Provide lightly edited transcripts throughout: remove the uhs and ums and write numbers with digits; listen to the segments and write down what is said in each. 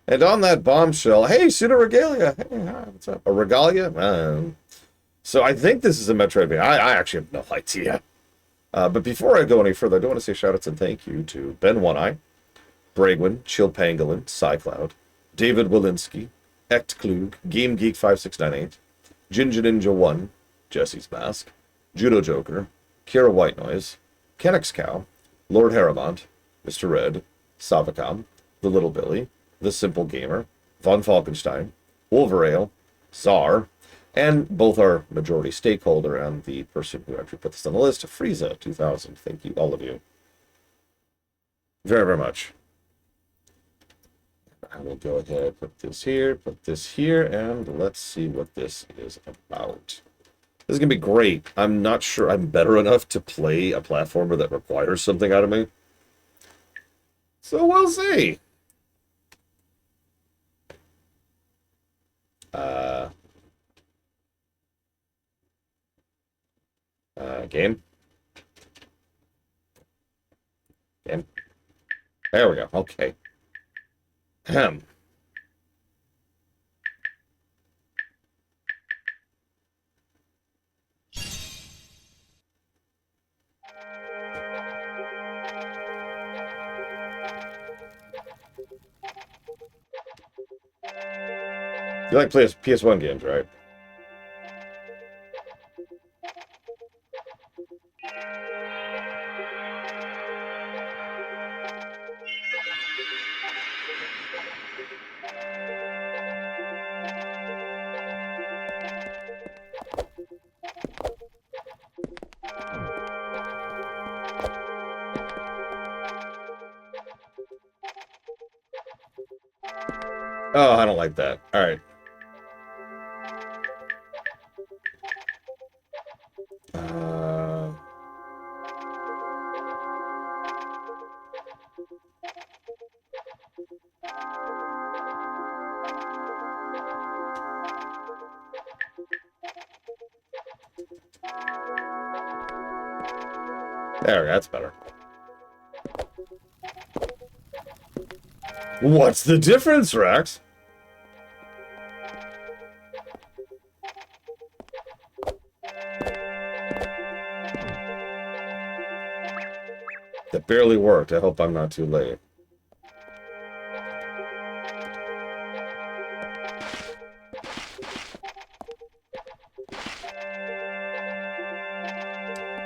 And on that bombshell, hey, Pseudoregalia. Hey, hi, what's up? A regalia? So I think this is a Metroidvania. I actually have no idea. But before I go any further, I do want to say shoutouts and thank you to Ben One Eye, Bragwin, Chill Pangolin, Cycloud, David Walensky, Ect Klug, Game Geek 5698, Ginger Ninja 1, Jesse's Mask, Judo Joker, Kira White Noise, Kennex Cow, Lord Haramont, Mr. Red, Savacom, The Little Billy, The Simple Gamer, Von Falkenstein, Wolverale, Czar, and both our majority stakeholder and the person who actually put this on the list, Frieza 2000. Thank you, all of you, very, very much. I will go ahead, put this here, and let's see what this is about. This is going to be great. I'm not sure I'm better enough to play a platformer that requires something out of me. So we'll see. Game. Game. There we go. Okay. Ahem. You like PS1 games, right? Oh, I don't like that. All right. There, that's better. What's the difference, Rex? That barely worked. I hope I'm not too late.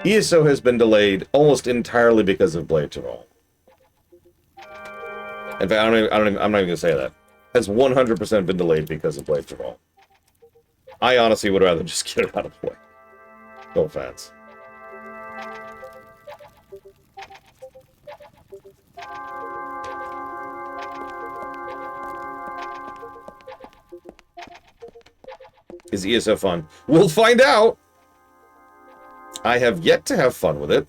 ESO has been delayed almost entirely because of Blade to Roll. In fact, I'm not even gonna say that. Has 100% been delayed because of Blade to Roll. I honestly would rather just get it out of the way. No offense. Is ESO fun? We'll find out! I have yet to have fun with it,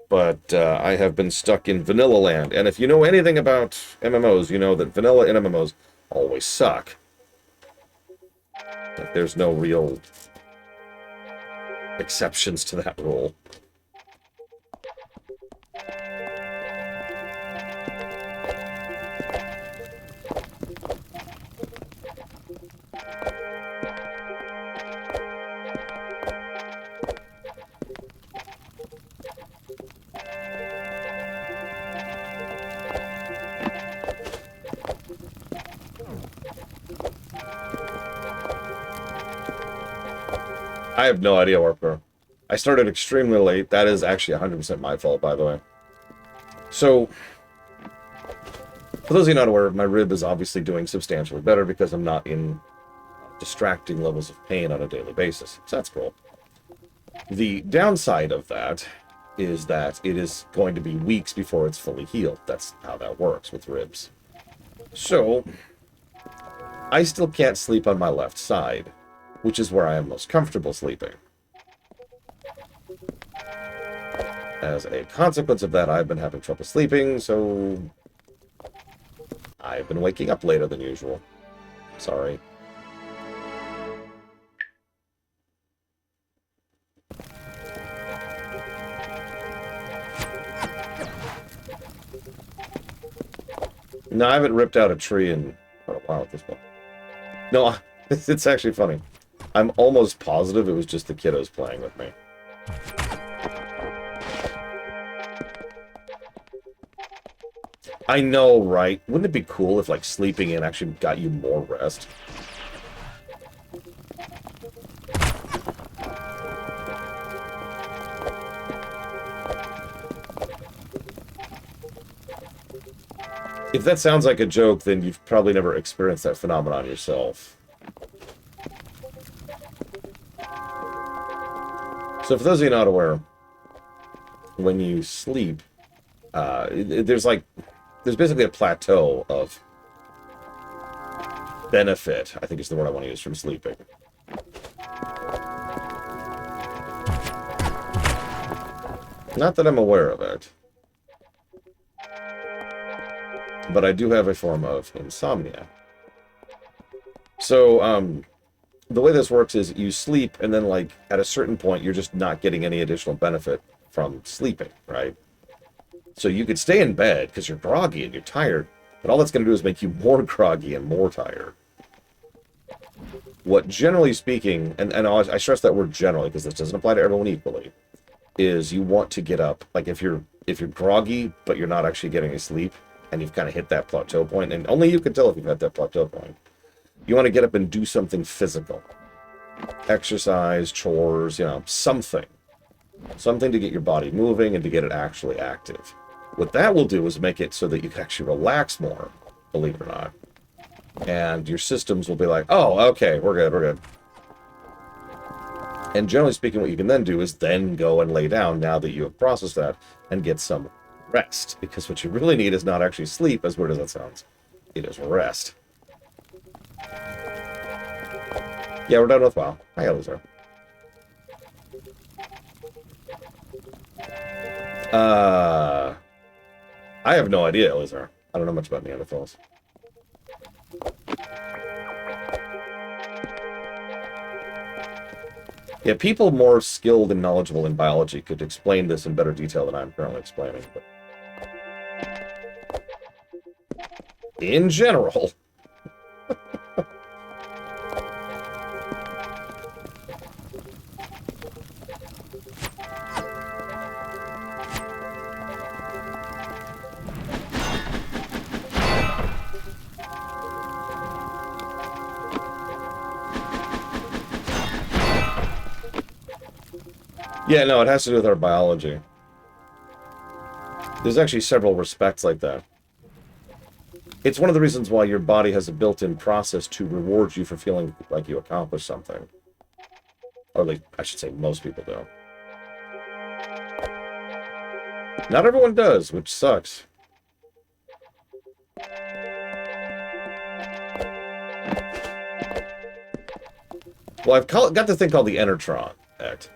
but I have been stuck in vanilla land. And if you know anything about MMOs, you know that vanilla in MMOs always suck. Like, there's no real exceptions to that rule. I have no idea where we're. I started extremely late. That is actually 100% my fault, by the way. So, for those of you not aware, my rib is obviously doing substantially better because I'm not in distracting levels of pain on a daily basis. So that's cool. The downside of that is that it is going to be weeks before it's fully healed. That's how that works with ribs. So, I still can't sleep on my left side, which is where I am most comfortable sleeping. As a consequence of that, I've been having trouble sleeping, so I've been waking up later than usual. Sorry. No, I haven't ripped out a tree in quite a while at this point. No, it's actually funny. I'm almost positive it was just the kiddos playing with me. I know, right? Wouldn't it be cool if, like, sleeping in actually got you more rest? If that sounds like a joke, then you've probably never experienced that phenomenon yourself. So for those of you not aware, when you sleep, there's basically a plateau of benefit, I think is the word I want to use, from sleeping. Not that I'm aware of it. But I do have a form of insomnia. So, the way this works is you sleep, and then, like, at a certain point, you're just not getting any additional benefit from sleeping, right? So you could stay in bed because you're groggy and you're tired, but all that's going to do is make you more groggy and more tired. What, generally speaking, and I stress that word generally because this doesn't apply to everyone equally, is you want to get up. Like, if you're groggy, but you're not actually getting any sleep, and you've kind of hit that plateau point, and only you can tell if you've hit that plateau point, you want to get up and do something physical. Exercise, chores, you know, something. Something to get your body moving and to get it actually active. What that will do is make it so that you can actually relax more, believe it or not. And your systems will be like, oh, okay, we're good. And generally speaking, what you can then do is then go and lay down now that you have processed that and get some rest. Because what you really need is not actually sleep, as weird as that sounds. It is rest. Yeah, we're done with WoW. Hi, loser. I have no idea, Elizar. I don't know much about Neanderthals. Yeah, people more skilled and knowledgeable in biology could explain this in better detail than I'm currently explaining. But in general... Yeah, no, it has to do with our biology. There's actually several respects like that. It's one of the reasons why your body has a built-in process to reward you for feeling like you accomplished something. Or at least, I should say, most people do. Not everyone does, which sucks. Well, I've got this thing called the Enertron Act.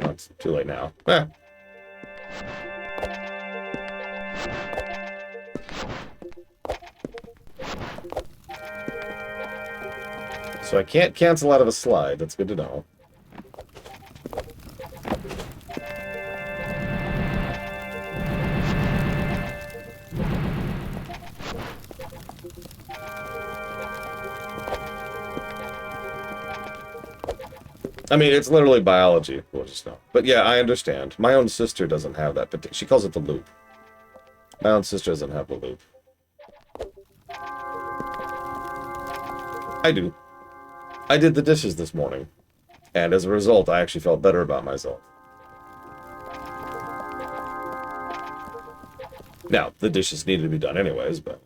Oh, it's too late now. Eh. So I can't cancel out of a slide. That's good to know. I mean, it's literally biology. We'll just know. But yeah, I understand. My own sister doesn't have that, but she calls it the loop. My own sister doesn't have the loop. I do. I did the dishes this morning, and as a result, I actually felt better about myself. Now, the dishes needed to be done anyways, but...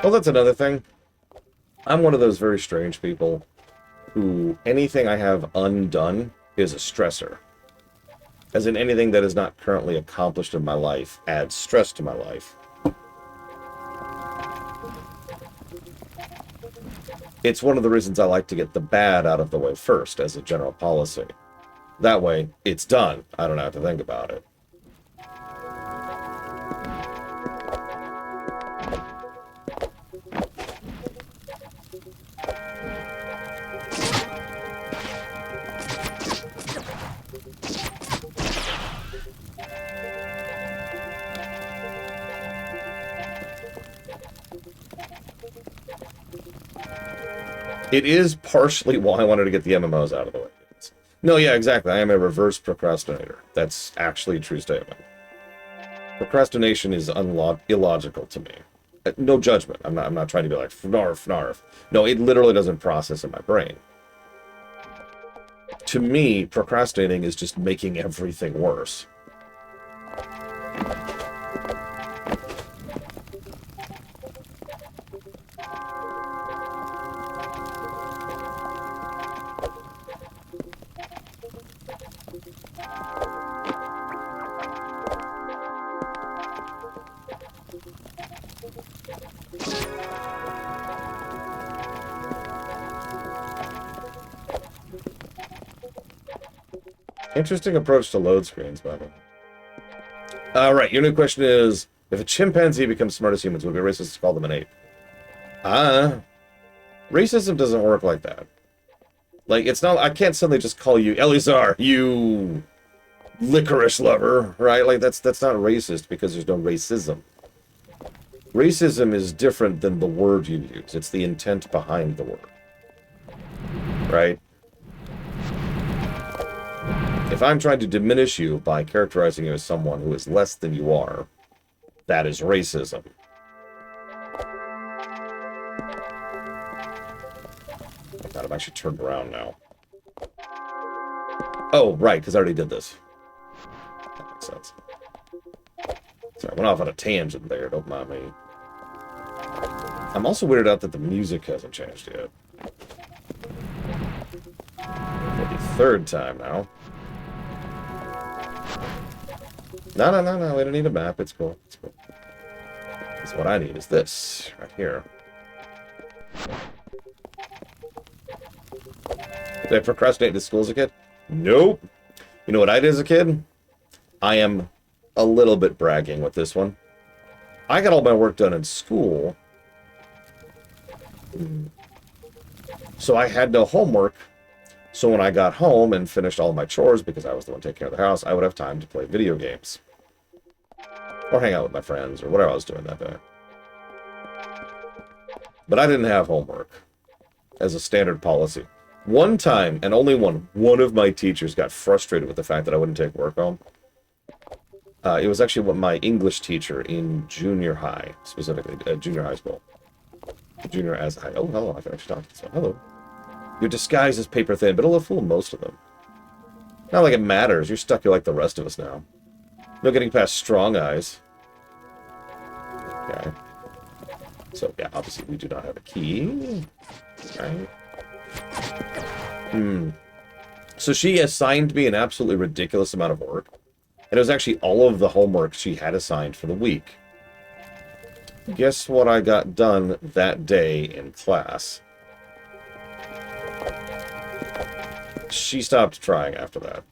Well, that's another thing. I'm one of those very strange people who anything I have undone is a stressor. As in anything that is not currently accomplished in my life adds stress to my life. It's one of the reasons I like to get the bad out of the way first as a general policy. That way, it's done. I don't have to think about it. It is partially why I wanted to get the MMOs out of the way. No, yeah, exactly. I am a reverse procrastinator. That's actually a true statement. Procrastination is illogical to me. No judgment. I'm not trying to be like, fnarf, fnarf. No, it literally doesn't process in my brain. To me, procrastinating is just making everything worse. Interesting approach to load screens, by the way. Alright, your new question is, if a chimpanzee becomes smart as humans, would it be racist to call them an ape? Racism doesn't work like that. Like, it's not, I can't suddenly just call you, Elizar, you licorice lover, right? Like, that's not racist because there's no racism. Racism is different than the word you use. It's the intent behind the word. Right? If I'm trying to diminish you by characterizing you as someone who is less than you are, that is racism. God, I'm actually turned around now. Oh, right, because I already did this. That makes sense. Sorry, I went off on a tangent there, don't mind me. I'm also weirded out that the music hasn't changed yet. For the third time now. No, we don't need a map, it's cool, it's cool. Because what I need is this, right here. Did I procrastinate to school as a kid? Nope. You know what I did as a kid? I am a little bit bragging with this one. I got all my work done in school. So I had no homework. So when I got home and finished all my chores, because I was the one taking care of the house, I would have time to play video games. Or hang out with my friends, or whatever I was doing that day. But I didn't have homework as a standard policy. One time, and only one of my teachers got frustrated with the fact that I wouldn't take work home. It was actually what my English teacher in junior high, specifically, junior high school. Junior as high. Oh, hello, I can actually talk to this one. Hello. Your disguise is paper thin, but it'll fool most of them. Not like it matters. You're stuck here like the rest of us now. No getting past strong eyes. Okay. So, yeah, obviously we do not have a key. Right. So she assigned me an absolutely ridiculous amount of work. And it was actually all of the homework she had assigned for the week. Guess what I got done that day in class? She stopped trying after that.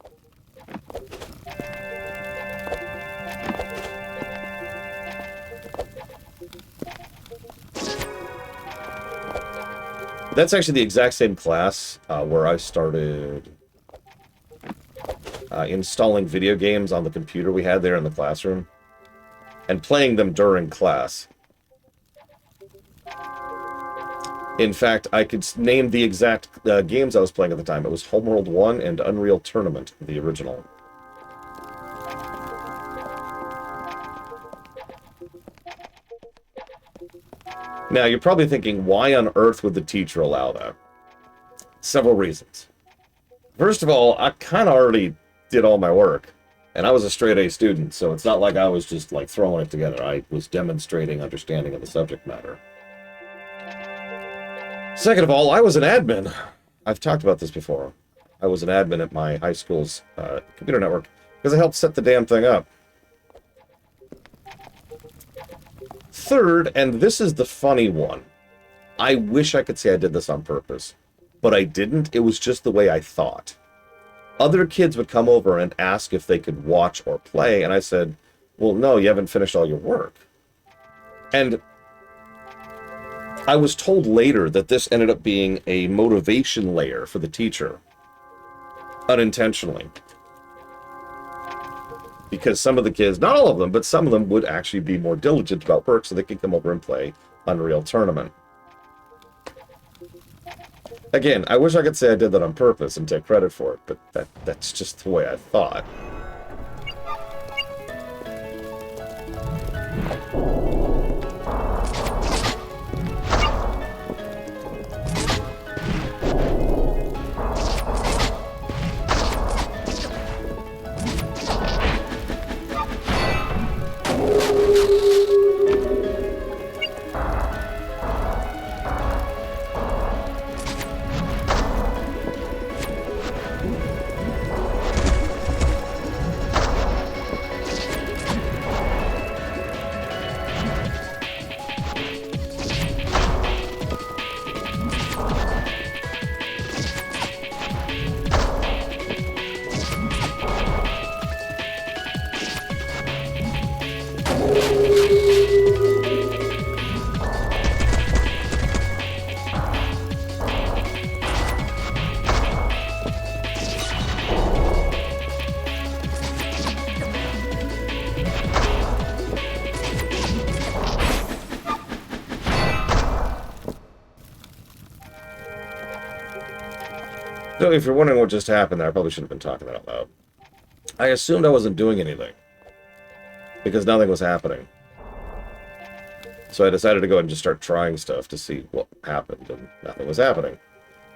That's actually the exact same class where I started installing video games on the computer we had there in the classroom and playing them during class. In fact, I could name the exact games I was playing at the time. It was Homeworld 1 and Unreal Tournament, the original. Now, you're probably thinking, why on earth would the teacher allow that? Several reasons. First of all, I kind of already did all my work, and I was a straight A student, so it's not like I was just like throwing it together. I was demonstrating understanding of the subject matter. Second of all, I was an admin. I've talked about this before. I was an admin at my high school's computer network because I helped set the damn thing up. Third, and this is the funny one, I wish I could say I did this on purpose, but I didn't. It was just the way I thought. Other kids would come over and ask if they could watch or play, and I said, well, no, you haven't finished all your work. And I was told later that this ended up being a motivation layer for the teacher, unintentionally. Because some of the kids, not all of them, but some of them would actually be more diligent about work so they could come over and play Unreal Tournament. Again, I wish I could say I did that on purpose and take credit for it, but that's just the way I thought. So if you're wondering what just happened there, I probably should have been talking that out loud. I assumed I wasn't doing anything, because nothing was happening. So I decided to go and just start trying stuff to see what happened, and nothing was happening.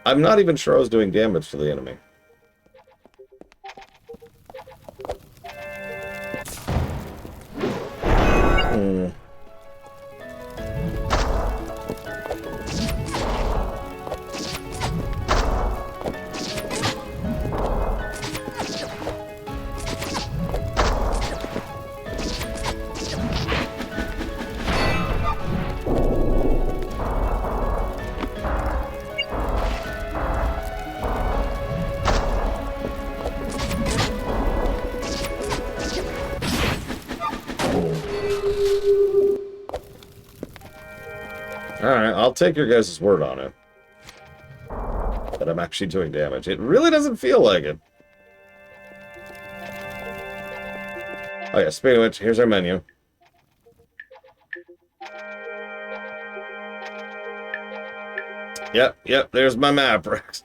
I'm not even sure I was doing damage to the enemy. Alright, I'll take your guys' word on it. That I'm actually doing damage. It really doesn't feel like it. Oh yeah, speaking of which, here's our menu. Yep, there's my map, Rex.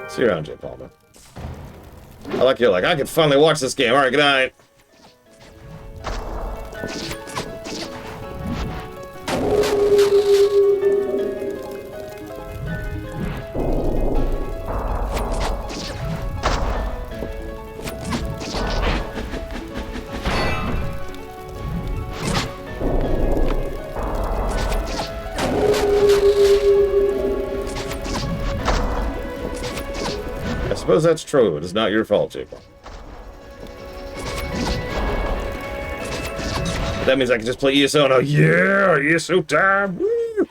See you around, Jay Palmer. I like you, like, I can finally watch this game. Alright, good night. I suppose that's true. It is not your fault, Jacob. That means I can just play ESO now. Yeah, ESO time. Woo!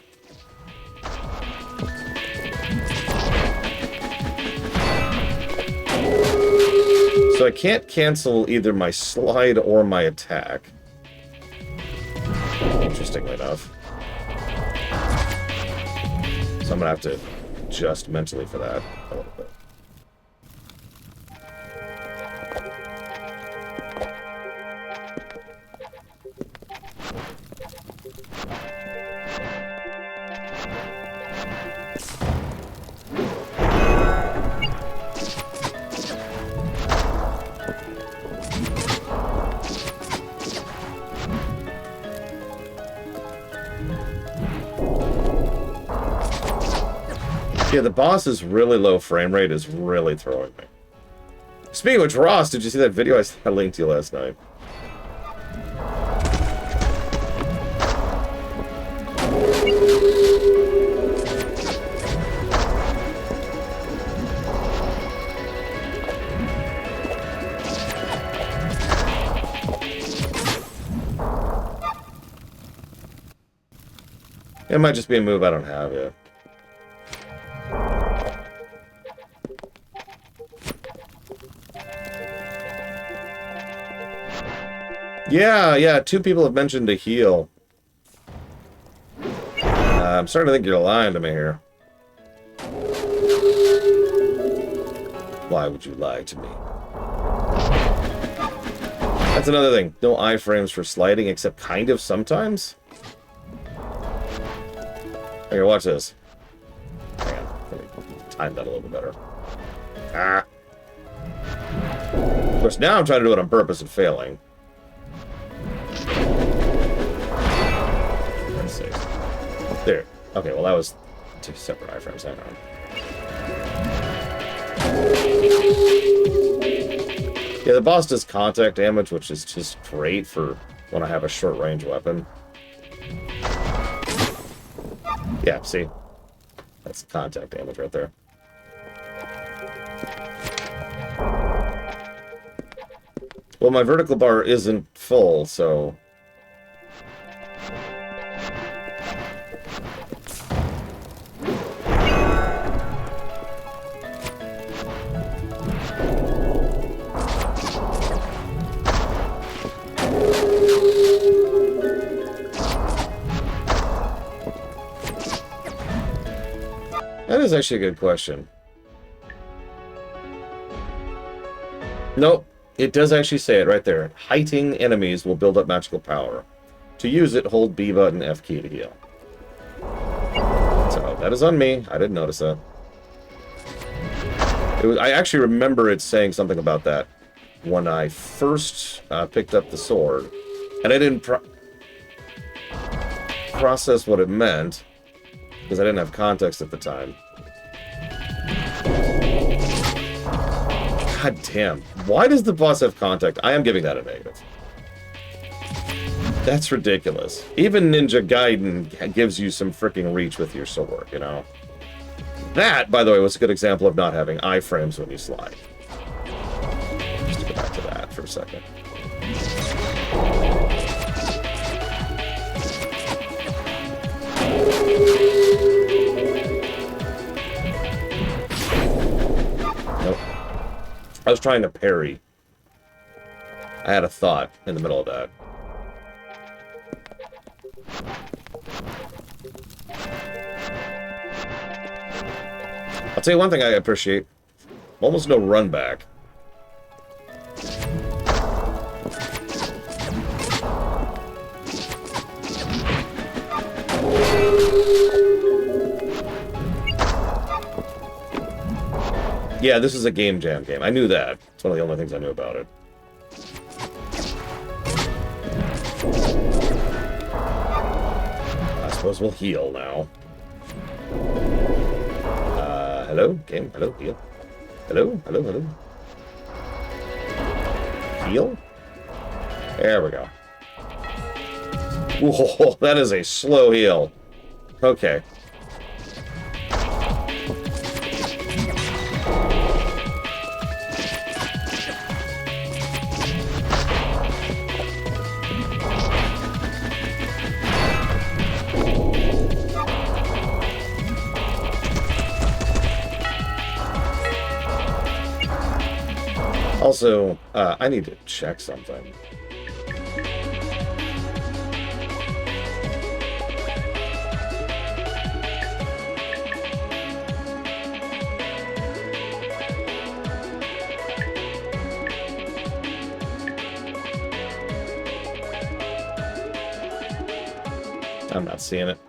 So I can't cancel either my slide or my attack. Interestingly enough. So I'm gonna have to adjust mentally for that a little bit. Yeah, the boss's really low frame rate is really throwing me. Speaking of which, Ross, did you see that video I linked to you last night? It might just be a move I don't have yet. Yeah, 2 people have mentioned a heal. I'm starting to think you're lying to me here. Why would you lie to me? That's another thing. No iframes for sliding, except kind of sometimes. Here, watch this. Hang on. Let me time that a little bit better. Ah. Of course, now I'm trying to do it on purpose and failing. Let's see. There. Okay, well, that was 2 separate iframes. Hang on. Yeah, the boss does contact damage, which is just great for when I have a short-range weapon. Yeah, see? That's contact damage right there. Well, my vertical bar isn't full, so... That is actually a good question. Nope. It does actually say it right there. Hiting enemies will build up magical power. To use it, hold B button, F key to heal. So, that is on me. I didn't notice that. I actually remember it saying something about that when I first picked up the sword. And I didn't process what it meant, because I didn't have context at the time. God damn. Why does the boss have contact? I am giving that a negative. That's ridiculous. Even Ninja Gaiden gives you some freaking reach with your sword, you know? That, by the way, was a good example of not having iframes when you slide. Just to go back to that for a second. Nope. I was trying to parry. I had a thought in the middle of that. I'll tell you one thing I appreciate. Almost no run back. Yeah, this is a game jam game. I knew that. It's one of the only things I knew about it. I suppose we'll heal now. Hello? Game? Hello? Heal? Hello? Hello? Hello? Heal? There we go. Whoa, that is a slow heal. Okay. Also, I need to check something. I'm not seeing it.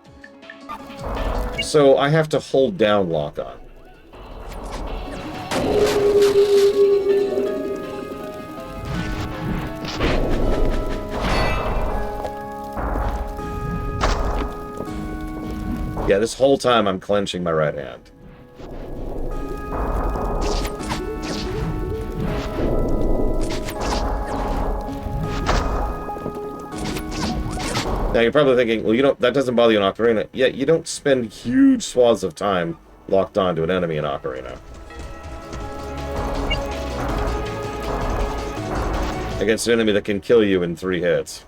So I have to hold down lock on. Yeah, this whole time I'm clenching my right hand. Now you're probably thinking, well, you don't, that doesn't bother you in Ocarina. Yet you don't spend huge swaths of time locked onto an enemy in Ocarina. Against an enemy that can kill you in 3 hits.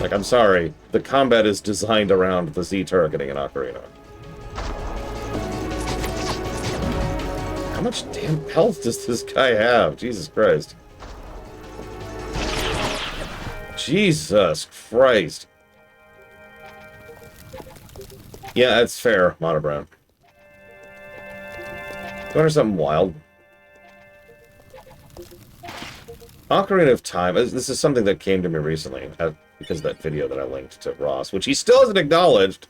Like, I'm sorry, the combat is designed around the Z targeting in Ocarina. How much damn health does this guy have? Jesus Christ. Jesus Christ. Yeah, that's fair, Monobrown. You want something wild? Ocarina of Time, this is something that came to me recently, because of that video that I linked to Ross, which he still hasn't acknowledged.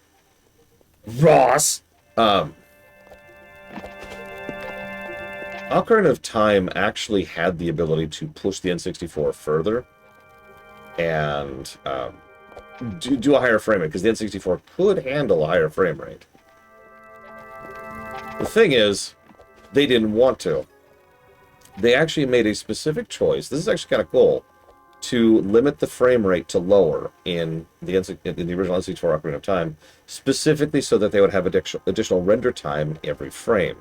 Ross! Ocarina of Time actually had the ability to push the N64 further and do a higher frame rate, because the N64 could handle a higher frame rate. The thing is, they didn't want to. They actually made a specific choice, this is actually kind of cool, to limit the frame rate to lower in the original N64 Ocarina of Time, specifically so that they would have additional render time every frame.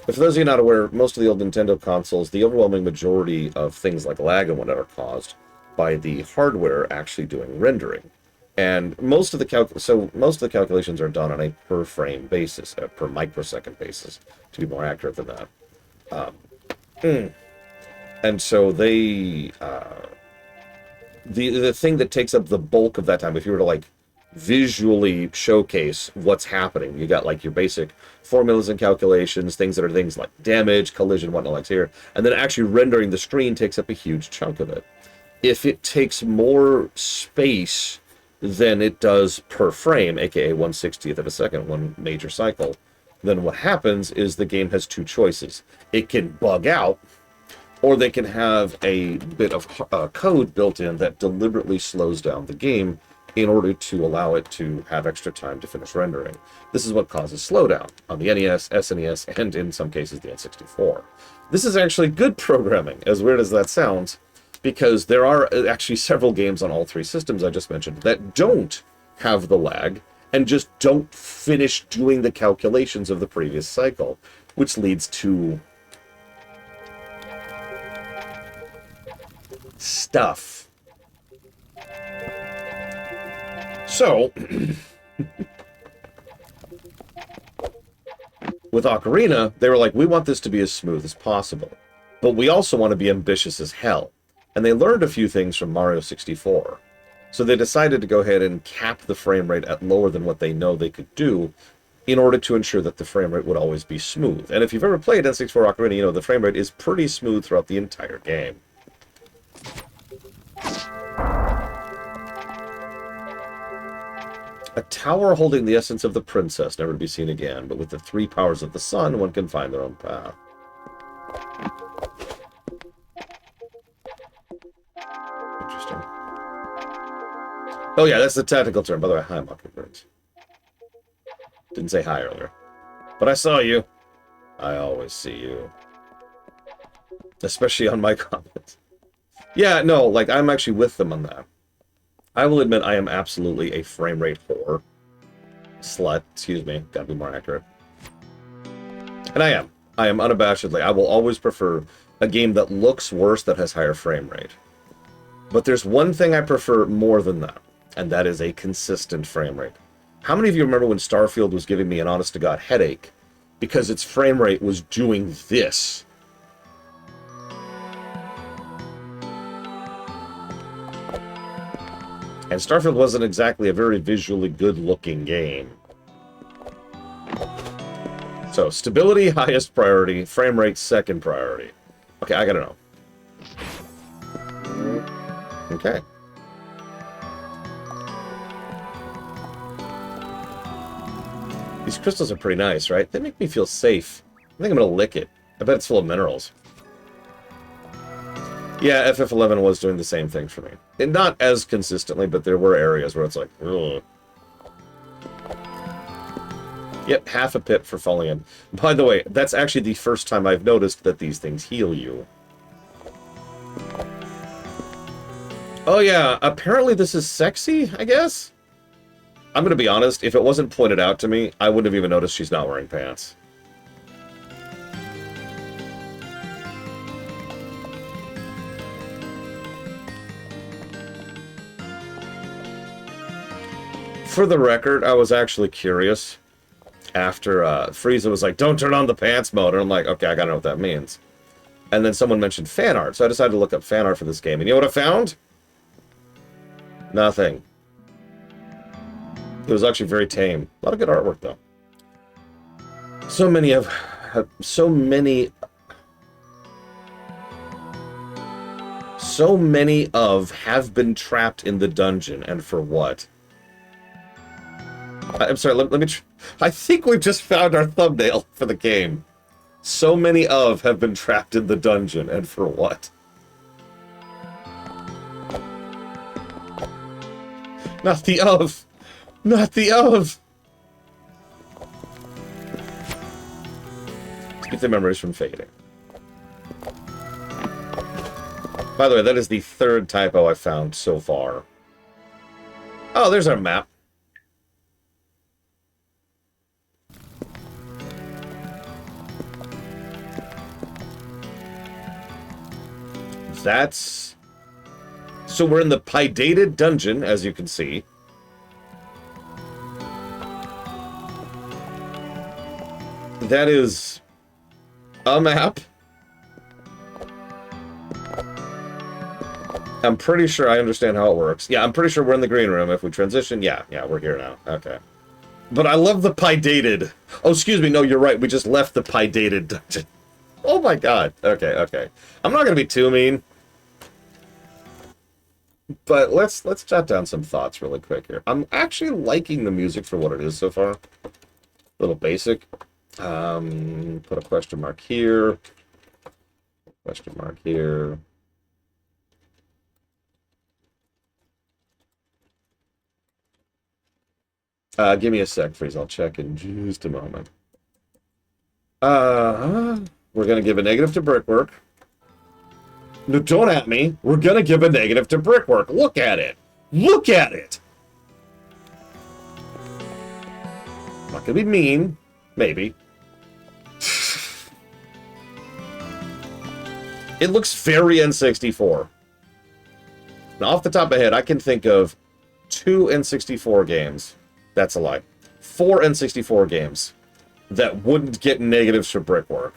But for those of you not aware, most of the old Nintendo consoles, the overwhelming majority of things like lag and whatnot are caused by the hardware actually doing rendering. And most of the calculations are done on a per frame basis, a per microsecond basis, to be more accurate than that. And so they, the thing that takes up the bulk of that time, if you were to like visually showcase what's happening, you got like your basic formulas and calculations, things like damage, collision, whatnot like here, and then actually rendering the screen takes up a huge chunk of it. If it takes more space than it does per frame, aka 1/60th of a second, one major cycle, then what happens is the game has 2 choices. It can bug out, or they can have a bit of code built in that deliberately slows down the game in order to allow it to have extra time to finish rendering. This is what causes slowdown on the NES, SNES, and in some cases the N64. This is actually good programming, as weird as that sounds, because there are actually several games on all 3 systems I just mentioned that don't have the lag, and just don't finish doing the calculations of the previous cycle, which leads to stuff. So, with Ocarina, they were like, we want this to be as smooth as possible, but we also want to be ambitious as hell. And they learned a few things from Mario 64. So they decided to go ahead and cap the frame rate at lower than what they know they could do in order to ensure that the frame rate would always be smooth. And if you've ever played N64 Ocarina, you know the frame rate is pretty smooth throughout the entire game. A tower holding the essence of the princess, never to be seen again, but with the 3 powers of the sun, one can find their own path. Interesting. Oh yeah, that's the tactical term. By the way, hi, Mockingbirds. Didn't say hi earlier. But I saw you. I always see you. Especially on my comments. Yeah, no, like, I'm actually with them on that. I will admit I am absolutely a frame rate whore. Slut, excuse me. Gotta be more accurate. And I am. I am unabashedly. I will always prefer a game that looks worse that has higher frame rate. But there's one thing I prefer more than that, and that is a consistent frame rate. How many of you remember when Starfield was giving me an honest-to-God headache because its frame rate was doing this? And Starfield wasn't exactly a very visually good-looking game. So, stability, highest priority. Frame rate, second priority. Okay, I gotta know. Okay. These crystals are pretty nice, right? They make me feel safe. I think I'm gonna lick it. I bet it's full of minerals. Yeah, FF11 was doing the same thing for me. And not as consistently, but there were areas where it's like, ugh. Yep, half a pip for falling in. By the way, that's actually the first time I've noticed that these things heal you. Oh yeah, apparently this is sexy, I guess? I'm gonna be honest, if it wasn't pointed out to me, I wouldn't have even noticed she's not wearing pants. For the record, I was actually curious after Frieza was like, don't turn on the pants mode, and I'm like, okay, I gotta know what that means. And then someone mentioned fan art, so I decided to look up fan art for this game, and you know what I found? Nothing. It was actually very tame. A lot of good artwork, though. So many of have been trapped in the dungeon, and for what? I'm sorry, let me... I think we've just found our thumbnail for the game. So many have been trapped in the dungeon, and for what? Not the of! Not the of! Keep the memories from fading. By the way, that is the third typo I found so far. Oh, there's our map. That's... So we're in the Pydated dungeon, as you can see. That is a map. I'm pretty sure I understand how it works. Yeah, I'm pretty sure we're in the green room. If we transition, yeah, we're here now. Okay. But I love the Pydated. Oh, excuse me. No, you're right. We just left the Pydated dungeon. Oh my god. Okay. I'm not going to be too mean. But let's jot down some thoughts really quick here. I'm actually liking the music for what it is so far. A little basic. Put a question mark here. Question mark here. Give me a sec, Freeze. I'll check in just a moment. We're going to give a negative to brickwork. No, don't at me. We're going to give a negative to brickwork. Look at it. Look at it. I'm not going to be mean. Maybe. It looks very N64. Now, off the top of my head, I can think of 2 N64 games. That's a lie. 4 N64 games that wouldn't get negatives for brickwork.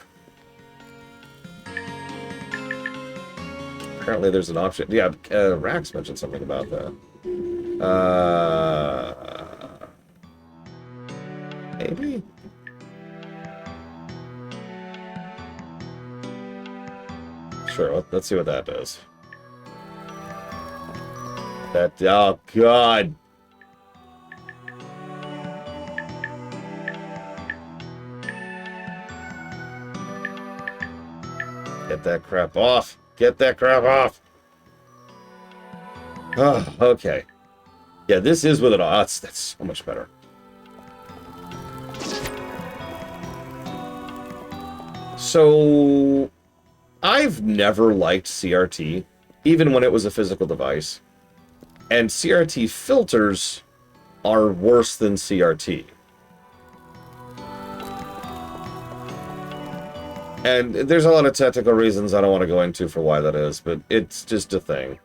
Apparently there's an option. Yeah, Rax mentioned something about that. Maybe? Sure, let's see what that does. That, oh god! Get that crap off! Get that crap off! Oh, okay. Yeah, this is with it all. That's so much better. So, I've never liked CRT, even when it was a physical device. And CRT filters are worse than CRT. And there's a lot of technical reasons I don't want to go into for why that is, but it's just a thing.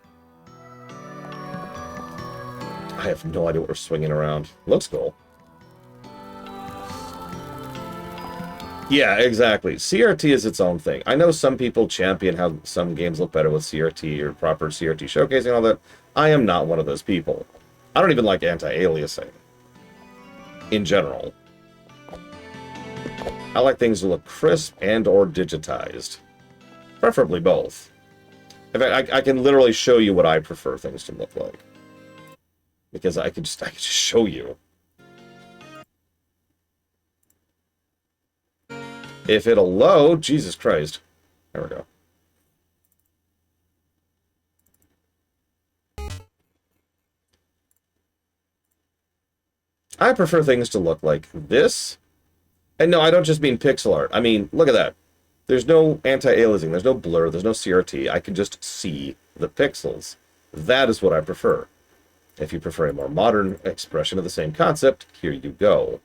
I have no idea what we're swinging around. Looks cool. Yeah, exactly. CRT is its own thing. I know some people champion how some games look better with CRT or proper CRT showcasing and all that. I am not one of those people. I don't even like anti-aliasing. In general. I like things to look crisp and or digitized. Preferably both. In fact, I can literally show you what I prefer things to look like. Because I could just show you. If it'll load, Jesus Christ. There we go. I prefer things to look like this. And no, I don't just mean pixel art. I mean, look at that. There's no anti-aliasing. There's no blur. There's no CRT. I can just see the pixels. That is what I prefer. If you prefer a more modern expression of the same concept, here you go.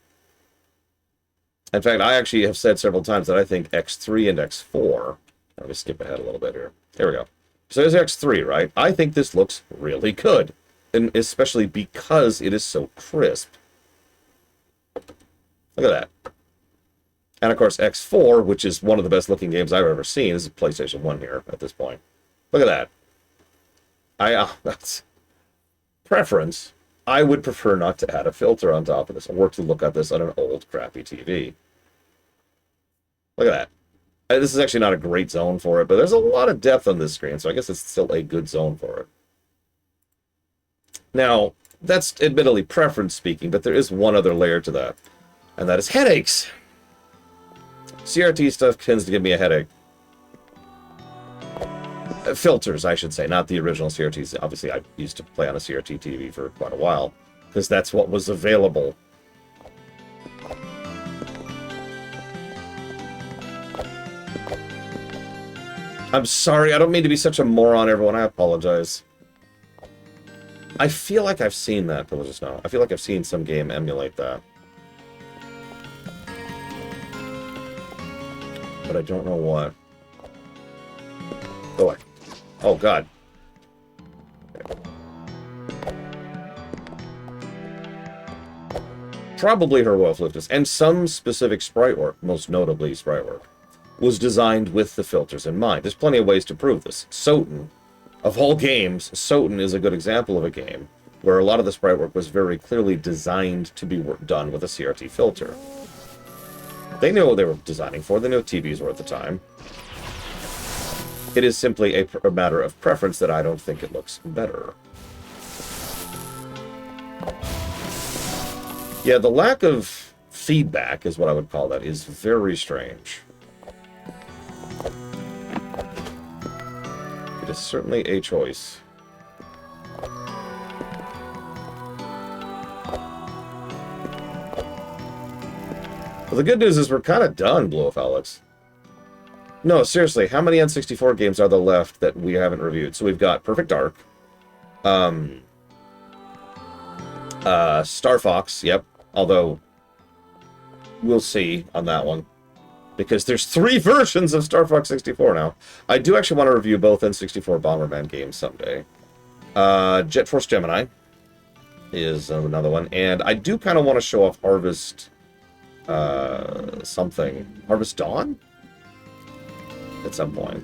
In fact, I actually have said several times that I think X3 and X4... Let me skip ahead a little bit here. Here we go. So there's X3, right? I think this looks really good, and especially because it is so crisp. Look at that. And of course, X4, which is one of the best looking games I've ever seen, this is PlayStation 1 here at this point. Look at that. That's preference. I would prefer not to add a filter on top of this or to look at this on an old, crappy TV. Look at that. This is actually not a great zone for it, but there's a lot of depth on this screen, so I guess it's still a good zone for it. Now, that's admittedly preference speaking, but there is one other layer to that, and that is headaches. CRT stuff tends to give me a headache. Filters, I should say, not the original CRTs. Obviously, I used to play on a CRT TV for quite a while, because that's what was available. I'm sorry, I don't mean to be such a moron, everyone. I apologize. I feel like I've seen that, but just now. I feel like I've seen some game emulate that. But I don't know what. Go away. Oh, God. Probably her Royal Flutus, and some specific sprite work, most notably sprite work, was designed with the filters in mind. There's plenty of ways to prove this. Soten, of all games, Soten is a good example of a game where a lot of the sprite work was very clearly designed to be done with a CRT filter. They knew what they were designing for. They knew what TVs were at the time. It is simply a matter of preference that I don't think it looks better. Yeah, the lack of feedback is what I would call that, is very strange. It is certainly a choice. Well, the good news is we're kind of done, Blue of Alex. No, seriously, how many N64 games are there left that we haven't reviewed? So we've got Perfect Dark, Star Fox, yep, although we'll see on that one, because there's 3 versions of Star Fox 64 now. I do actually want to review both N64 Bomberman games someday. Jet Force Gemini is another one, and I do kind of want to show off Harvest something. Harvest Dawn? At some point.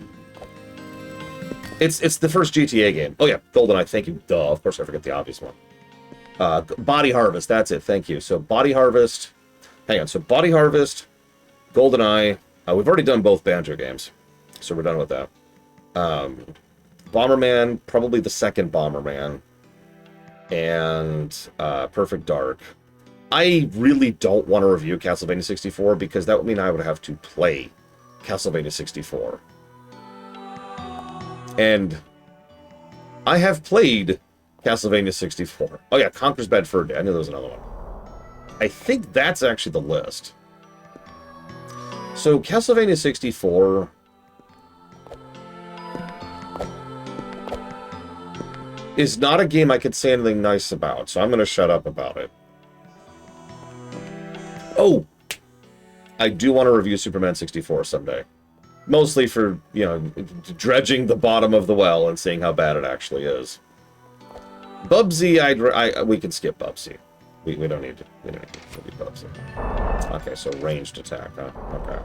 It's the first GTA game. Oh yeah, GoldenEye, thank you. Duh, of course I forget the obvious one. Body Harvest, that's it, thank you. So Body Harvest, hang on, so Body Harvest, GoldenEye, we've already done both Banjo games, so we're done with that. Bomberman, probably the second Bomberman, and Perfect Dark. I really don't want to review Castlevania 64 because that would mean I would have to play Castlevania 64. And I have played Castlevania 64. Oh yeah, Conker's Bad Fur Day. I knew there was another one. I think that's actually the list. So Castlevania 64... is not a game I could say anything nice about, so I'm going to shut up about it. Oh! I do want to review Superman 64 someday. Mostly for, you know, dredging the bottom of the well and seeing how bad it actually is. Bubsy, we can skip Bubsy. We don't need to. We don't need to do Bubsy. Okay, so ranged attack, huh? Okay.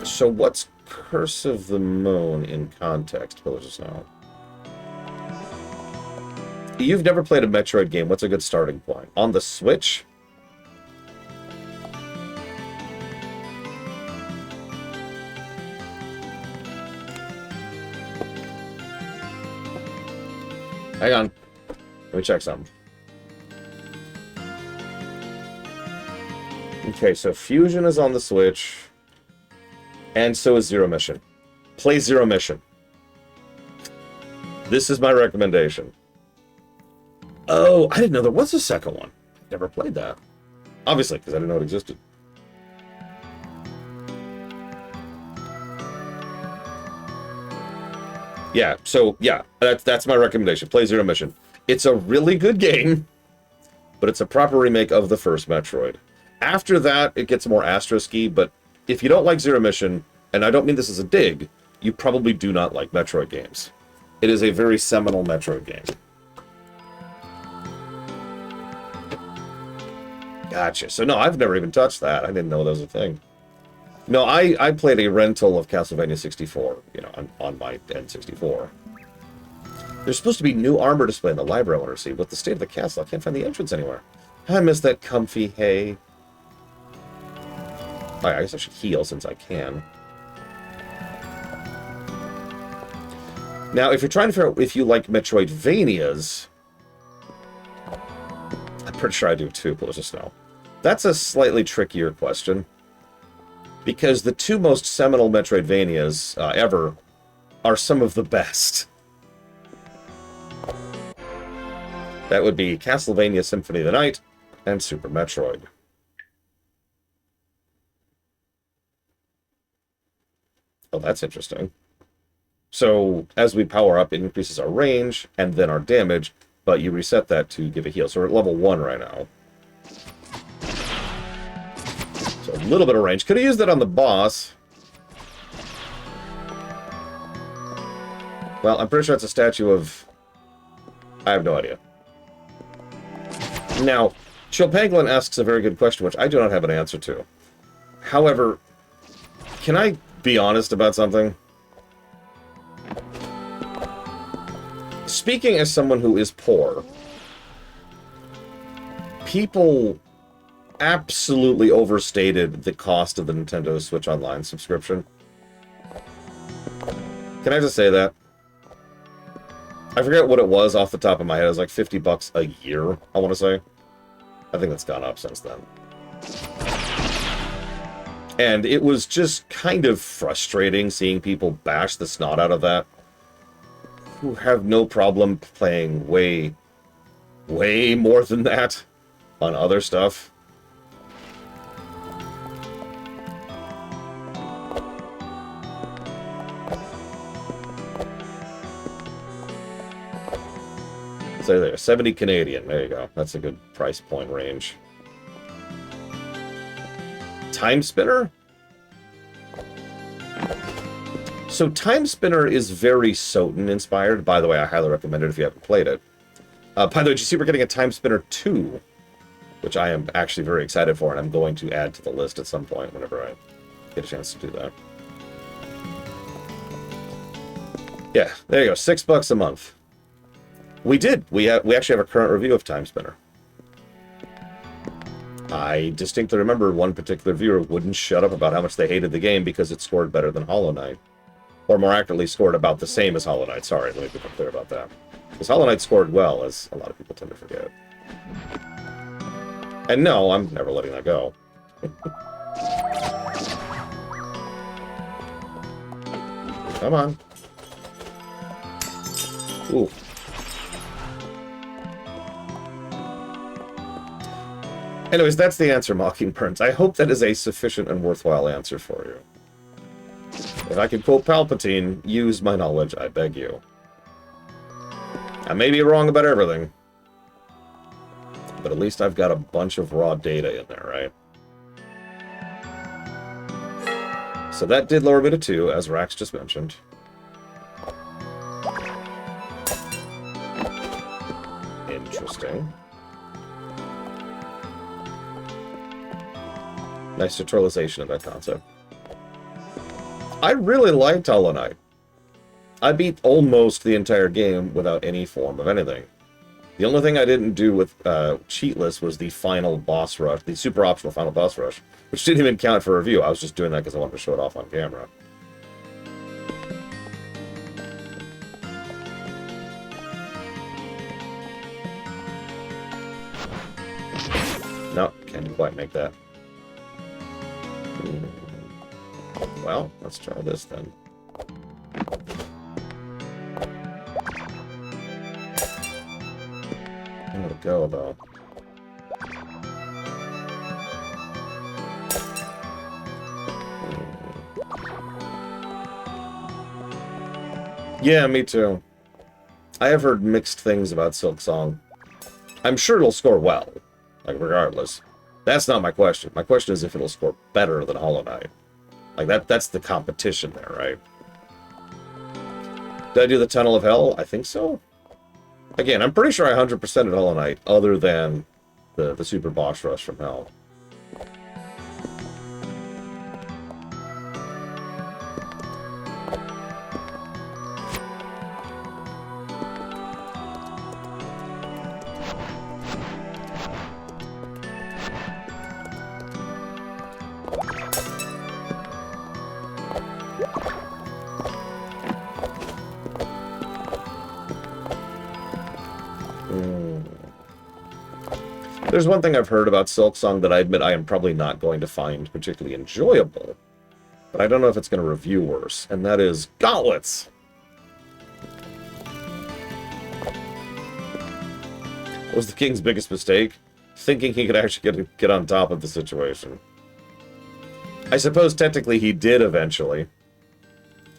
So what's Curse of the Moon in context, Pillars of Snow? You've never played a Metroid game. What's a good starting point? On the Switch? Hang on. Let me check something. Okay, so Fusion is on the Switch. And so is Zero Mission. Play Zero Mission. This is my recommendation. Oh, I didn't know there was a second one. Never played that. Obviously, because I didn't know it existed. Yeah, so, yeah, that's my recommendation. Play Zero Mission. It's a really good game, but it's a proper remake of the first Metroid. After that, it gets more asterisk-y, but if you don't like Zero Mission, and I don't mean this as a dig, you probably do not like Metroid games. It is a very seminal Metroid game. Gotcha. So no, I've never even touched that. I didn't know that was a thing. No, I played a rental of Castlevania 64, you know, on my N64. There's supposed to be new armor display in the library I want to see. With the state of the castle, I can't find the entrance anywhere. I miss that comfy hay. Oh, I guess I should heal since I can. Now, if you're trying to figure out if you like Metroidvanias, I'm pretty sure I do too, Pillars of Snow. That's a slightly trickier question. Because the two most seminal Metroidvanias ever are some of the best. That would be Castlevania Symphony of the Night and Super Metroid. Oh, that's interesting. So, as we power up, it increases our range and then our damage, but you reset that to give a heal. So we're at level 1 right now. So a little bit of range. Could have used that on the boss. Well, I'm pretty sure it's a statue of... I have no idea. Now, Chilpanglin asks a very good question, which I do not have an answer to. However, can I be honest about something? Speaking as someone who is poor, people absolutely overstated the cost of the Nintendo Switch Online subscription. Can I just say that? I forget what it was off the top of my head. It was like $50 a year, I want to say. I think that's gone up since then. And it was just kind of frustrating seeing people bash the snot out of that, who have no problem playing way more than that on other stuff. So there, 70 Canadian. There you go. That's a good price point range. Time Spinner? So Time Spinner is very Soten inspired. By the way, I highly recommend it if you haven't played it. By the way, did you see we're getting a Time Spinner 2, which I am actually very excited for, and I'm going to add to the list at some point whenever I get a chance to do that. Yeah, there you go. $6 a month. We did. We actually have a current review of Time Spinner. I distinctly remember one particular viewer wouldn't shut up about how much they hated the game because it scored better than Hollow Knight. Or more accurately, scored about the same as Hollow Knight. Sorry, let me be clear about that. Because Hollow Knight scored well, as a lot of people tend to forget. And no, I'm never letting that go. Come on. Ooh. Anyways, that's the answer, Mockingbirds. I hope that is a sufficient and worthwhile answer for you. If I could quote Palpatine, use my knowledge, I beg you. I may be wrong about everything, but at least I've got a bunch of raw data in there, right? So that did lower me to 2, as Rax just mentioned. Interesting. Nice tutorialization of that concept. I really liked Hollow Knight. I beat almost the entire game without any form of anything. The only thing I didn't do with cheatless was the final boss rush, the super optional final boss rush, which didn't even count for review. I was just doing that because I wanted to show it off on camera. No, can't quite make that. Well, let's try this then. There we go, though. Yeah, me too. I have heard mixed things about Silk Song. I'm sure it'll score well, like, regardless. That's not my question. My question is if it'll score better than Hollow Knight. Like, that's the competition there, right? Did I do the Tunnel of Hell? I think so. Again, I'm pretty sure I 100%ed Hollow Knight, other than the Super Boss Rush from Hell. There's one thing I've heard about Silk Song that I admit I am probably not going to find particularly enjoyable, but I don't know if it's going to review worse, and that is Gauntlets! What was the king's biggest mistake? Thinking he could actually get on top of the situation. I suppose technically he did eventually.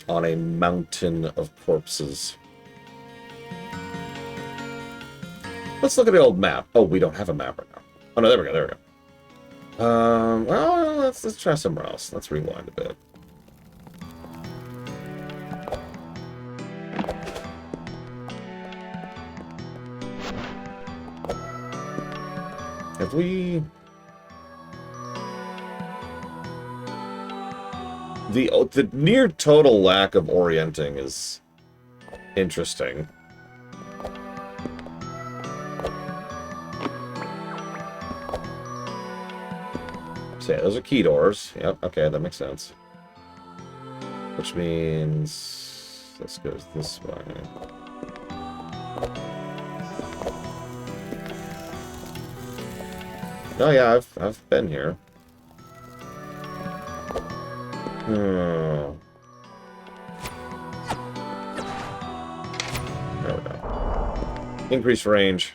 On a mountain of corpses. Let's look at the old map. Oh, we don't have a map right now. Oh, no, there we go, there we go. Well, let's try somewhere else. Let's rewind a bit. Have we... The near total lack of orienting is interesting. So yeah, those are key doors. Yep, okay, that makes sense. Which means this goes this way. Oh yeah, I've been here. There we go. Increased range.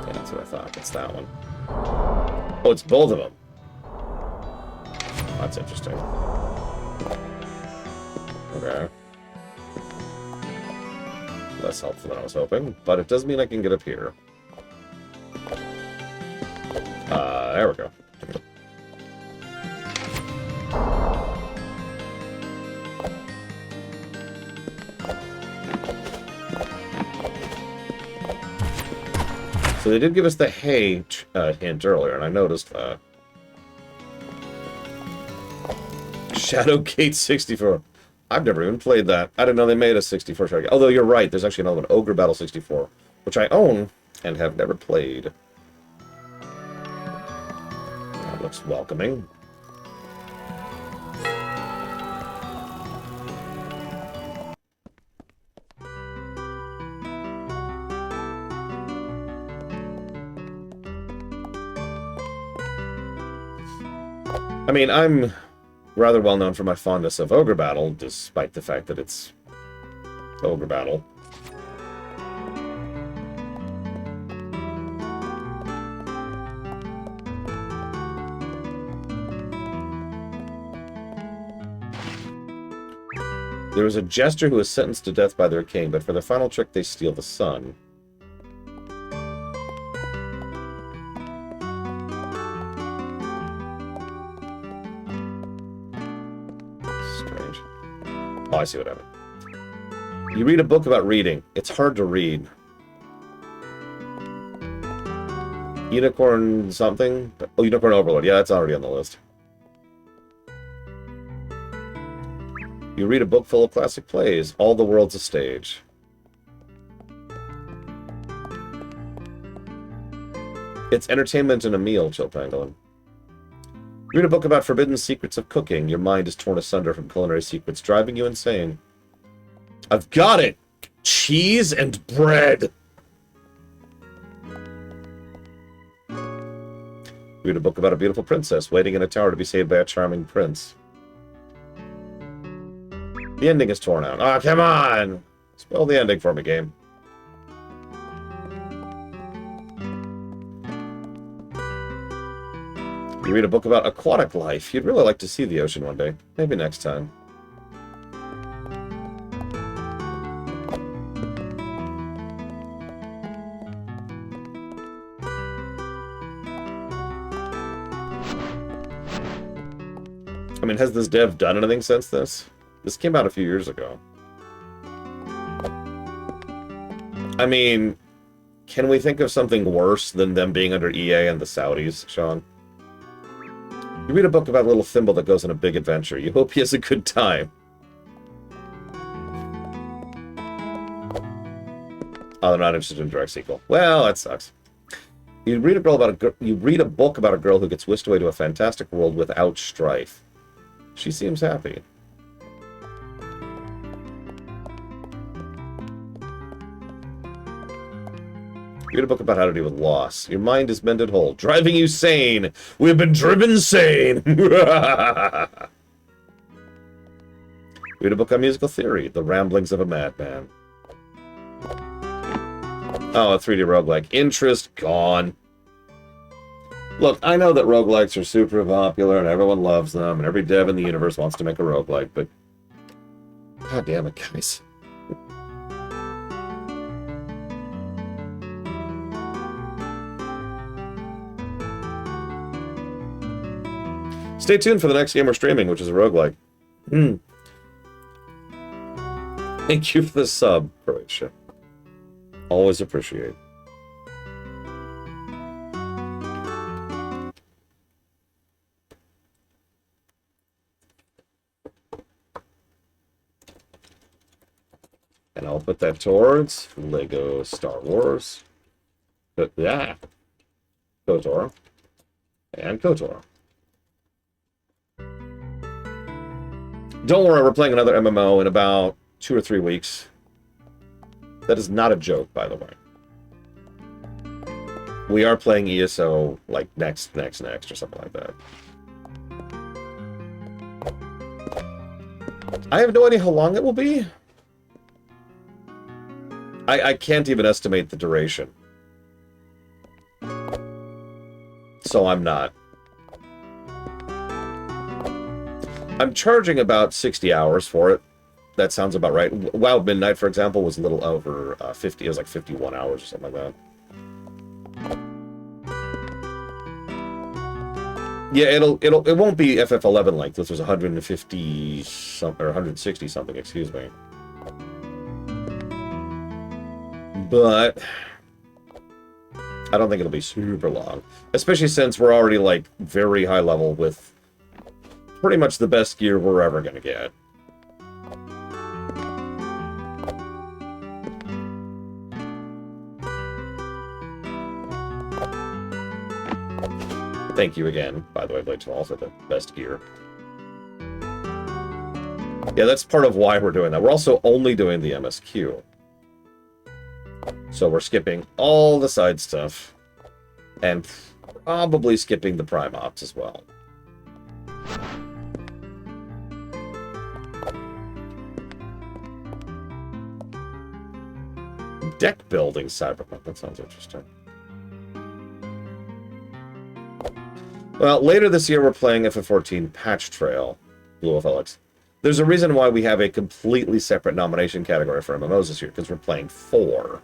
Yeah, that's what I thought. It's that one. Oh, it's both of them. That's interesting. Okay. Less helpful than I was hoping, but it does mean I can get up here. There we go. So they did give us the hay hint earlier, and I noticed that. Shadowgate 64. I've never even played that. I didn't know they made a 64 Shadowgate. Although you're right, there's actually another one, Ogre Battle 64, which I own and have never played. That looks welcoming. I mean, I'm rather well known for my fondness of Ogre Battle, despite the fact that it's Ogre Battle. There was a jester who was sentenced to death by their king, but for their final trick they steal the sun. Oh, I see what happened. You read a book about reading. It's hard to read. Unicorn something? Oh, Unicorn Overlord. Yeah, that's already on the list. You read a book full of classic plays. All the world's a stage. It's entertainment and a meal, Chill Pangolin. Read a book about forbidden secrets of cooking. Your mind is torn asunder from culinary secrets, driving you insane. I've got it! Cheese and bread! Read a book about a beautiful princess waiting in a tower to be saved by a charming prince. The ending is torn out. Oh, come on! Spell the ending for me, game. You read a book about aquatic life. You'd really like to see the ocean one day. Maybe next time. I mean, has this dev done anything since this? This came out a few years ago. I mean, can we think of something worse than them being under EA and the Saudis, Sean? You read a book about a little thimble that goes on a big adventure. You hope he has a good time. Oh, they're not interested in a direct sequel. Well, that sucks. You read a book about a girl who gets whisked away to a fantastic world without strife. She seems happy. Read a book about how to deal with loss. Your mind is mended whole. Driving you sane. We've been driven sane. Read a book on musical theory. The ramblings of a madman. Oh, a 3D roguelike. Interest gone. Look, I know that roguelikes are super popular and everyone loves them and every dev in the universe wants to make a roguelike, but god damn it, guys. Stay tuned for the next game we're streaming, which is a roguelike. Thank you for the sub, Croatia. Always appreciate. And I'll put that towards Lego Star Wars. But yeah. KOTOR. And KOTOR. Don't worry, we're playing another MMO in about 2 or 3 weeks. That is not a joke, by the way. We are playing ESO, like, next, or something like that. I have no idea how long it will be. I can't even estimate the duration. So I'm not. I'm charging about 60 hours for it. That sounds about right. WoW Midnight, for example, was a little over 50. It was like 51 hours or something like that. Yeah, it won't be FF11 length. This was 150 something or 160 something. Excuse me. But I don't think it'll be super long, especially since we're already like very high level with pretty much the best gear we're ever gonna get. Thank you again, by the way, Blade 12, for the best gear. Yeah, that's part of why we're doing that. We're also only doing the MSQ. So we're skipping all the side stuff. And probably skipping the Prime Ops as well. Deck building Cyberpunk. That sounds interesting. Well, later this year we're playing FF14 Patch Trail, Blue of Alex. There's a reason why we have a completely separate nomination category for MMOs this year, because we're playing 4.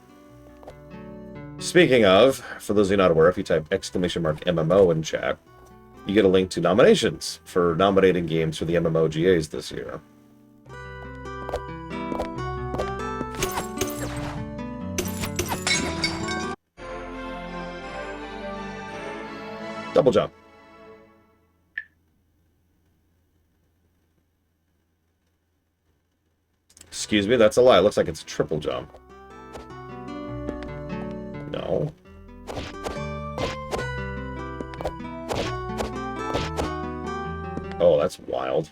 Speaking of, for those of you not aware, if you type !MMO in chat, you get a link to nominations for nominating games for the MMO GAs this year. Double jump. Excuse me, that's a lie. It looks like it's a triple jump. No. Oh, that's wild.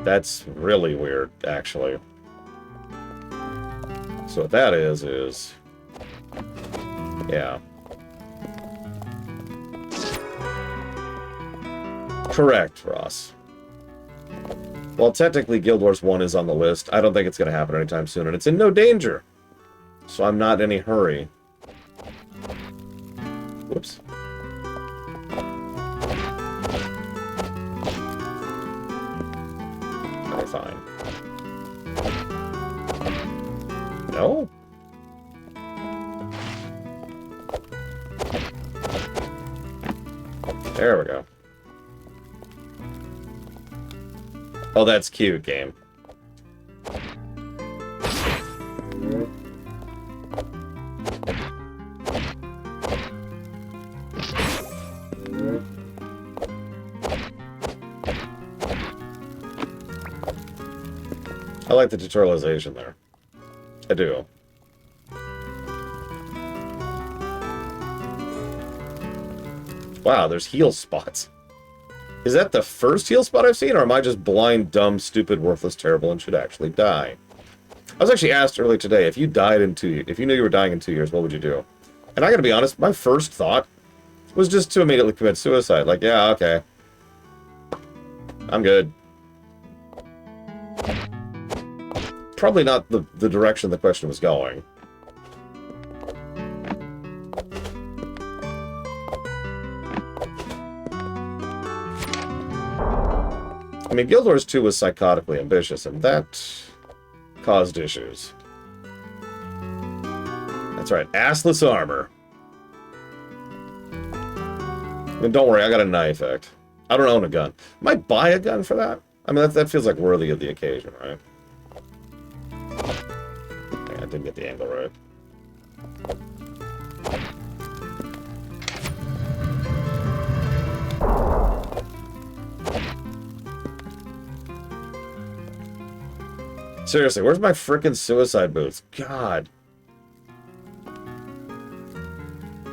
That's really weird, actually. So what that is... Yeah. Correct, Ross. Well, technically, Guild Wars 1 is on the list. I don't think it's going to happen anytime soon, and it's in no danger. So I'm not in any hurry. Whoops. Okay, fine. No? There we go. Oh, that's cute, game. I like the tutorialization there. I do. Wow, there's heal spots. Is that the first heal spot I've seen, or am I just blind, dumb, stupid, worthless, terrible, and should actually die? I was actually asked earlier today, if you knew you were dying in 2 years, what would you do? And I gotta be honest, my first thought was just to immediately commit suicide. Like, yeah, okay. I'm good. Probably not the direction the question was going. I mean, Guild Wars 2 was psychotically ambitious, and that caused issues. That's right, assless armor. I mean, don't worry, I got a knife effect. I don't own a gun. Might buy a gun for that? I mean, that feels like worthy of the occasion, right? I didn't get the angle right. Seriously, where's my frickin' suicide boots? God.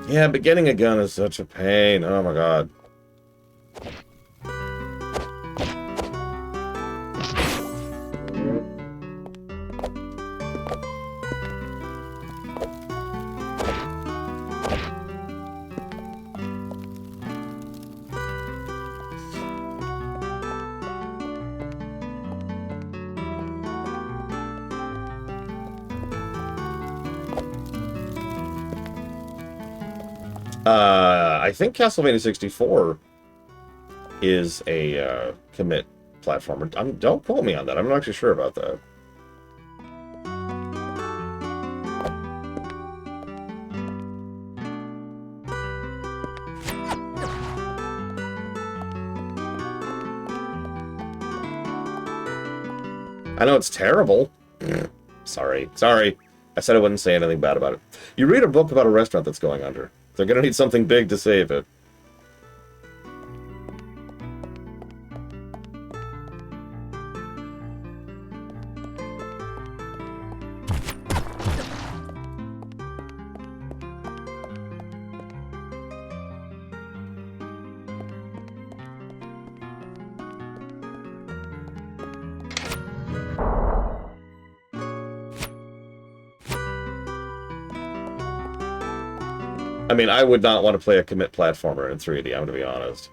Yeah, but getting a gun is such a pain. Oh my god. I think Castlevania 64 is a commit platformer. Don't quote me on that. I'm not actually sure about that. I know it's terrible. Sorry. I said I wouldn't say anything bad about it. You read a book about a restaurant that's going under. They're gonna need something big to save it. I mean, I would not want to play a commit platformer in 3D, I'm going to be honest.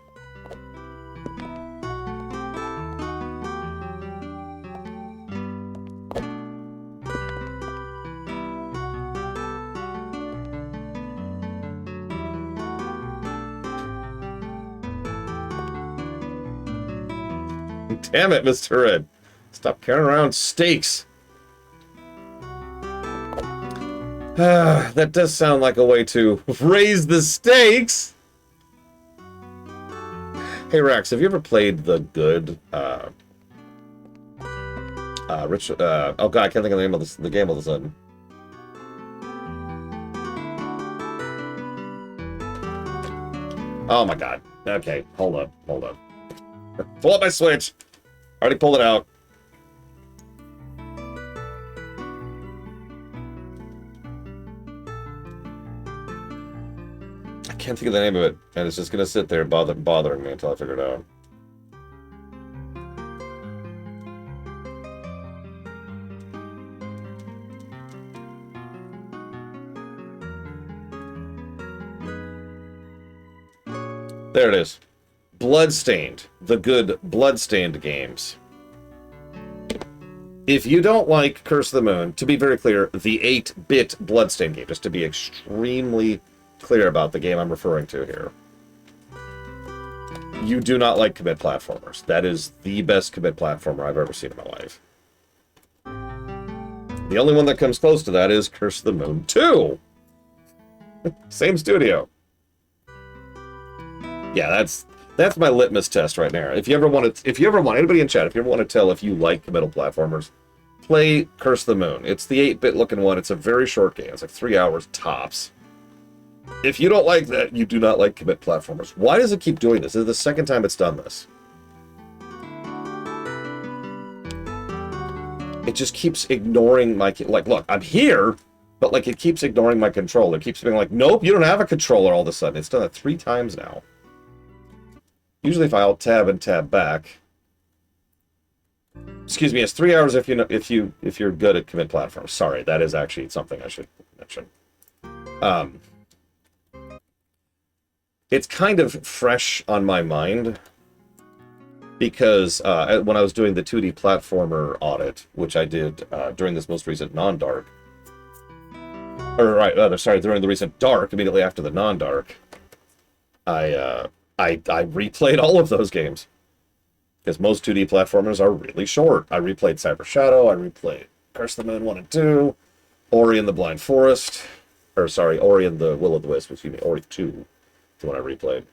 Damn it, Mr. Red. Stop carrying around steaks. That does sound like a way to raise the stakes. Hey Rex, have you ever played the good oh god, I can't think of the name of the game all of a sudden. Oh my god. Okay, hold up. Pull up my Switch. Already pulled it out. I can't think of the name of it, and it's just gonna sit there bothering me until I figure it out. There it is. Bloodstained. The good Bloodstained games. If you don't like Curse of the Moon, to be very clear, the 8-bit Bloodstained game, just to be extremely clear about the game I'm referring to here. You do not like commit platformers. That is the best commit platformer I've ever seen in my life. The only one that comes close to that is Curse of the Moon 2. Same studio. Yeah, that's my litmus test right now. If you ever want anybody in chat, if you ever want to tell if you like committal platformers, play Curse of the Moon. It's the 8-bit looking one. It's a very short game. It's like 3 hours tops. If you don't like that, you do not like commit platformers. Why does it keep doing this? This is the second time it's done this. It just keeps ignoring my... Like, look, I'm here, but, like, it keeps ignoring my controller. It keeps being like, nope, you don't have a controller all of a sudden. It's done that 3 times now. Usually if I Alt-Tab and Tab back... Excuse me, it's 3 hours if you're good at commit platforms. Sorry, that is actually something I should mention. It's kind of fresh on my mind because when I was doing the 2D platformer audit, which I did during this most recent non-dark, during the recent dark, immediately after the non-dark, I replayed all of those games because most 2D platformers are really short. I replayed Cyber Shadow, I replayed Curse of the Moon 1 and 2, Ori and the Blind Forest, Ori and the Will of the Wisp, Ori 2. The one I replayed.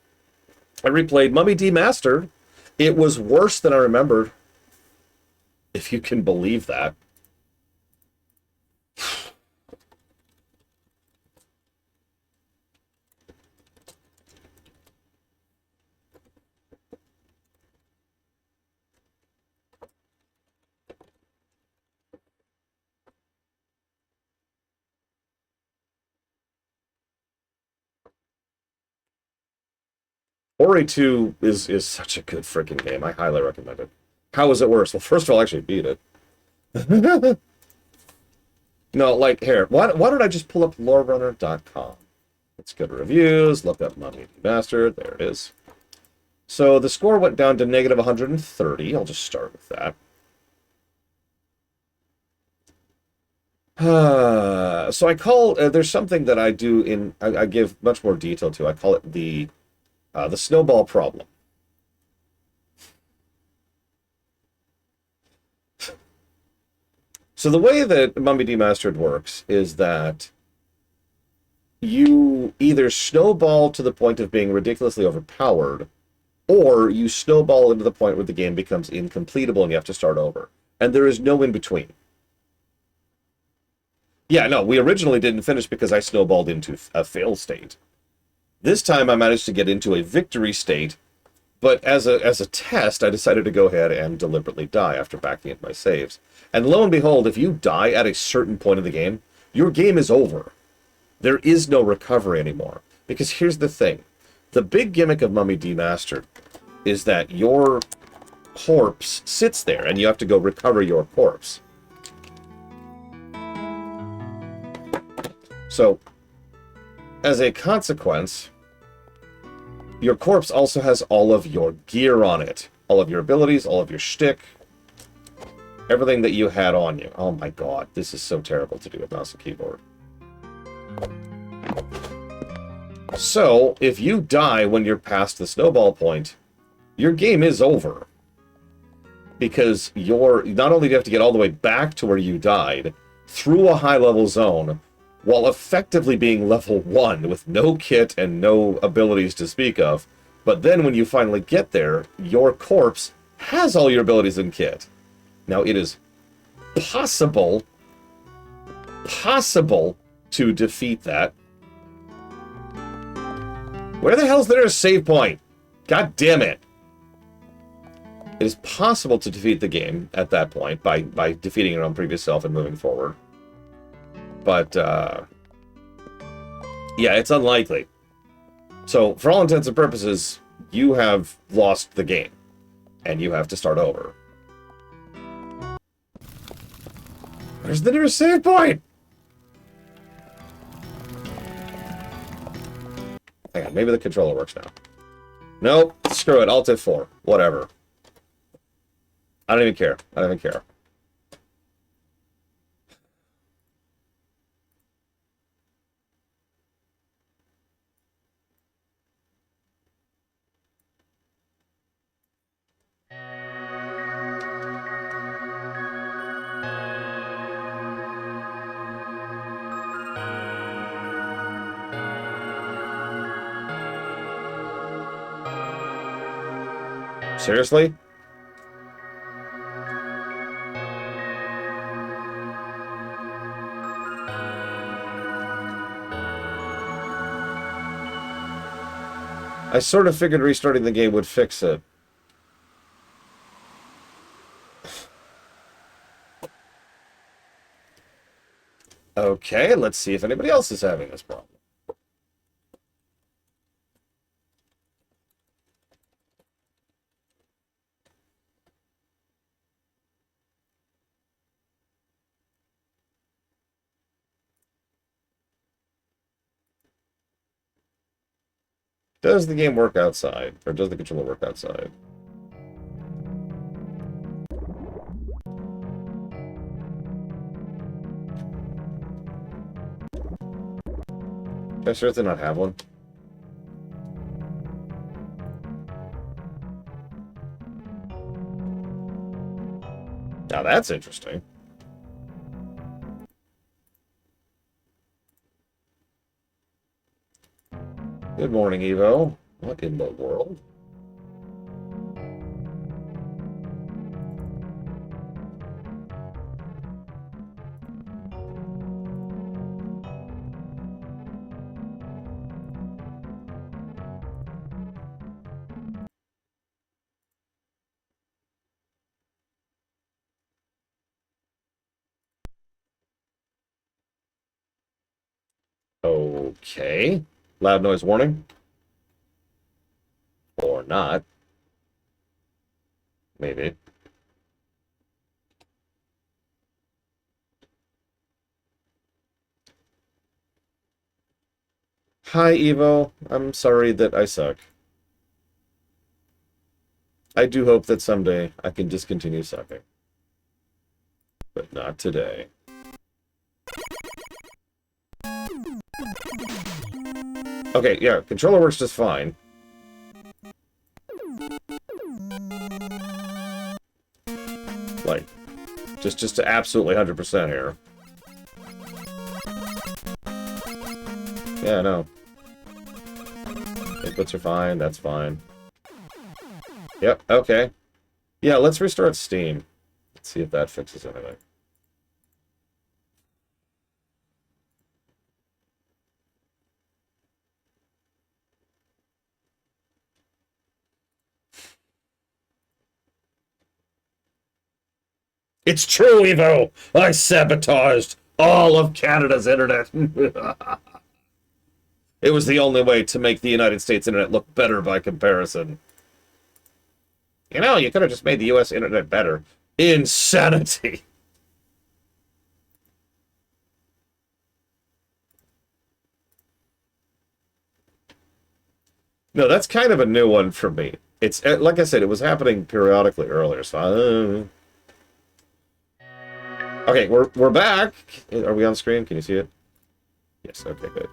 I replayed Mummy Demastered. It was worse than I remembered. If you can believe that. Ori 2 is such a good freaking game. I highly recommend it. How is it worse? Well, first of all, I actually beat it. No, like, here. Why don't I just pull up lorerunner.com? Let's go to reviews, look up Mummy Demastered. There it is. So the score went down to negative 130. I'll just start with that. So I call... there's something that I do I give much more detail to. I call it the snowball problem. So the way that Mummy Demastered works is that you either snowball to the point of being ridiculously overpowered, or you snowball into the point where the game becomes incompletable and you have to start over. And there is no in between. Yeah, no, we originally didn't finish because I snowballed into a fail state. This time I managed to get into a victory state, but as a test, I decided to go ahead and deliberately die after backing into my saves. And lo and behold, if you die at a certain point in the game, your game is over. There is no recovery anymore. Because here's the thing. The big gimmick of Mummy Demastered is that your corpse sits there, and you have to go recover your corpse. So, as a consequence... your corpse also has all of your gear on it. All of your abilities, all of your shtick. Everything that you had on you. Oh my god, this is so terrible to do with mouse and keyboard. So, if you die when you're past the snowball point, your game is over. Because not only do you have to get all the way back to where you died, through a high-level zone, while effectively being level 1 with no kit and no abilities to speak of, but then when you finally get there, your corpse has all your abilities and kit. Now, it is possible to defeat that. Where the hell's there a save point? God damn it. It is possible to defeat the game at that point by defeating your own previous self and moving forward. But, yeah, it's unlikely. So, for all intents and purposes, you have lost the game. And you have to start over. Where's the nearest save point? Hang on, maybe the controller works now. Nope. Screw it. Alt F4. Whatever. I don't even care. I don't even care. Seriously? I sort of figured restarting the game would fix it. Okay, let's see if anybody else is having this problem. Does the game work outside? Or does the controller work outside? Can I seriously not have one? Now that's interesting. Good morning, Evo. What in the world? Okay. Loud noise warning. Or not. Maybe. Hi, Evo. I'm sorry that I suck. I do hope that someday I can discontinue sucking. But not today. Okay, yeah, controller works just fine. Like, just to absolutely 100% here. Yeah, no. Inputs are fine, that's fine. Yep, okay. Yeah, let's restart Steam. Let's see if that fixes anything. It's true, Evo! I sabotaged all of Canada's internet! It was the only way to make the United States internet look better by comparison. You know, you could have just made the US internet better. Insanity! No, that's kind of a new one for me. It's, like I said, it was happening periodically earlier, so... Okay, we're back. Are we on screen? Can you see it? Yes, okay, good.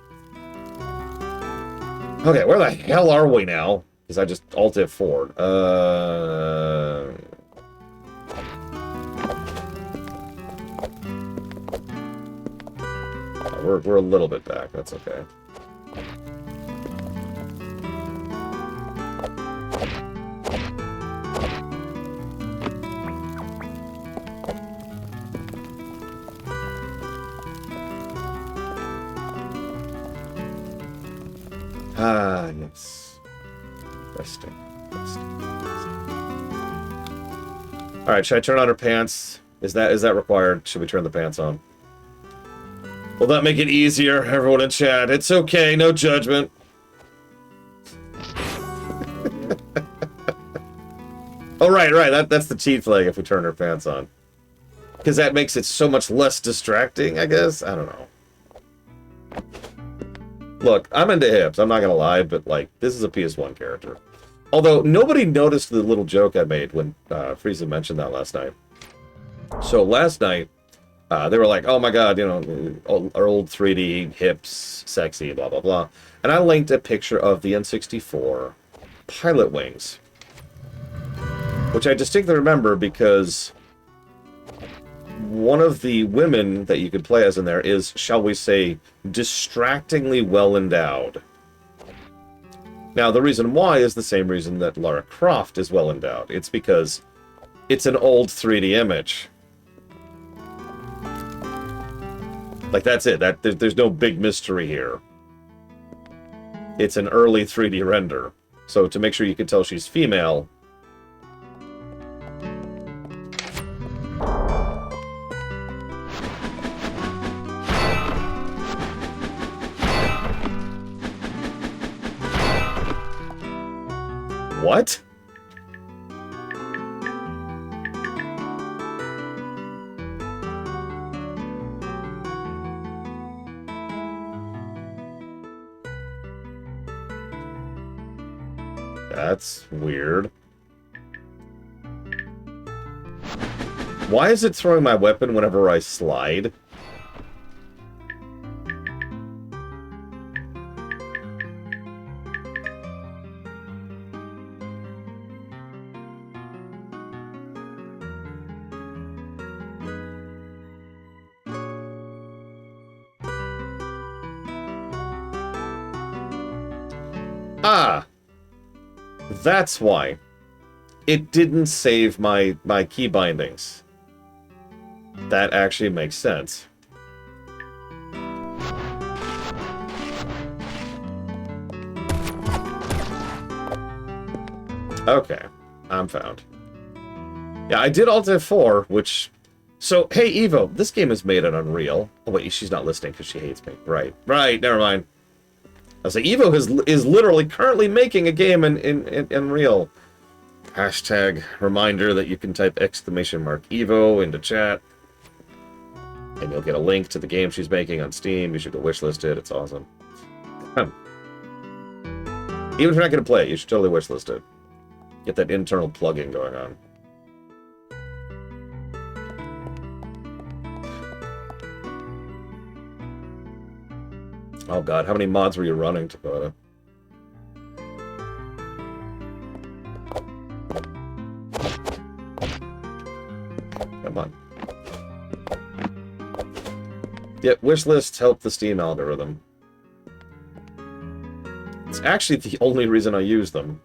Okay, where the hell are we now? Because I just Alt F4. We're a little bit back. That's okay. Ah, yes. Resting. Alright, should I turn on her pants? Is that required? Should we turn the pants on? Will that make it easier, everyone in chat? It's okay, no judgment. Oh, right. That's the cheat flag if we turn her pants on. Because that makes it so much less distracting, I guess? I don't know. Look, I'm into hips, I'm not gonna lie, but, like, this is a PS1 character. Although nobody noticed the little joke I made when Frieza mentioned that last night. So last night, they were like, oh my god, you know, our old 3D, hips, sexy, blah, blah, blah. And I linked a picture of the N64 pilot wings, which I distinctly remember because one of the women that you could play as in there is, shall we say, distractingly well endowed. Now, the reason why is the same reason that Lara Croft is well endowed. It's because it's an old 3D image. Like, that's it. There's no big mystery here. It's an early 3D render. So to make sure you can tell she's female... What? That's weird. Why is it throwing my weapon whenever I slide? Ah! That's why. It didn't save my key bindings. That actually makes sense. Okay, I'm found. Yeah, I did Alt F4, which... So, hey, Evo, this game is made in Unreal. Oh, wait, she's not listening because she hates me. Right, never mind. I was like, Evo is literally currently making a game in Unreal. Hashtag reminder that you can type !Evo into chat. And you'll get a link to the game she's making on Steam. You should go wishlist it. It's awesome. Even if you're not going to play it, you should totally wishlist it. Get that internal plugging going on. Oh god, how many mods were you running, Dakota? Come on. Yeah, wishlists help the Steam algorithm. It's actually the only reason I use them.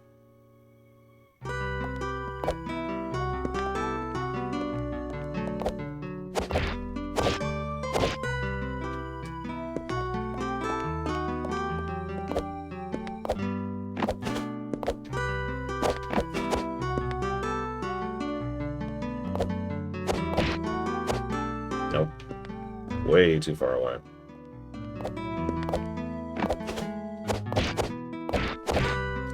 Nope. Way too far away.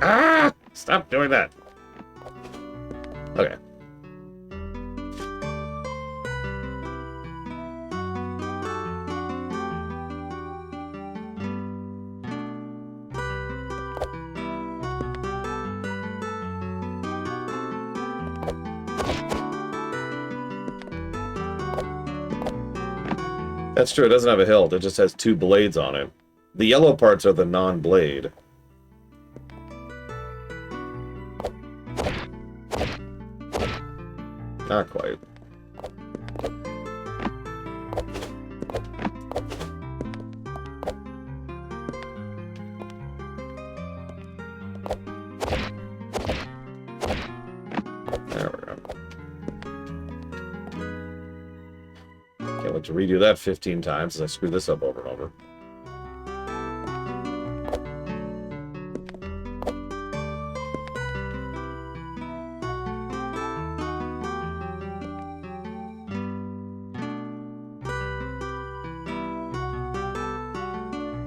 Ah! Stop doing that. Okay. That's true, it doesn't have a hilt, it just has two blades on it. The yellow parts are the non-blade. Not quite. There we go. Can't wait to redo that 15 times as I screw this up over and over.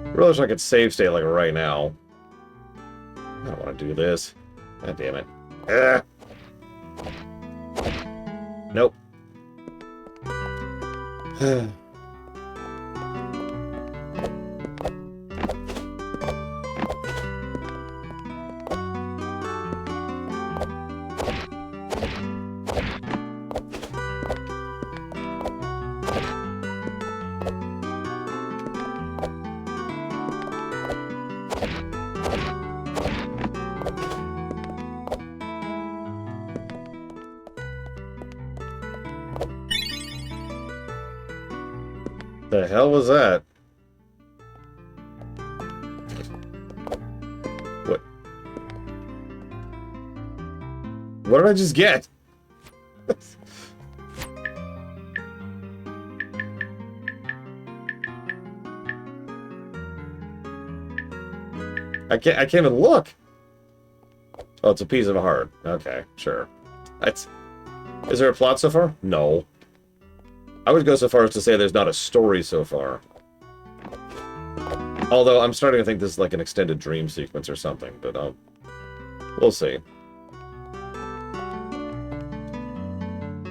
I really wish I could save state like right now. I don't want to do this. God damn it. Ugh. Nope. The hell was that? What? What did I just get? I can't even look. Oh, it's a piece of a heart. Okay, sure. Is there a plot so far? No. I would go so far as to say there's not a story so far. Although I'm starting to think this is like an extended dream sequence or something, but we'll see.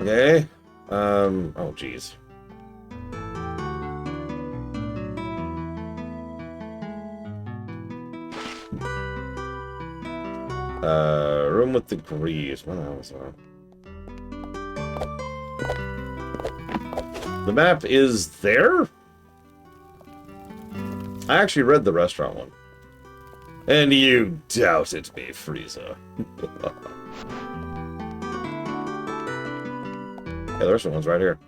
Okay. Oh, geez. Room with the Greaves. What the hell was that? The map is there? I actually read the restaurant one. And you doubted me, Frieza. Yeah, the restaurant one's right here.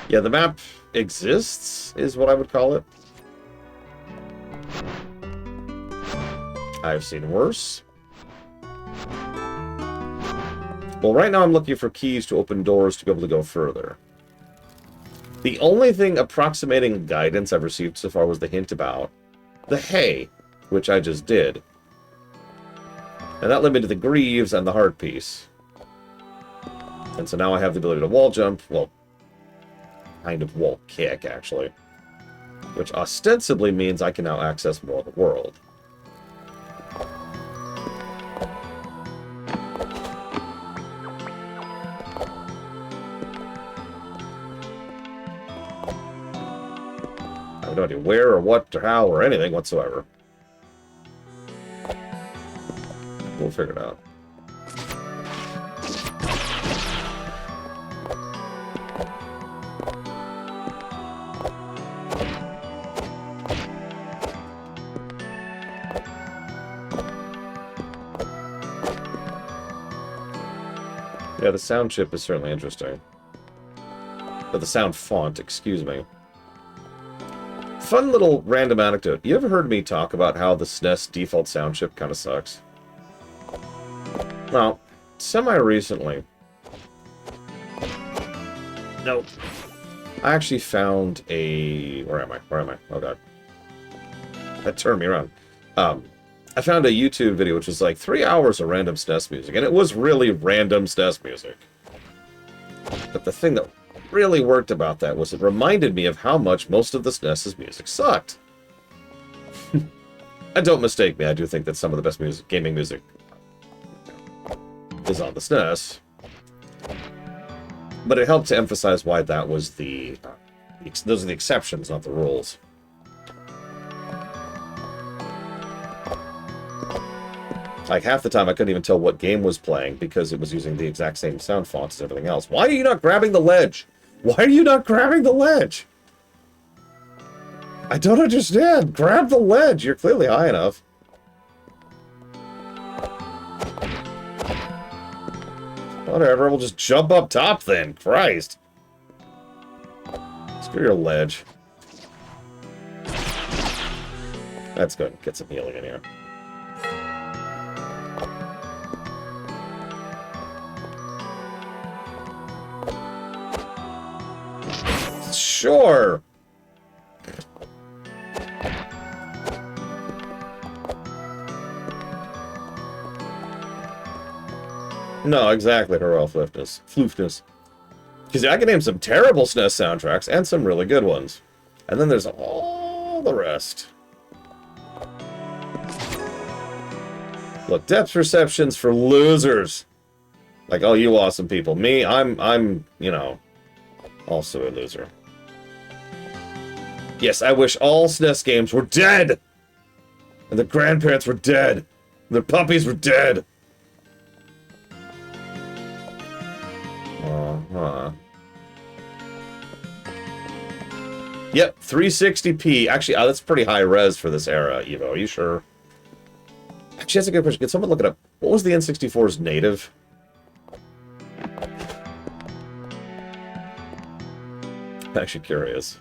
Yeah, the map exists, is what I would call it. I've seen worse. Well, right now I'm looking for keys to open doors to be able to go further. The only thing approximating guidance I've received so far was the hint about the hay, which I just did. And that led me to the Greaves and the heart piece. And so now I have the ability to wall jump, well, kind of wall kick, actually. Which ostensibly means I can now access more of the world. I have no idea where or what or how or anything whatsoever. We'll figure it out. Yeah, the sound chip is certainly interesting. But the sound font, excuse me. Fun little random anecdote. You ever heard me talk about how the SNES default sound chip kind of sucks? Well, semi-recently... Nope. I actually found a... Where am I? Where am I? Oh, God. That turned me around. I found a YouTube video which was like 3 hours of random SNES music, and it was really random SNES music. But the thing that really worked about that was it reminded me of how much most of the SNES's music sucked. And don't mistake me, I do think that some of the best music, gaming music is on the SNES. But it helped to emphasize why that was those are the exceptions, not the rules. Like, half the time I couldn't even tell what game was playing because it was using the exact same sound fonts as everything else. Why are you not grabbing the ledge? Why are you not grabbing the ledge? I don't understand. Grab the ledge. You're clearly high enough. Whatever, we'll just jump up top then. Christ. Screw your ledge. Let's go and get some healing in here. Sure. No, exactly, heroic floofness. Because I can name some terrible SNES soundtracks and some really good ones. And then there's all the rest. Look, depth perception's for losers. Like, oh, you awesome people. Me, I'm, you know, also a loser. Yes, I wish all SNES games were dead! And the grandparents were dead! And their puppies were dead! Uh-huh. Yep, 360p. Actually, that's pretty high res for this era, Evo. Are you sure? Actually, that's a good question. Can someone look it up? What was the N64's native? I'm actually curious.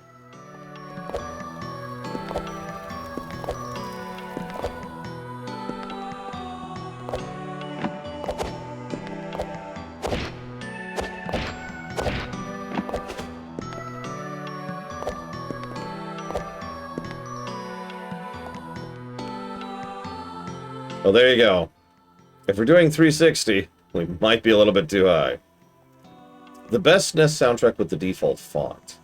Well, there you go. If we're doing 360, we might be a little bit too high. The best SNES soundtrack with the default font.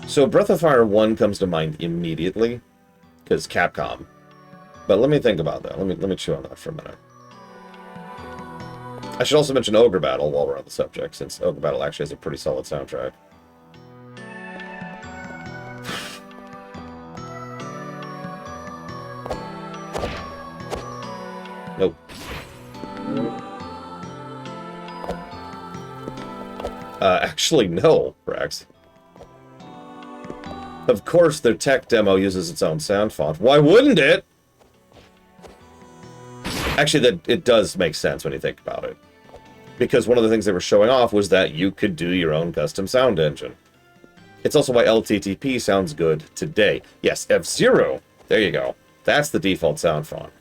So Breath of Fire 1 comes to mind immediately, because Capcom. But let me think about that. Let me chew on that for a minute. I should also mention Ogre Battle while we're on the subject, since Ogre Battle actually has a pretty solid soundtrack. Nope. Actually, no, Rex. Of course, their tech demo uses its own sound font. Why wouldn't it? Actually, it does make sense when you think about it. Because one of the things they were showing off was that you could do your own custom sound engine. It's also why LTTP sounds good today. Yes, F-Zero. There you go. That's the default sound font.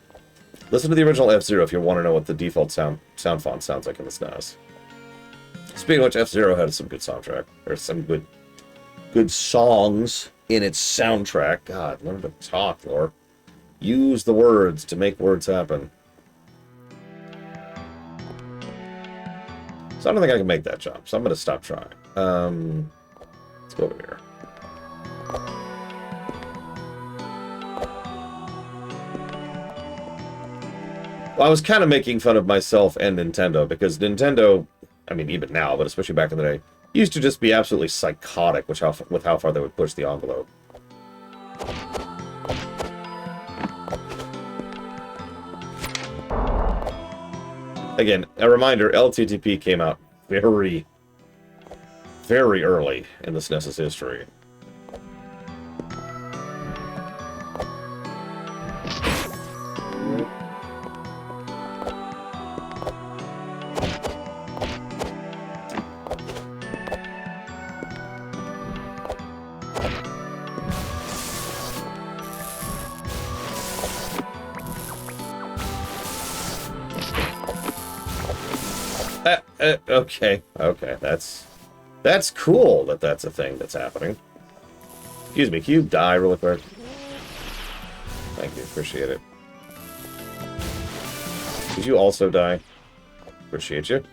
Listen to the original F-Zero if you want to know what the default sound font sounds like in the SNES. Speaking of which, F-Zero had some good soundtrack. There's some good songs in its soundtrack. God, learn to talk, Lord. Use the words to make words happen. So I don't think I can make that jump, so I'm going to stop trying. Let's go over here. Well, I was kind of making fun of myself and Nintendo, because Nintendo, I mean, even now, but especially back in the day, used to just be absolutely psychotic with how far they would push the envelope. Again, a reminder, LTTP came out very, very early in the SNES's history. Okay, that's cool that that's a thing that's happening. Excuse me, can you die really quick? Thank you, appreciate it. Did you also die? Appreciate you.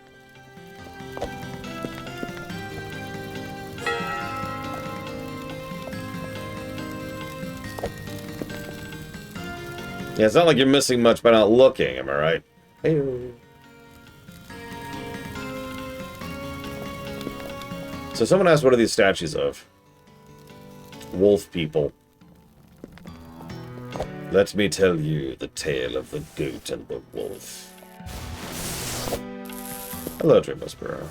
Yeah, it's not like you're missing much by not looking, am I right? Hey. So someone asked, what are these statues of? Wolf people. Let me tell you the tale of the goat and the wolf. Hello, Dream Whisperer.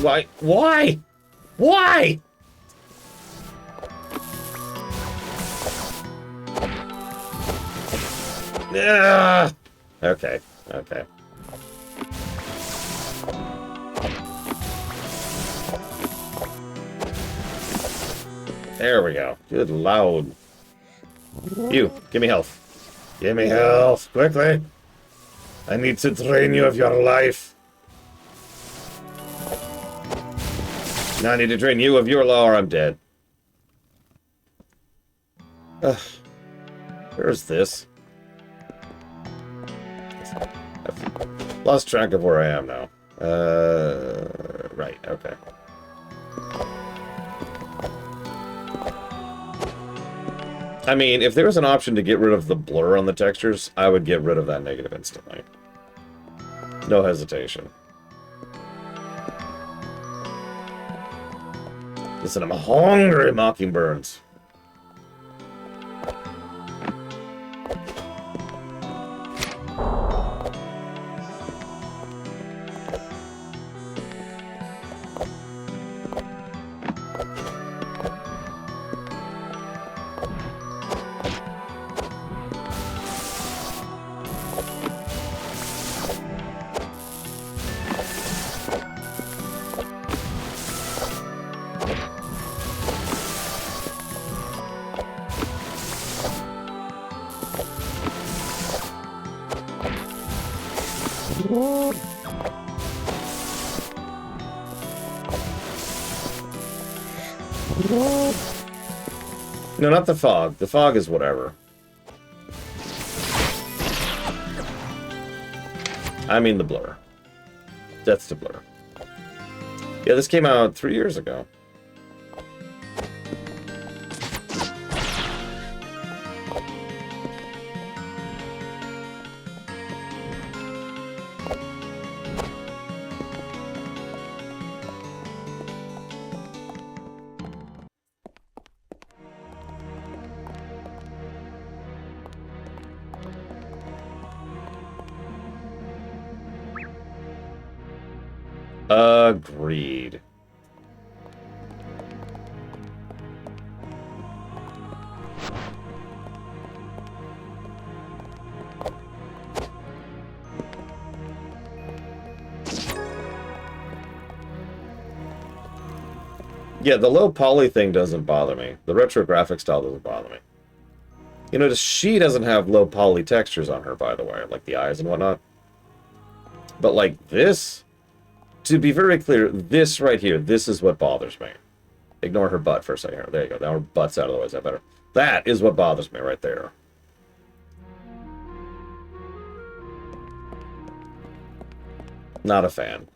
Why? Why? Why? Okay, okay. There we go. Good loud. You, give me health. Give me health, quickly. I need to drain you of your life. Now I need to drain you of your law or I'm dead. Where's this? I've lost track of where I am now. Right, okay. I mean, if there was an option to get rid of the blur on the textures, I would get rid of that negative instantly. No hesitation. Listen, I'm hungry, Mockingbirds. No, not the fog. The fog is whatever. I mean the blur. Death's to blur. Yeah, this came out 3 years ago. Agreed. Yeah, the low poly thing doesn't bother me. The retro graphic style doesn't bother me. You know, she doesn't have low poly textures on her, by the way, like the eyes and whatnot. But like this, to be very clear, this right here, this is what bothers me. Ignore her butt for a second. There you go. Now her butt's out of the way. Is that better? That is what bothers me right there. Not a fan.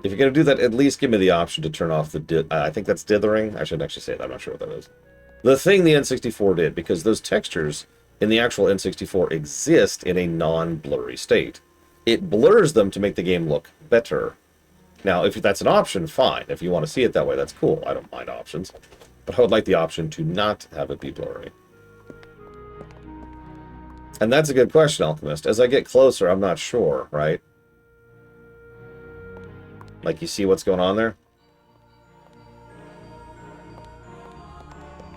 If you're going to do that, at least give me the option to turn off the... I think that's dithering. I shouldn't actually say that. I'm not sure what that is. The thing the N64 did, because those textures in the actual N64 exist in a non-blurry state. It blurs them to make the game look better. Now, if that's an option, fine. If you want to see it that way, that's cool. I don't mind options. But I would like the option to not have it be blurry. And that's a good question, Alchemist. As I get closer, I'm not sure, right? Like, you see what's going on there?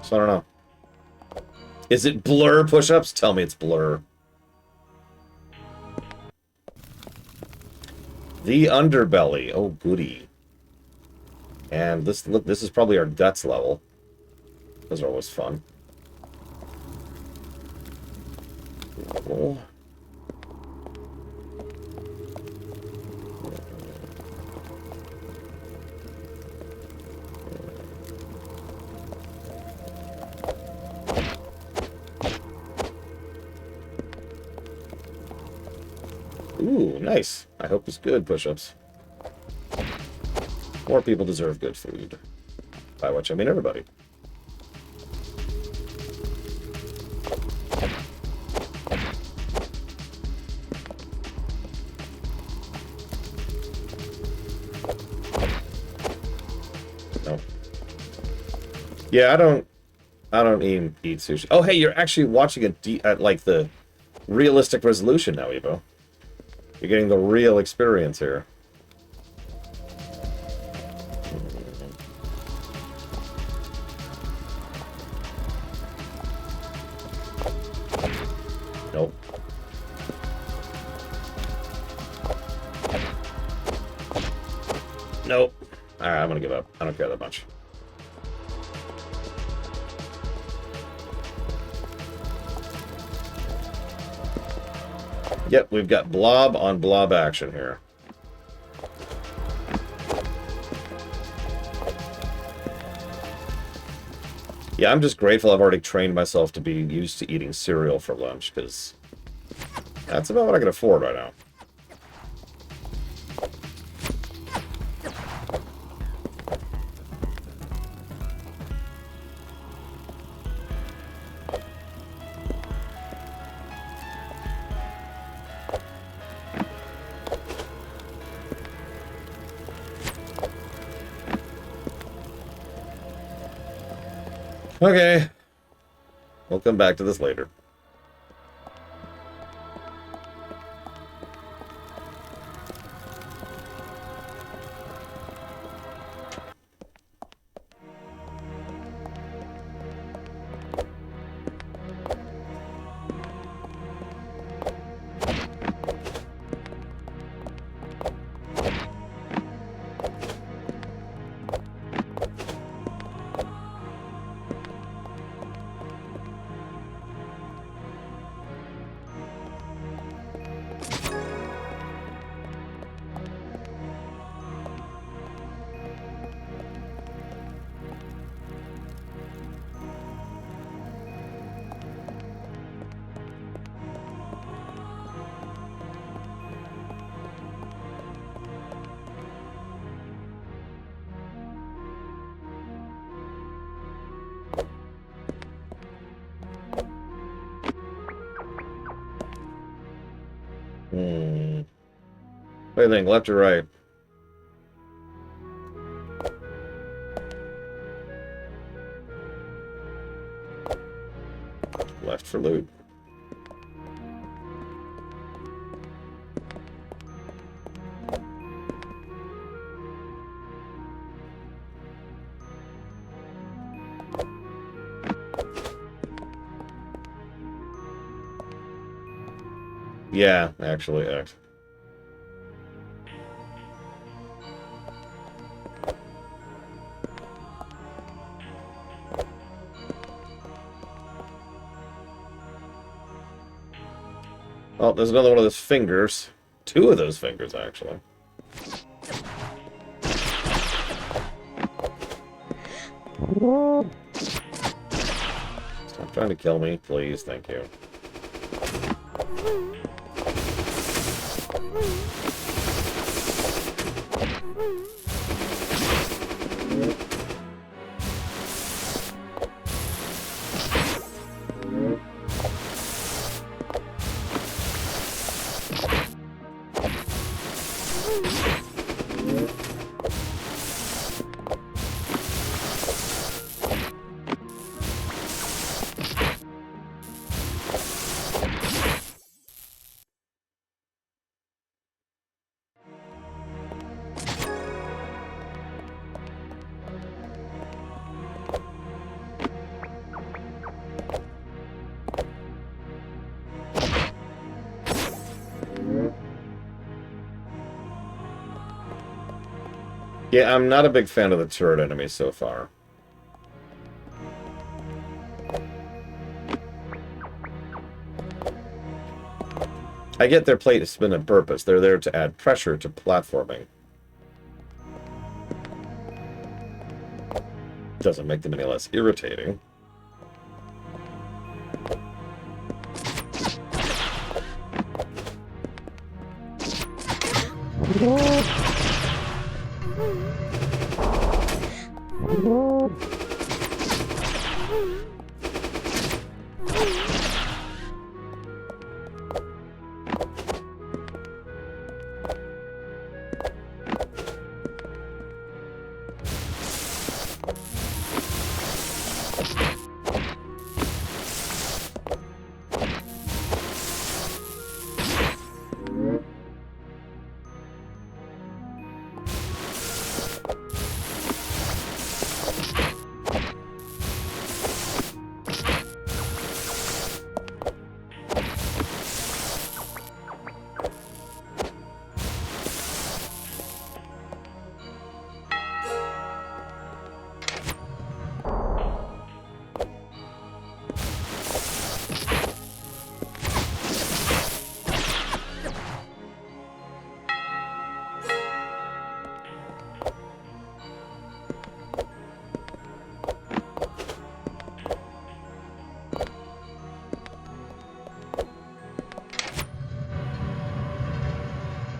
So I don't know. Is it blur push-ups? Tell me it's blur. The underbelly. Oh, goody. And this, look, this is probably our guts level. Those are always fun. Cool. Ooh, nice. I hope it's good push-ups. More people deserve good food. By which I mean everybody. No. Yeah, I don't even eat sushi. Oh, hey, you're actually watching at like the realistic resolution now, Evo. You're getting the real experience here. Nope. Nope. Alright, I'm gonna give up. I don't care that much. Yep, we've got blob on blob action here. Yeah, I'm just grateful I've already trained myself to be used to eating cereal for lunch, because that's about what I can afford right now. Okay. We'll come back to this later. What do you think, left or right? Left for loot. Yeah, actually, X. Oh, there's another one of those fingers. Two of those fingers, actually. Stop trying to kill me, please. Thank you. Yeah, I'm not a big fan of the turret enemies so far. I get their placement and purpose. They're there to add pressure to platforming. Doesn't make them any less irritating.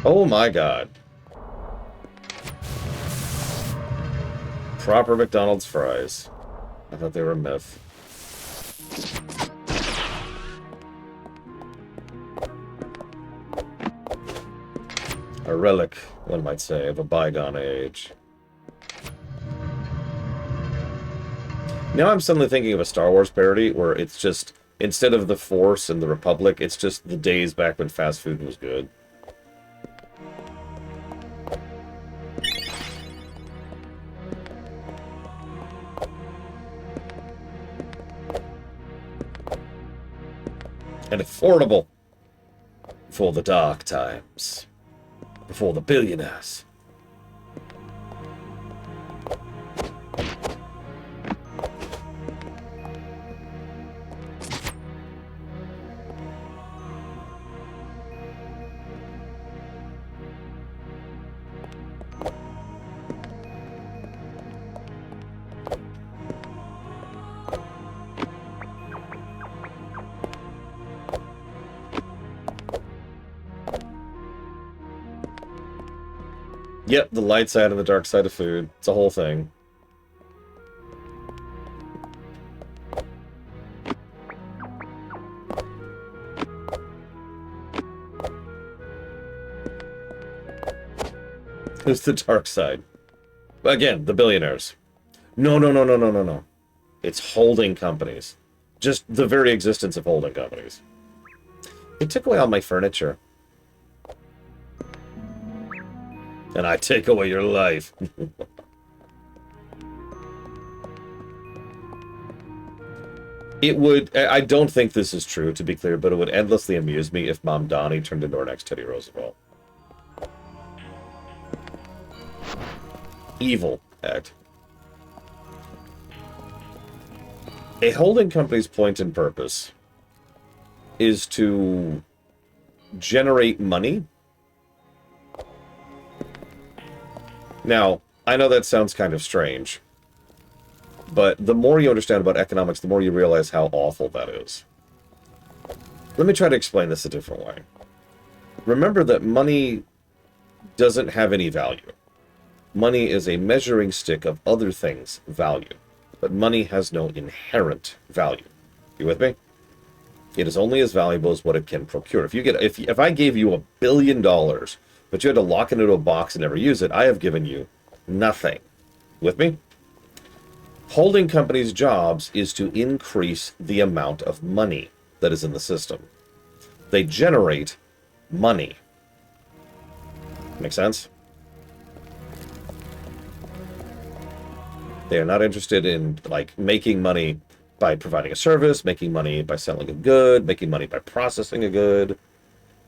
Oh my god. Proper McDonald's fries. I thought they were a myth. A relic, one might say, of a bygone age. Now I'm suddenly thinking of a Star Wars parody where it's just, instead of the Force and the Republic, it's just the days back when fast food was good. And affordable for the dark times, for the billionaires. Yep, the light side and the dark side of food. It's a whole thing. Who's the dark side? Again, the billionaires. No, no, no, no, no, no, no. It's holding companies. Just the very existence of holding companies. They took away all my furniture. And I take away your life. It would... I don't think this is true, to be clear, but it would endlessly amuse me if Mom Donnie turned into our next Teddy Roosevelt. Evil act. A holding company's point and purpose is to generate money. Now, I know that sounds kind of strange, but the more you understand about economics, the more you realize how awful that is. Let me try to explain this a different way. Remember that money doesn't have any value. Money is a measuring stick of other things' value, but money has no inherent value. You with me? It is only as valuable as what it can procure. If I gave you $1 billion, but you had to lock it into a box and never use it, I have given you nothing. With me? Holding companies' jobs is to increase the amount of money that is in the system. They generate money. Make sense? They are not interested in, like, making money by providing a service, making money by selling a good, making money by processing a good.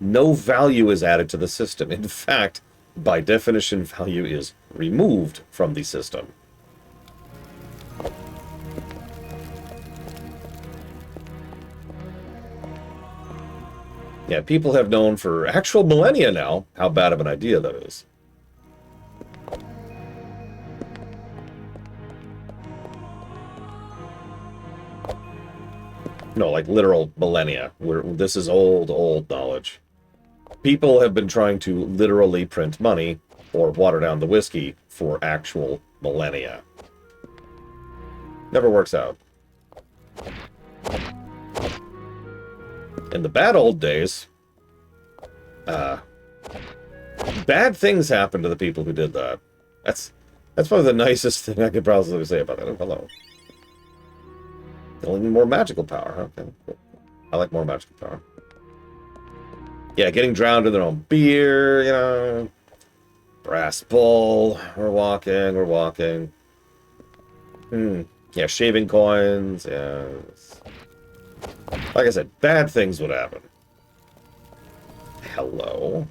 No value is added to the system. In fact, by definition, value is removed from the system. Yeah, people have known for actual millennia now how bad of an idea that is. No, like literal millennia. This is old knowledge. People have been trying to literally print money or water down the whiskey for actual millennia. Never works out. In the bad old days, bad things happened to the people who did that. That's probably the nicest thing I could probably say about that. Oh, hello. Only more magical power, huh? Okay, cool. I like more magical power. Yeah, getting drowned in their own beer, you know. Brass bull. We're walking. Yeah, shaving coins. Yeah. Like I said, bad things would happen. Hello.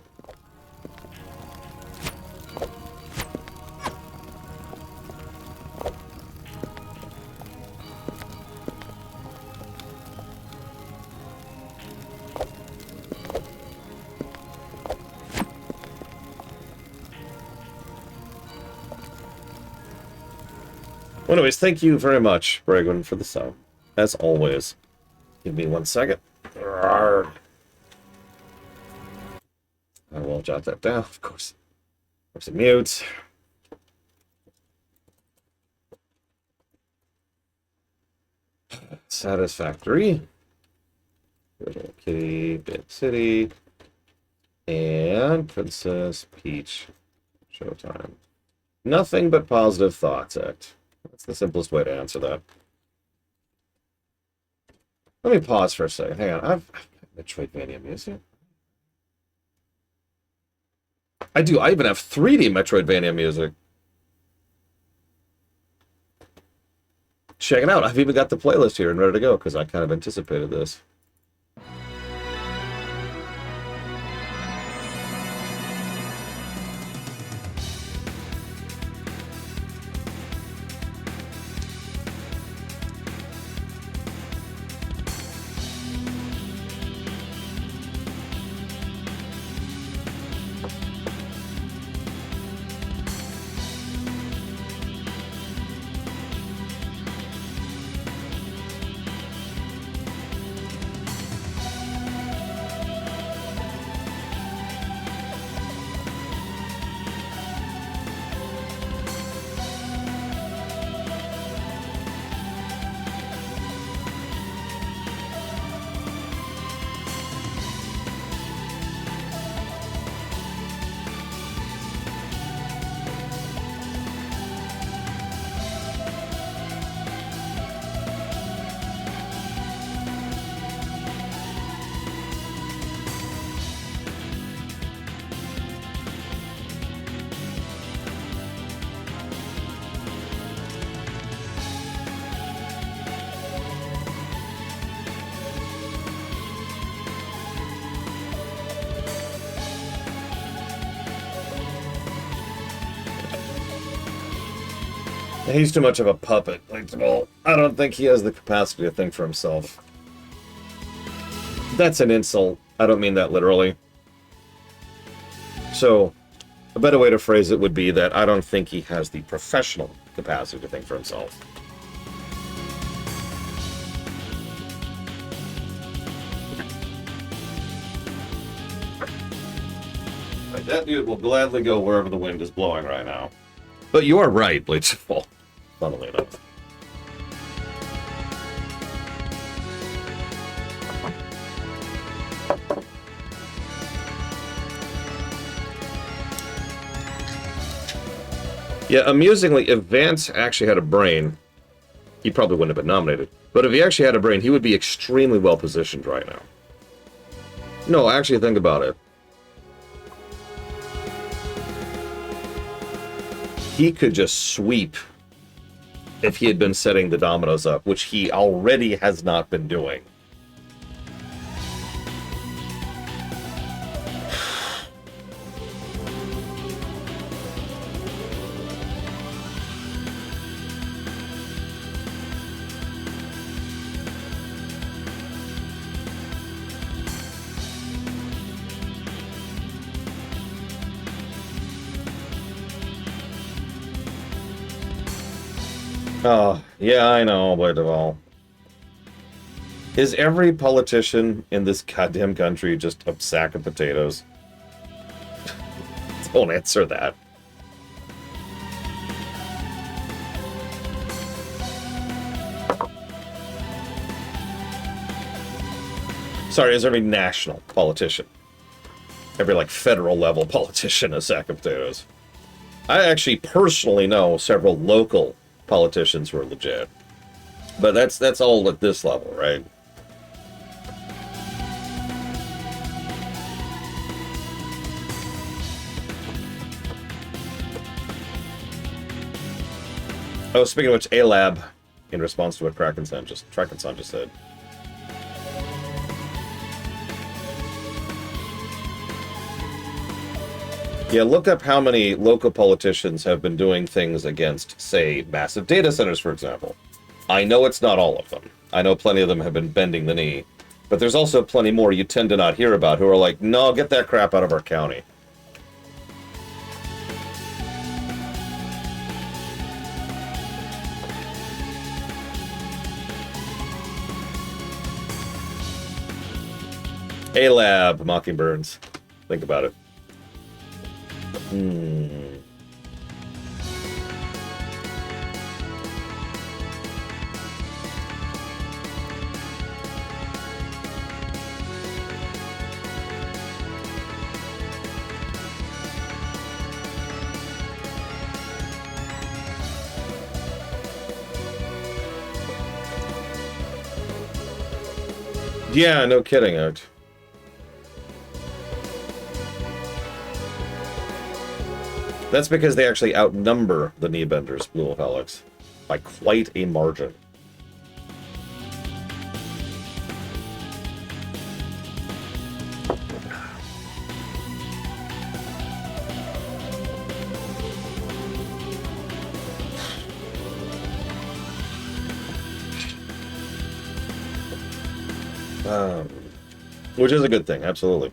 Well, anyways, thank you very much, Bragwin, for the sub. As always. Give me 1 second. Rawr. I will jot that down, of course. Of course, it mutes. Satisfactory. Little Kitty, Bit City. And Princess Peach. Showtime. Nothing but positive thoughts, Act. That's the simplest way to answer that. Let me pause for a second. Hang on. I've got Metroidvania music. I do. I even have 3D Metroidvania music. Check it out. I've even got the playlist here and ready to go because I kind of anticipated this. He's too much of a puppet. Like, well, I don't think he has the capacity to think for himself. That's an insult. I don't mean that literally. So, a better way to phrase it would be that I don't think he has the professional capacity to think for himself. Like, that dude will gladly go wherever the wind is blowing right now. But you are right, Bleachful. Funnily enough. Yeah, amusingly, if Vance actually had a brain, he probably wouldn't have been nominated. But if he actually had a brain, he would be extremely well positioned right now. No, actually think about it. He could just sweep if he had been setting the dominoes up, which he already has not been doing. Oh, yeah, I know, but well. Is every politician in this goddamn country just a sack of potatoes? Don't answer that. Sorry, is every national politician, every, like, federal level politician a sack of potatoes? I actually personally know several local politicians who are legit. But that's all at this level, right? Oh, speaking of which, A-Lab, in response to what Kraken-san just said. Yeah, look up how many local politicians have been doing things against, say, massive data centers, for example. I know it's not all of them. I know plenty of them have been bending the knee. But there's also plenty more you tend to not hear about who are like, no, get that crap out of our county. A-Lab, Mockingbirds. Think about it. Yeah, no kidding, Art. That's because they actually outnumber the Kneebenders, Blue Wolf Alex, by quite a margin. Which is a good thing, absolutely.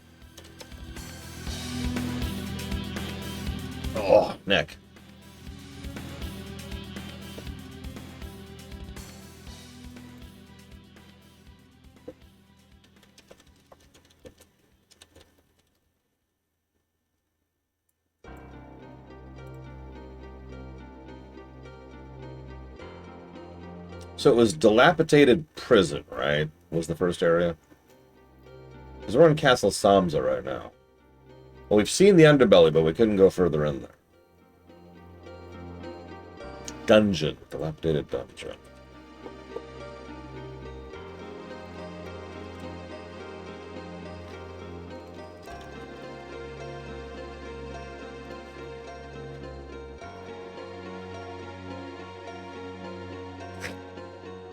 Oh, neck. So it was dilapidated prison, right? Was the first area? Because we're in Castle Samsa right now. Well, we've seen the underbelly, but we couldn't go further in there. Dungeon. Dilapidated dungeon.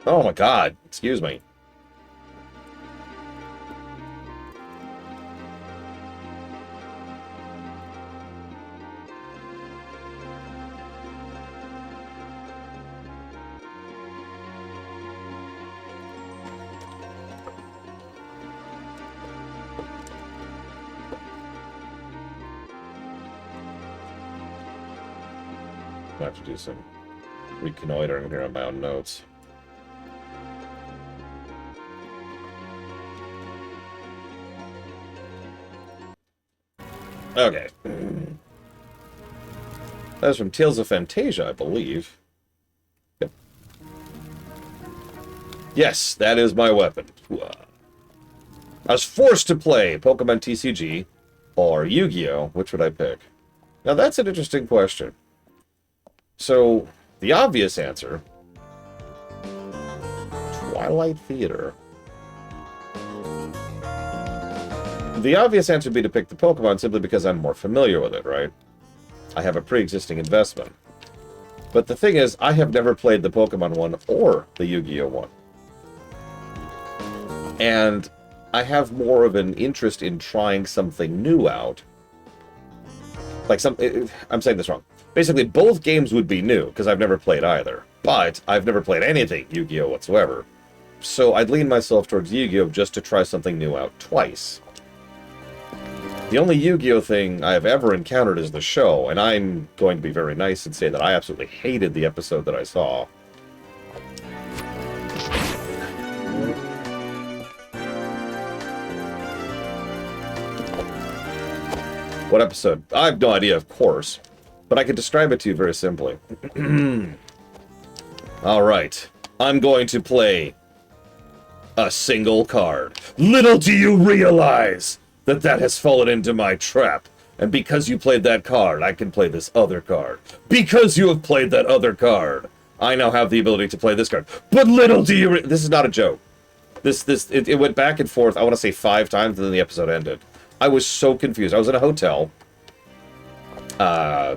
Oh my god. Excuse me. I have to do some reconnoitering here on my own notes. Okay. That was from Tales of Fantasia, I believe. Yep. Yes, that is my weapon. I was forced to play Pokemon TCG or Yu-Gi-Oh! Which would I pick? Now that's an interesting question. So, the obvious answer... Twilight Theater. The obvious answer would be to pick the Pokemon simply because I'm more familiar with it, right? I have a pre-existing investment. But the thing is, I have never played the Pokemon one or the Yu-Gi-Oh! One. And I have more of an interest in trying something new out. Like, I'm saying this wrong. Basically, both games would be new, because I've never played either. But I've never played anything Yu-Gi-Oh! Whatsoever. So I'd lean myself towards Yu-Gi-Oh! Just to try something new out twice. The only Yu-Gi-Oh! Thing I have ever encountered is the show, and I'm going to be very nice and say that I absolutely hated the episode that I saw. What episode? I have no idea, of course. But I can describe it to you very simply. Alright. I'm going to play a single card. Little do you realize that that has fallen into my trap. And because you played that card, I can play this other card. Because you have played that other card, I now have the ability to play this card. But little do you... This is not a joke. It went back and forth, I want to say 5 times, and then the episode ended. I was so confused. I was in a hotel.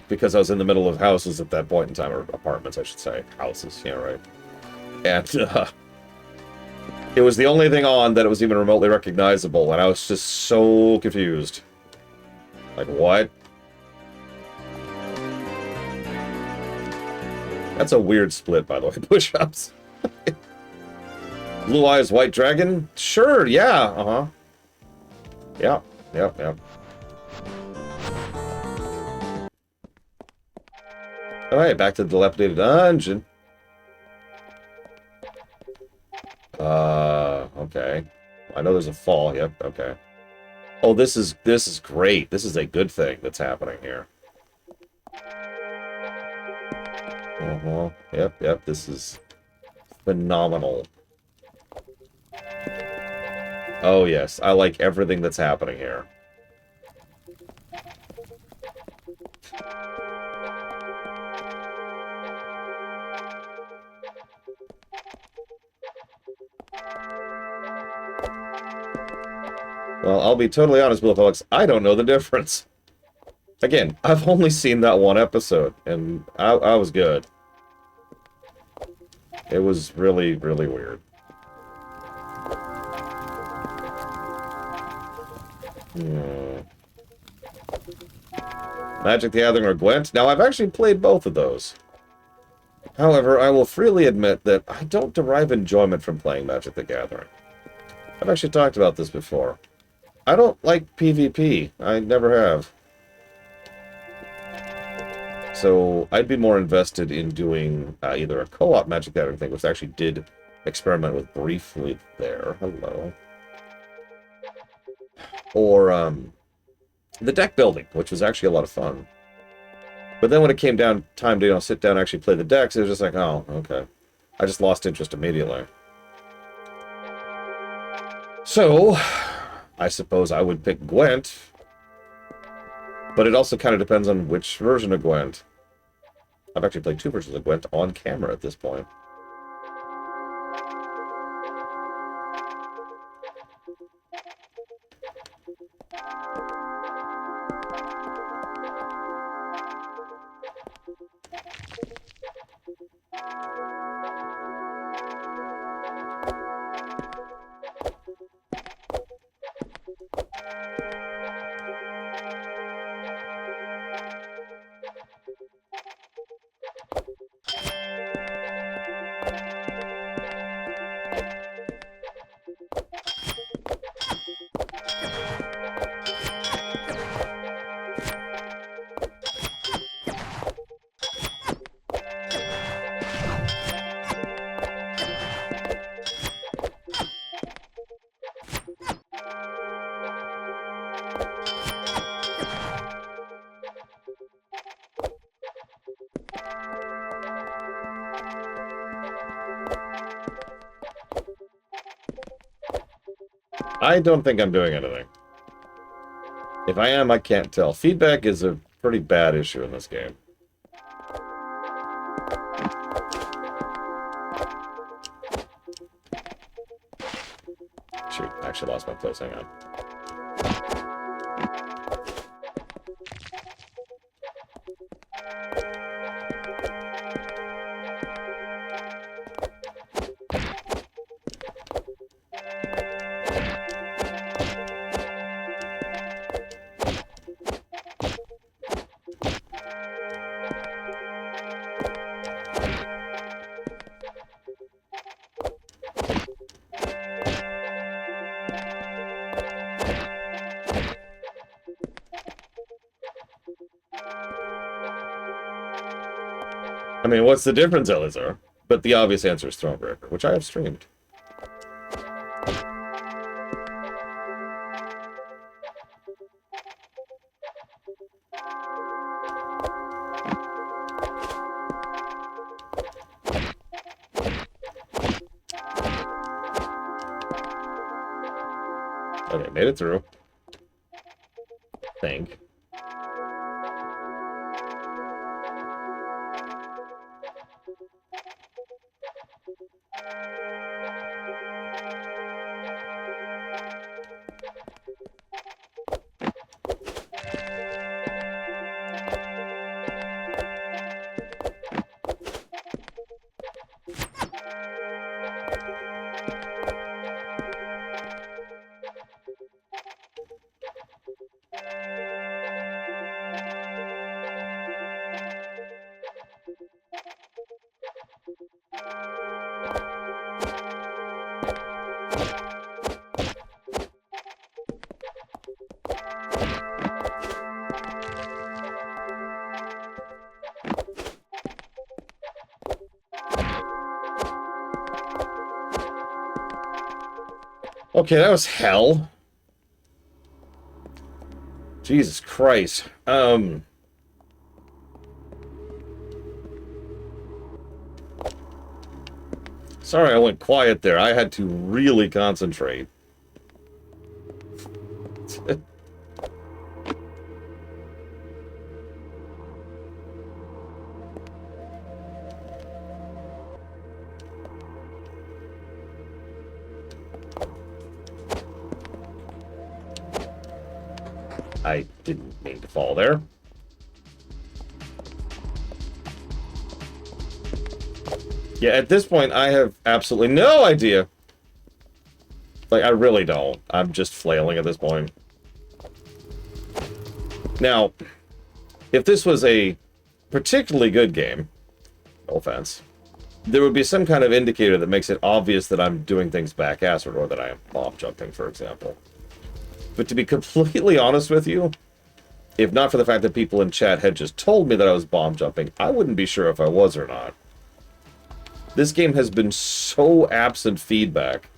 Because I was in the middle of houses at that point in time, or apartments, I should say. Houses, yeah, right. And, it was the only thing on that it was even remotely recognizable, and I was just so confused. Like, what? That's a weird split, by the way. Push-ups. Blue Eyes White Dragon? Sure, yeah, uh-huh. Yeah, yep. Alright, back to the dilapidated dungeon. Okay. I know there's a fall, yep, okay. Oh, this is great. This is a good thing that's happening here. Uh-huh. Yep, this is phenomenal. Oh, yes, I like everything that's happening here. Well, I'll be totally honest, Blue Alex, I don't know the difference. Again, I've only seen that one episode, and I was good. It was really, really weird. Magic the Gathering or Gwent? Now, I've actually played both of those. However, I will freely admit that I don't derive enjoyment from playing Magic the Gathering. I've actually talked about this before. I don't like PvP. I never have. So, I'd be more invested in doing either a co-op Magic the Gathering thing, which I actually did experiment with briefly there. Hello. Or, the deck building, which was actually a lot of fun. But then when it came down time to, sit down and actually play the decks, it was just like, oh, okay. I just lost interest immediately. So, I suppose I would pick Gwent. But it also kind of depends on which version of Gwent. I've actually played 2 versions of Gwent on camera at this point. I don't think I'm doing anything. If I am, I can't tell. Feedback is a pretty bad issue in this game. Shoot, I actually lost my place. Hang on. I mean, what's the difference, Elizar? But the obvious answer is Thronebreaker, which I have streamed. Okay, made it through. I think. Okay, that was hell. Jesus Christ. Sorry I went quiet there. I had to really concentrate. I didn't mean to fall there. Yeah, at this point, I have absolutely no idea. Like, I really don't. I'm just flailing at this point. Now, if this was a particularly good game, no offense, there would be some kind of indicator that makes it obvious that I'm doing things back-assed, or that I am bomb jumping, for example. But to be completely honest with you, if not for the fact that people in chat had just told me that I was bomb jumping, I wouldn't be sure if I was or not. This game has been so absent feedback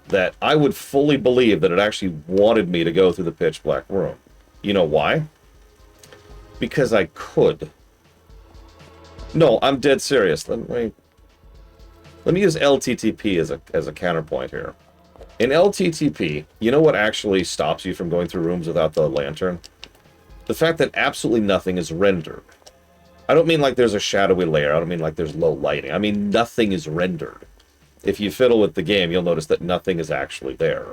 that I would fully believe that it actually wanted me to go through the pitch black room. You know why? Because I could. No, I'm dead serious. Let me use LTTP as a counterpoint here. In LTTP, you know what actually stops you from going through rooms without the lantern? The fact that absolutely nothing is rendered. I don't mean like there's a shadowy layer. I don't mean like there's low lighting. I mean nothing is rendered. If you fiddle with the game, you'll notice that nothing is actually there.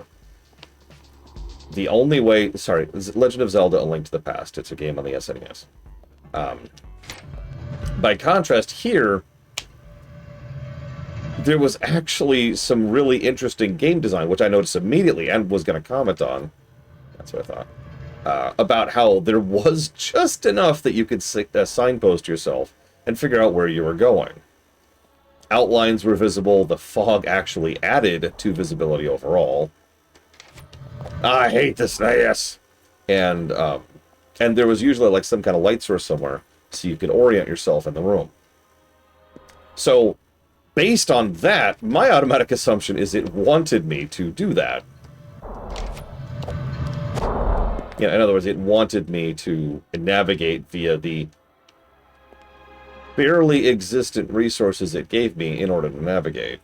The only way... Sorry, Legend of Zelda: A Link to the Past. It's a game on the SNES. By contrast, here, there was actually some really interesting game design, which I noticed immediately and was going to comment on. That's what I thought. About how there was just enough that you could signpost yourself and figure out where you were going. Outlines were visible. The fog actually added to visibility overall. I hate this NES! And there was usually like some kind of light source somewhere, so you could orient yourself in the room. So, based on that, my automatic assumption is it wanted me to do that. Yeah, in other words, it wanted me to navigate via the barely existent resources it gave me in order to navigate.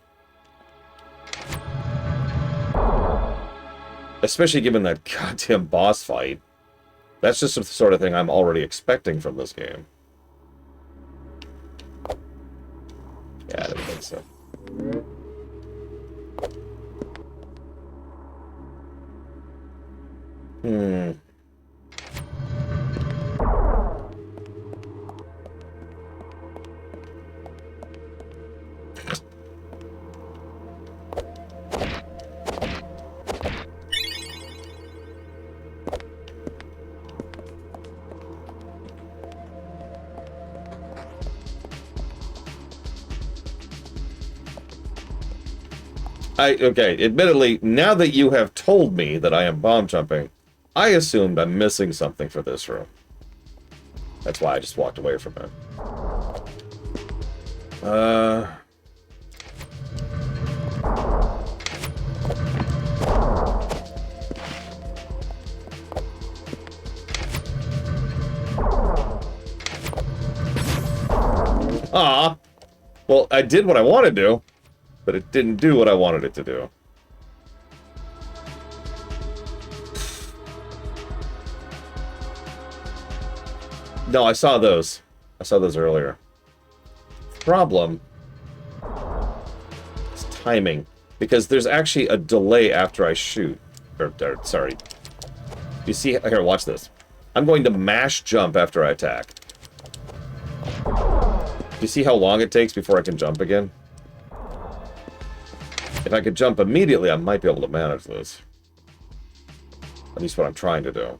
Especially given that goddamn boss fight. That's just the sort of thing I'm already expecting from this game. Yeah, I didn't think so. Okay, admittedly, now that you have told me that I am bomb jumping, I assumed I'm missing something for this room. That's why I just walked away from it. Well, I did what I wanted to do, but it didn't do what I wanted it to do. No, I saw those. I saw those earlier. Problem is timing, because there's actually a delay after I shoot. Or sorry. You see, here, watch this. I'm going to mash jump after I attack. You see how long it takes before I can jump again? If I could jump immediately, I might be able to manage this. At least what I'm trying to do.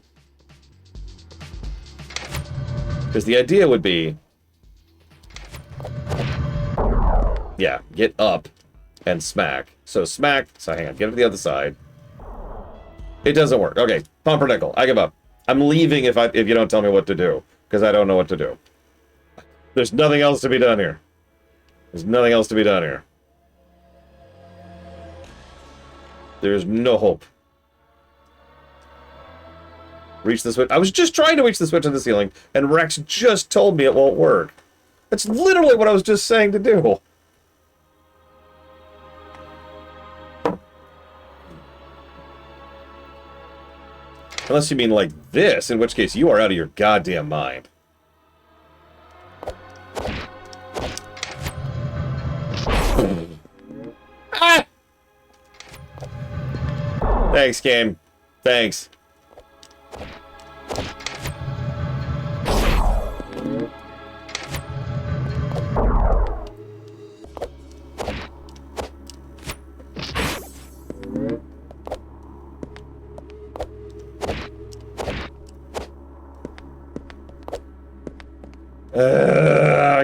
Because the idea would be... yeah, get up and smack. So smack, so hang on, get to the other side. It doesn't work. Okay, pumpernickel, I give up. I'm leaving if you don't tell me what to do, because I don't know what to do. There's nothing else to be done here. There's nothing else to be done here. There's no hope. Reach the switch. I was just trying to reach the switch on the ceiling, and Rex just told me it won't work. That's literally what I was just saying to do. Unless you mean like this, in which case you are out of your goddamn mind. Ah! Thanks, game. Thanks.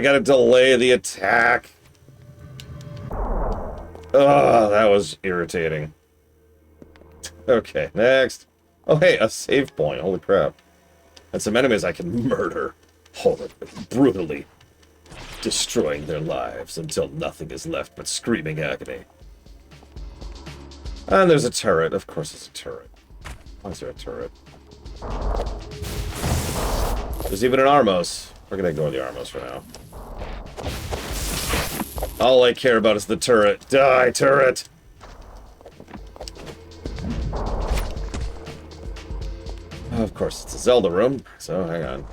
gotta delay the attack. Oh, that was irritating. Okay, next. Oh, hey, a save point. Holy crap. And some enemies I can murder horribly, brutally, destroying their lives until nothing is left but screaming agony. And there's a turret. Of course there's a turret. Why is there a turret? There's even an Armos. We're gonna ignore the Armos for now. All I care about is the turret. Die, turret! Of course, it's a Zelda room, so hang on.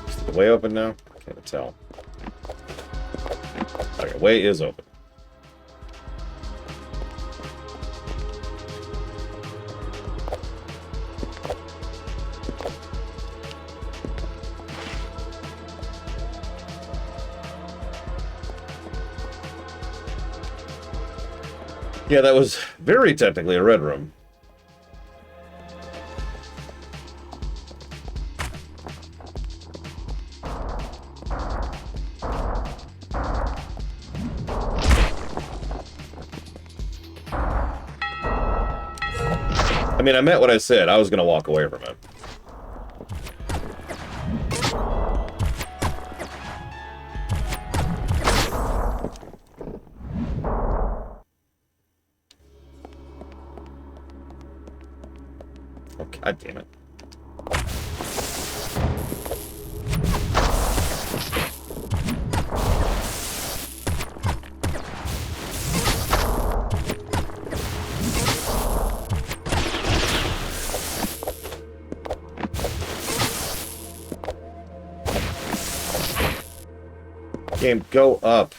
Is the way open now? Can't tell. Okay, way is open. Yeah, that was very technically a red room. I mean, I meant what I said. I was going to walk away from it. Oh, God damn it. Game, go up.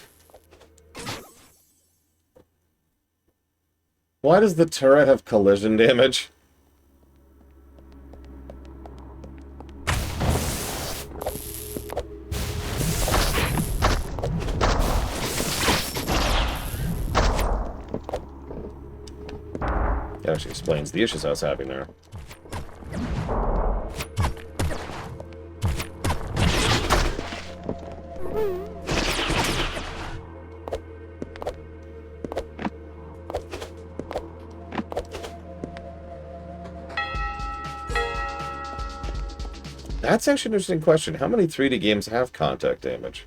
Why does the turret have collision damage? That actually explains the issues I was having there. That's actually an interesting question. How many 3D games have contact damage?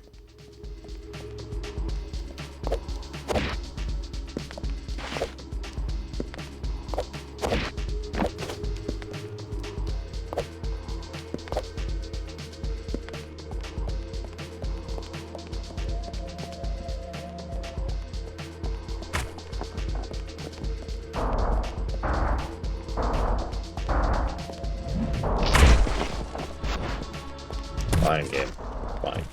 Fine game. Fine.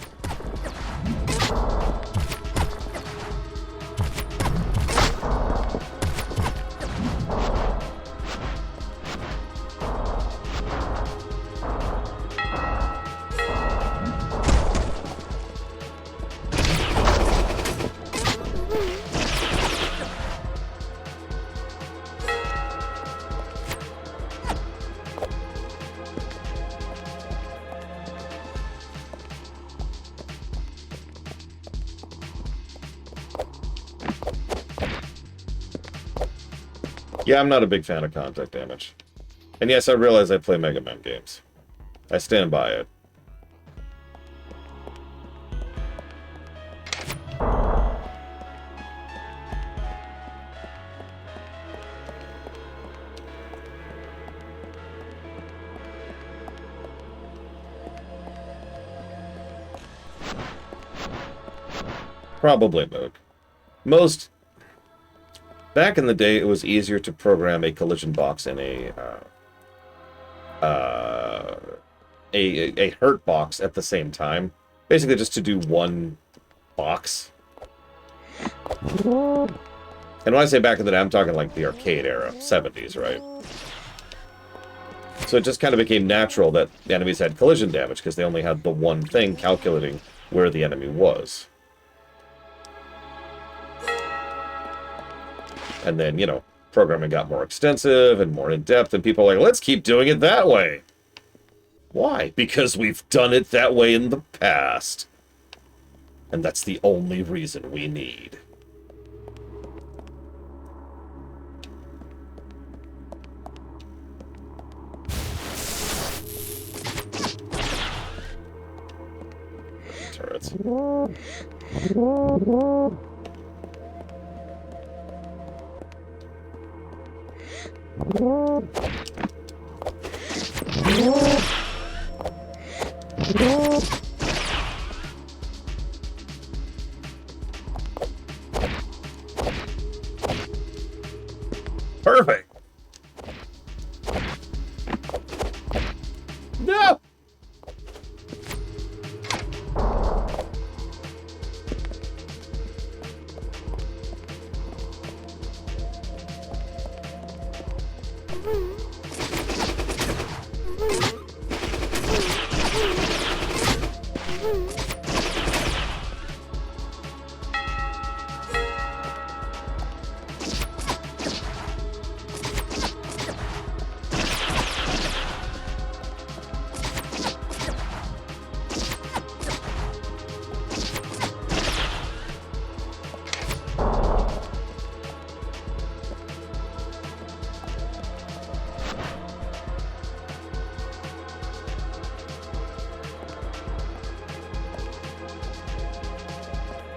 Yeah, I'm not a big fan of contact damage. And yes, I realize I play Mega Man games. I stand by it. Probably Moog. Back in the day, it was easier to program a collision box in a hurt box at the same time. Basically, just to do one box. And when I say back in the day, I'm talking like the arcade era, 70s, right? So it just kind of became natural that the enemies had collision damage because they only had the one thing calculating where the enemy was. And then, you know, programming got more extensive and more in-depth, and people are like, let's keep doing it that way. Why? Because we've done it that way in the past. And that's the only reason we need. Turrets. Perfect. No.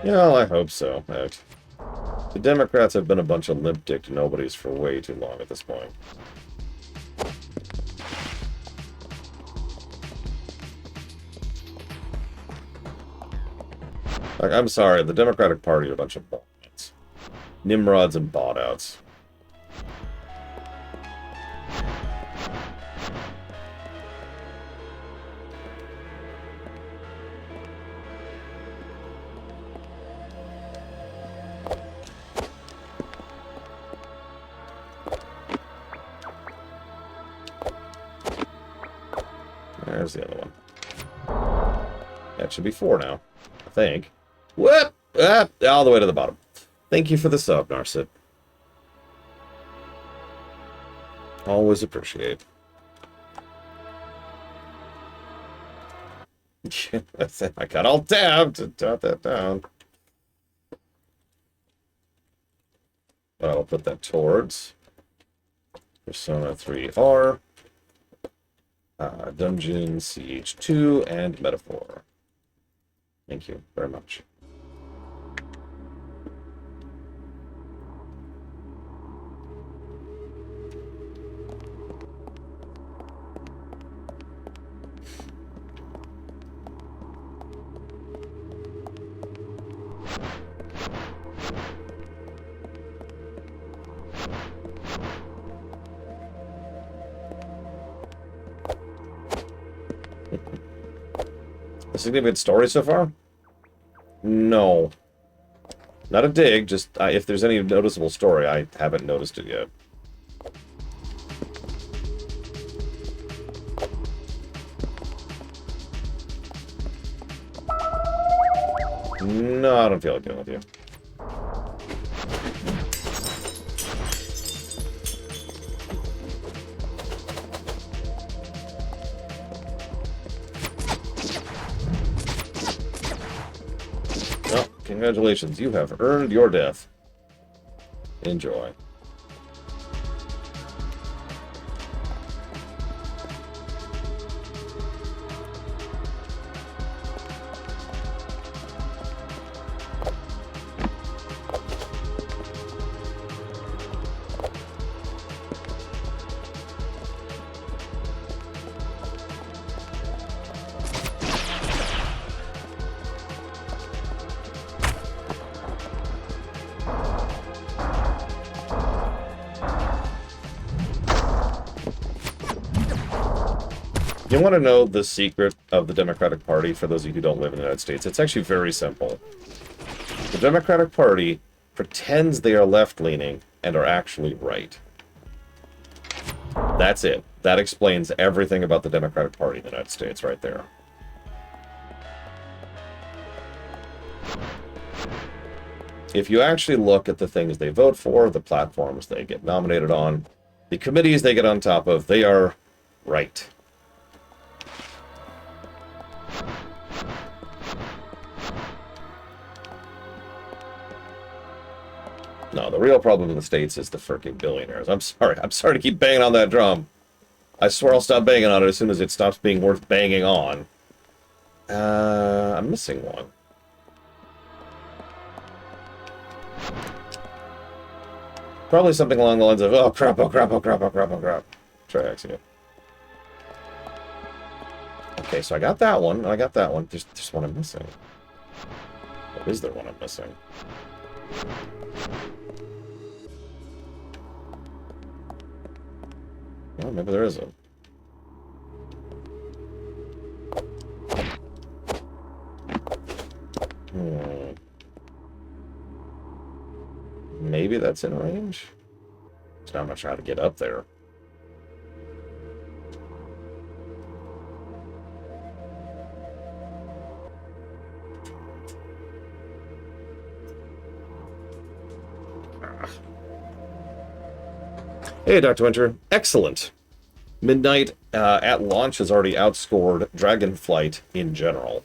Yeah, well, I hope so. Heck. The Democrats have been a bunch of limp-dicked nobodies for way too long at this point. Like, I'm sorry, the Democratic Party are a bunch of bot-outs. Nimrods and bot-outs. There's the other one. That should be 4 now, I think. Whoop! Ah, all the way to the bottom. Thank you for the sub, Narset. Always appreciate. I got all tabbed to jot that down. But I'll put that towards Persona 3R. Dungeon CH2 and Metaphor. Thank you very much. A significant story so far? No. Not a dig, just if there's any noticeable story, I haven't noticed it yet. No, I don't feel like dealing with you. Congratulations, you have earned your death. Enjoy. You want to know the secret of the Democratic Party, for those of you who don't live in the United States? It's actually very simple. The Democratic Party pretends they are left-leaning and are actually right. That's it. That explains everything about the Democratic Party in the United States right there. if you actually look at the things they vote for, the platforms they get nominated on, the committees they get on top of, they are right. No, the real problem in the States is the freaking billionaires. I'm sorry. I'm sorry to keep banging on that drum. I swear I'll stop banging on it as soon as it stops being worth banging on. I'm missing one. Probably something along the lines of, oh crap, oh crap, oh crap, oh crap, oh crap. Try accident. Okay, so I got that one, and I got that one. There's one I'm missing. Or is there one I'm missing? Well, maybe there isn't. Maybe that's in range? So I'm not sure how to get up there. Hey, Dr. Winter. Excellent. Midnight at launch has already outscored Dragonflight in general.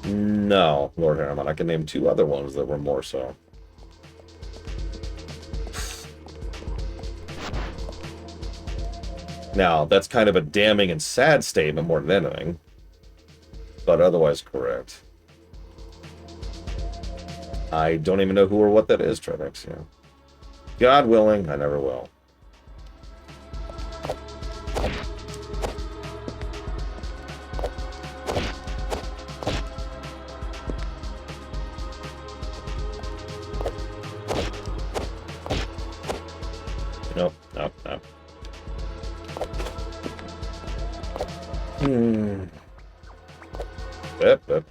No, Lord Harriman. I can name 2 other ones that were more so. Now, that's kind of a damning and sad statement more than anything. But otherwise correct. I don't even know who or what that is, Trevex, yeah. God willing, I never will. Nope, nope, nope. Yep.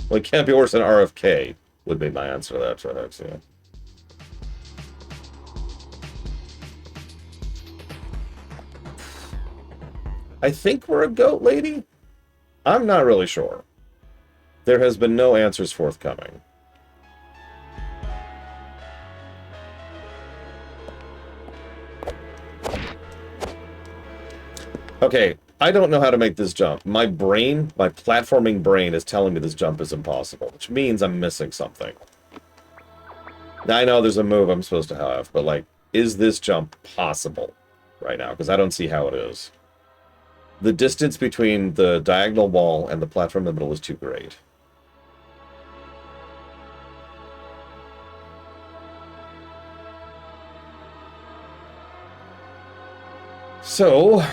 Well, it can't be worse than RFK, would be my answer to that, Trevex, yeah. I think we're a goat lady? I'm not really sure. There has been no answers forthcoming. Okay, I don't know how to make this jump. My brain, my platforming brain is telling me this jump is impossible, which means I'm missing something. Now, I know there's a move I'm supposed to have, but, like, is this jump possible right now? Because I don't see how it is. The distance between the diagonal wall and the platform in the middle is too great. So,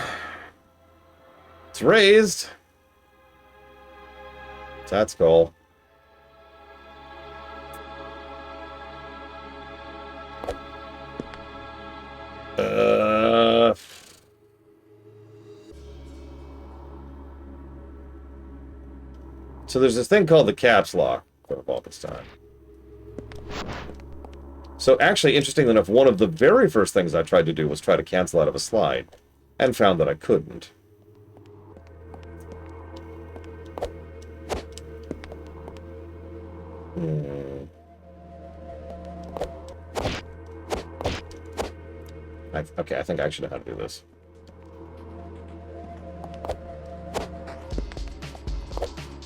it's raised. That's cool. So there's this thing called the caps lock for all this time. So actually, interestingly enough, one of the very first things I tried to do was try to cancel out of a slide, and found that I couldn't. Okay, I think I actually know how to do this.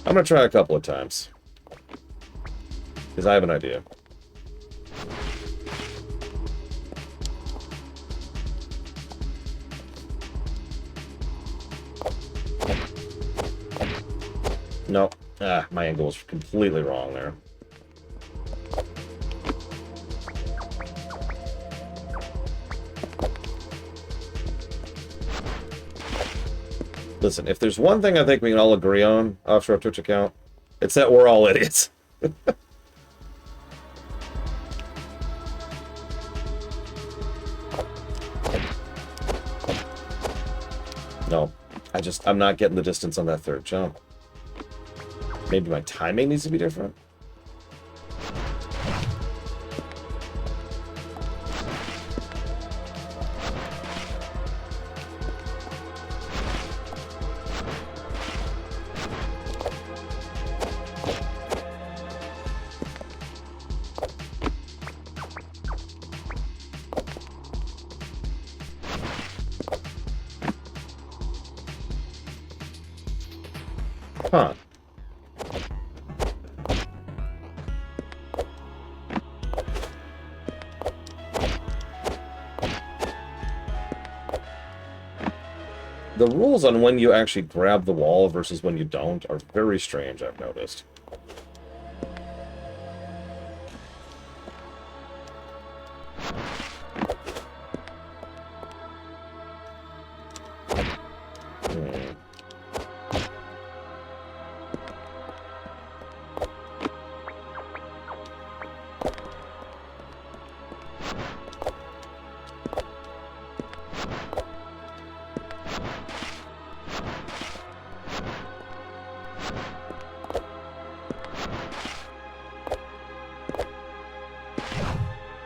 I'm going to try a couple of times. Because I have an idea. No. My angle was completely wrong there. Listen, if there's one thing I think we can all agree on, offshore Twitch account, it's that we're all idiots. No, I'm not getting the distance on that third jump. Maybe my timing needs to be different. Huh. The rules on when you actually grab the wall versus when you don't are very strange, I've noticed.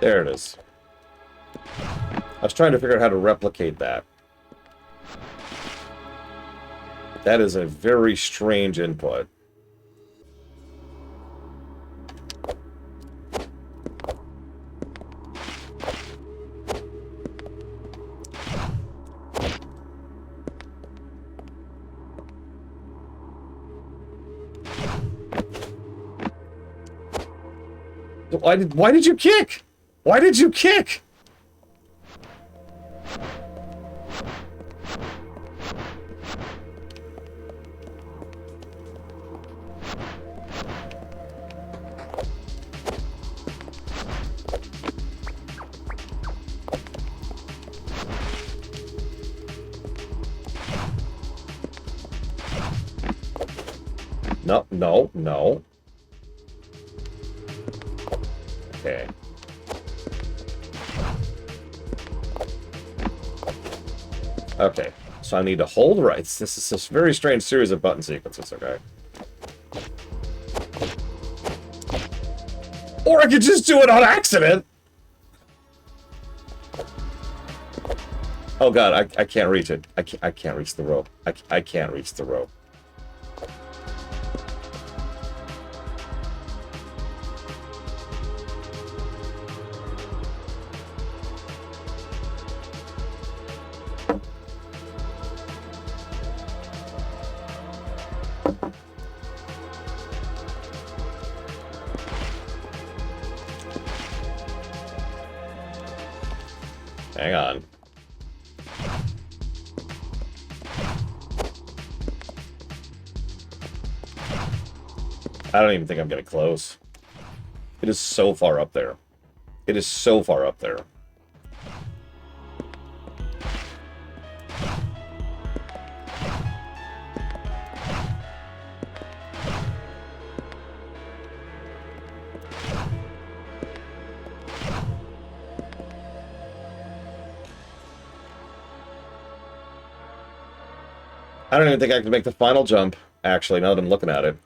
There it is. I was trying to figure out how to replicate that. That is a very strange input. Why did you kick? Why did you kick? No, no, no. Okay. Okay, so I need to hold right. This is a very strange series of button sequences, okay? Or I could just do it on accident! Oh god, I can't reach it. I can't reach the rope. I can't reach the rope. Hang on. I don't even think I'm getting close. It is so far up there. It is so far up there. I don't even think I can make the final jump, actually, now that I'm looking at it.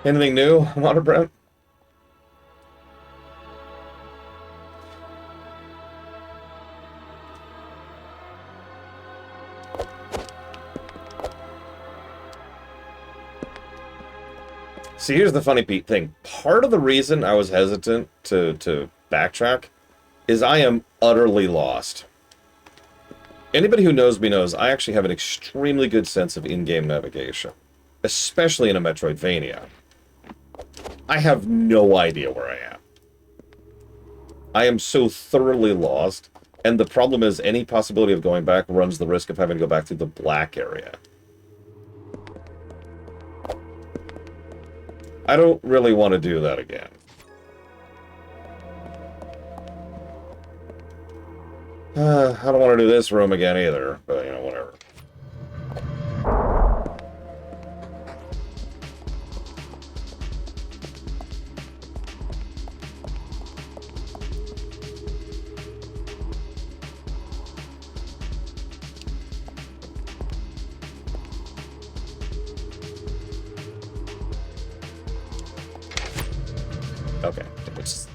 Anything new, Water Brent? See, here's the funny thing. Part of the reason I was hesitant to backtrack is I am utterly lost. Anybody who knows me knows I actually have an extremely good sense of in-game navigation, especially in a Metroidvania. I have no idea where I am. I am so thoroughly lost, and the problem is any possibility of going back runs the risk of having to go back through the black area. I don't really want to do that again. I don't want to do this room again either, but, you know, whatever. Okay, it's...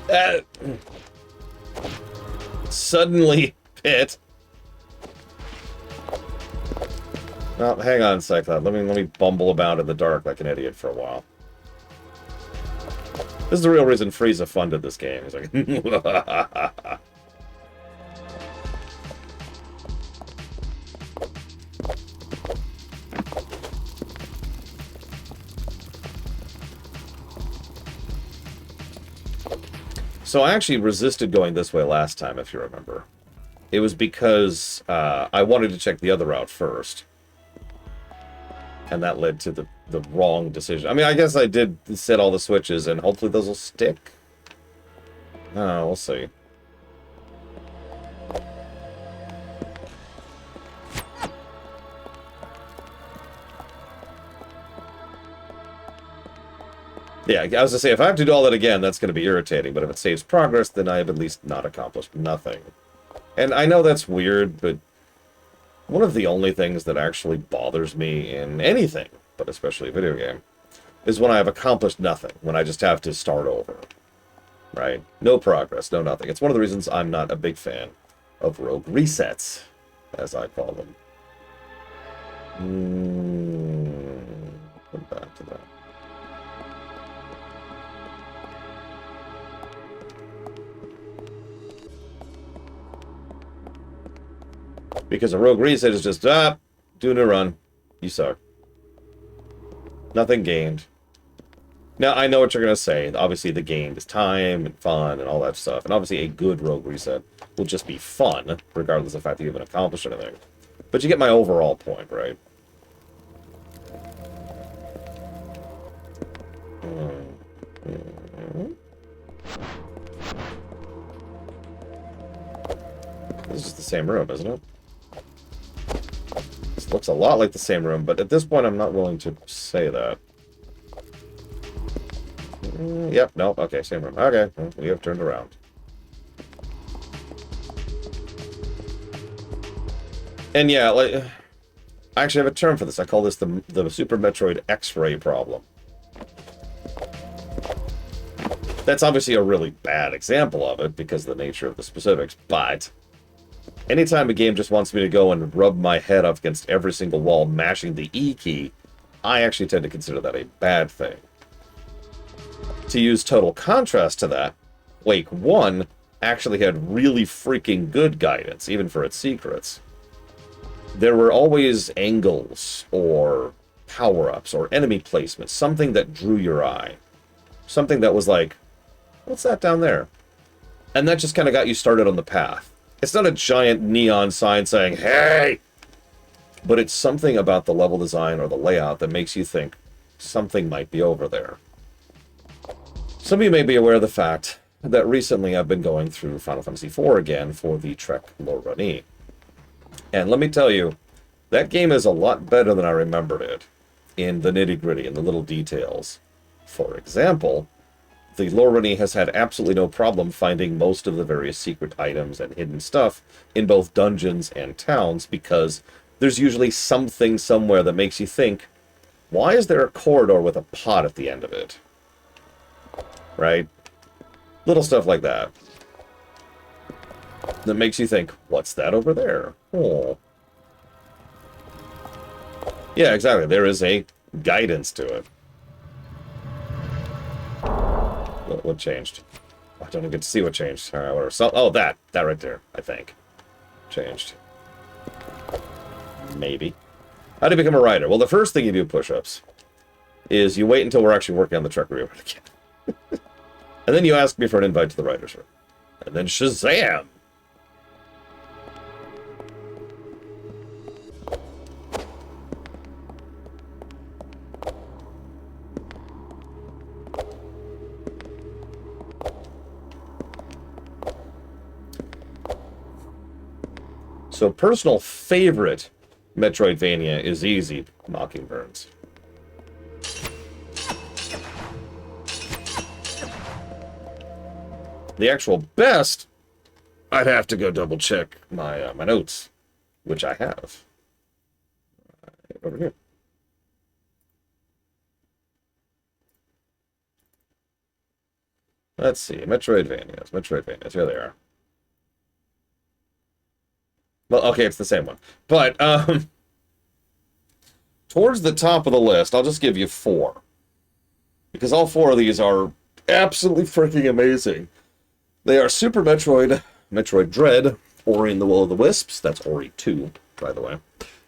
Uh, suddenly, Pit. Oh, hang on, Cyclop. Let me bumble about in the dark like an idiot for a while. This is the real reason Frieza funded this game. He's like, So I actually resisted going this way last time, if you remember. It was because I wanted to check the other route first. And that led to the wrong decision. I mean, I guess I did set all the switches, and hopefully those will stick. Oh, we'll see. Yeah, I was going to say, if I have to do all that again, that's going to be irritating. But if it saves progress, then I have at least not accomplished nothing. And I know that's weird, but one of the only things that actually bothers me in anything, but especially a video game, is when I have accomplished nothing, when I just have to start over. Right? No progress, no nothing. It's one of the reasons I'm not a big fan of rogue resets, as I call them. Come back to that. Because a rogue reset is just, do a new run. You suck. Nothing gained. Now, I know what you're going to say. Obviously, the gain is time and fun and all that stuff. And obviously, a good rogue reset will just be fun, regardless of the fact that you haven't accomplished anything. But you get my overall point, right? This is the same room, isn't it? This looks a lot like the same room, but at this point I'm not willing to say that. Yep, no, okay, same room. Okay, well, we have turned around. And yeah, like, I actually have a term for this. I call this the Super Metroid X-ray problem. That's obviously a really bad example of it because of the nature of the specifics, but anytime a game just wants me to go and rub my head up against every single wall mashing the E key, I actually tend to consider that a bad thing. To use total contrast to that, Wake 1 actually had really freaking good guidance, even for its secrets. There were always angles, or power-ups, or enemy placements, something that drew your eye. Something that was like, what's that down there? And that just kind of got you started on the path. It's not a giant neon sign saying, hey! But it's something about the level design or the layout that makes you think something might be over there. Some of you may be aware of the fact that recently I've been going through Final Fantasy IV again for the Trek Lorani. And let me tell you, that game is a lot better than I remembered it in the nitty-gritty and the little details. For example, the Lorani has had absolutely no problem finding most of the various secret items and hidden stuff in both dungeons and towns because there's usually something somewhere that makes you think, why is there a corridor with a pot at the end of it? Right? Little stuff like that. That makes you think, what's that over there? Oh. Yeah, exactly. There is a guidance to it. What changed? I don't even get to see what changed. All right, whatever. So, oh, that right there, I think. Changed. Maybe. How do you become a writer? Well, the first thing you do push-ups is you wait until we're actually working on the Trek review again. And then you ask me for an invite to the writer's room. And then Shazam! So, personal favorite Metroidvania is easy, Mockingbirds. The actual best, I'd have to go double check my my notes, which I have. Over here. Let's see. Metroidvanias. Metroidvanias. Here they are. Well, okay, it's the same one. But, towards the top of the list, I'll just give you 4. Because all 4 of these are absolutely freaking amazing. They are Super Metroid, Metroid Dread, Ori and the Will of the Wisps, that's Ori 2, by the way,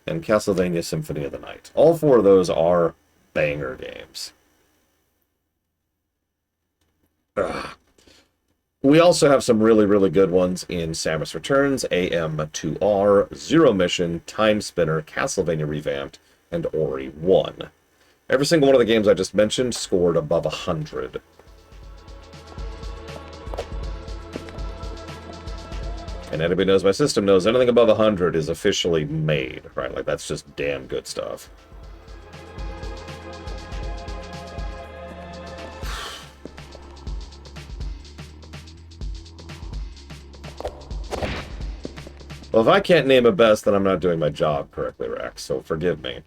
and Castlevania Symphony of the Night. All 4 of those are banger games. Ugh. We also have some really, really good ones in Samus Returns, AM2R, Zero Mission, Time Spinner, Castlevania Revamped, and Ori 1. Every single one of the games I just mentioned scored above 100. And anybody knows my system knows anything above 100 is officially made, right? Like, that's just damn good stuff. Well, if I can't name a best, then I'm not doing my job correctly, Rex, so forgive me.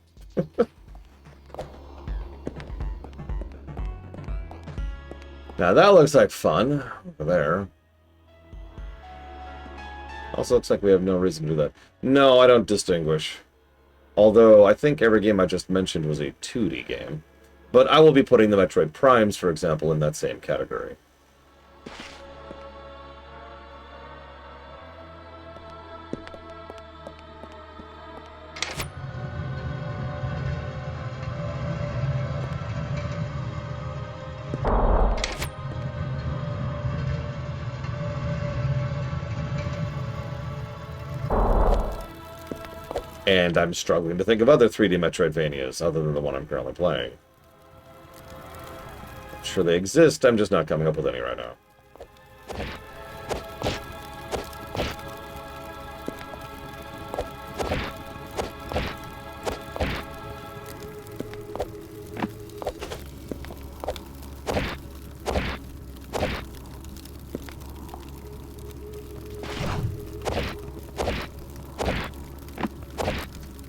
Now, that looks like fun over there. Also looks like we have no reason to do that. No, I don't distinguish. Although, I think every game I just mentioned was a 2D game. But I will be putting the Metroid Primes, for example, in that same category. And I'm struggling to think of other 3D Metroidvanias other than the one I'm currently playing. I'm sure they exist, I'm just not coming up with any right now.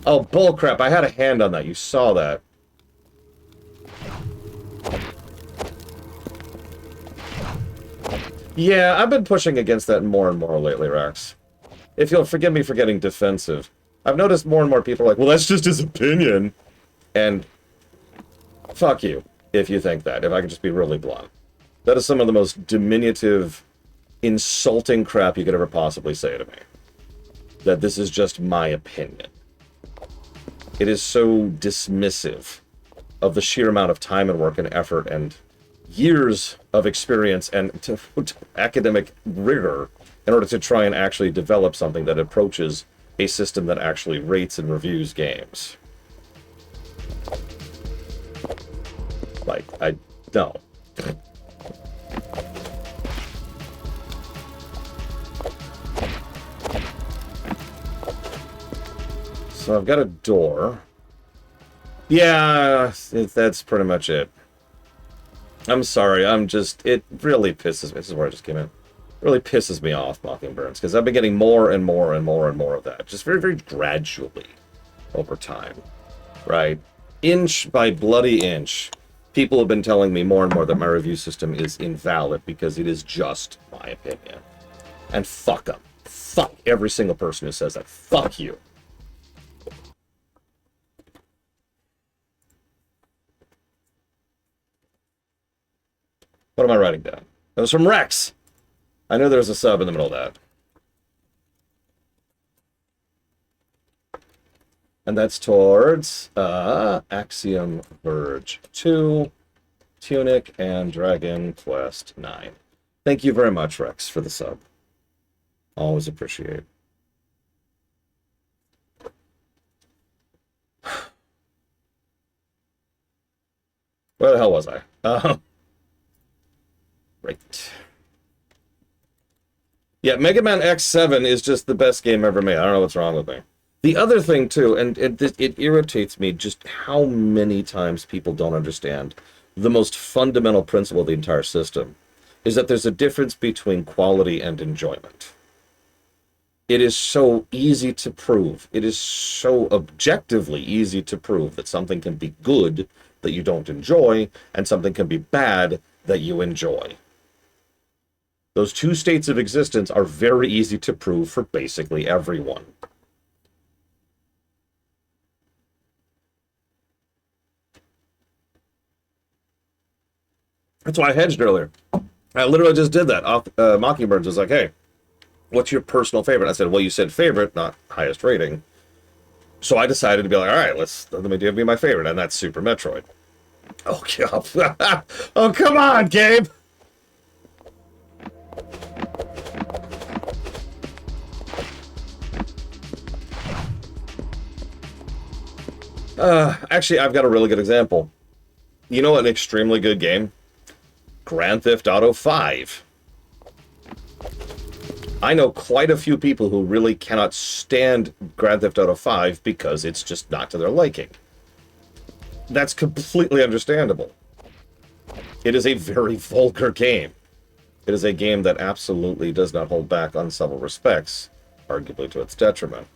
Oh, bullcrap. I had a hand on that. You saw that. Yeah, I've been pushing against that more and more lately, Rex. If you'll forgive me for getting defensive. I've noticed more and more people are like, well, that's just his opinion. And fuck you, if you think that, if I can just be really blunt. That is some of the most diminutive, insulting crap you could ever possibly say to me. That this is just my opinion. It is so dismissive of the sheer amount of time and work and effort and years of experience and academic rigor in order to try and actually develop something that approaches a system that actually rates and reviews games. Like, no. So I've got a door. Yeah, that's pretty much it. I'm sorry, it really pisses me. This is where I just came in. It really pisses me off, Mockingburns, because I've been getting more and more and more and more of that. Just very, very gradually over time, right? Inch by bloody inch, people have been telling me more and more that my review system is invalid because it is just my opinion. And fuck them. Fuck every single person who says that. Fuck you. What am I writing down? That was from Rex. I knew there was a sub in the middle of that. And that's towards Axiom Verge 2, Tunic, and Dragon Quest 9. Thank you very much, Rex, for the sub. Always appreciate. Where the hell was I? Right. Yeah, Mega Man X7 is just the best game ever made. I don't know what's wrong with me. The other thing, too, and it irritates me just how many times people don't understand the most fundamental principle of the entire system, is that there's a difference between quality and enjoyment. It is so easy to prove. It is so objectively easy to prove that something can be good that you don't enjoy, and something can be bad that you enjoy. Those two states of existence are very easy to prove for basically everyone. That's why I hedged earlier. I literally just did that. Mockingbirds was like, hey, what's your personal favorite? I said, well, you said favorite, not highest rating. So I decided to be like, all right, let me do my favorite, and that's Super Metroid. Oh, God. Oh, come on, Gabe. Actually, I've got a really good example. You know an extremely good game? Grand Theft Auto 5. I know quite a few people who really cannot stand Grand Theft Auto 5 because it's just not to their liking. That's completely understandable. It is a very vulgar game. It is a game that absolutely does not hold back on several respects, arguably to its detriment.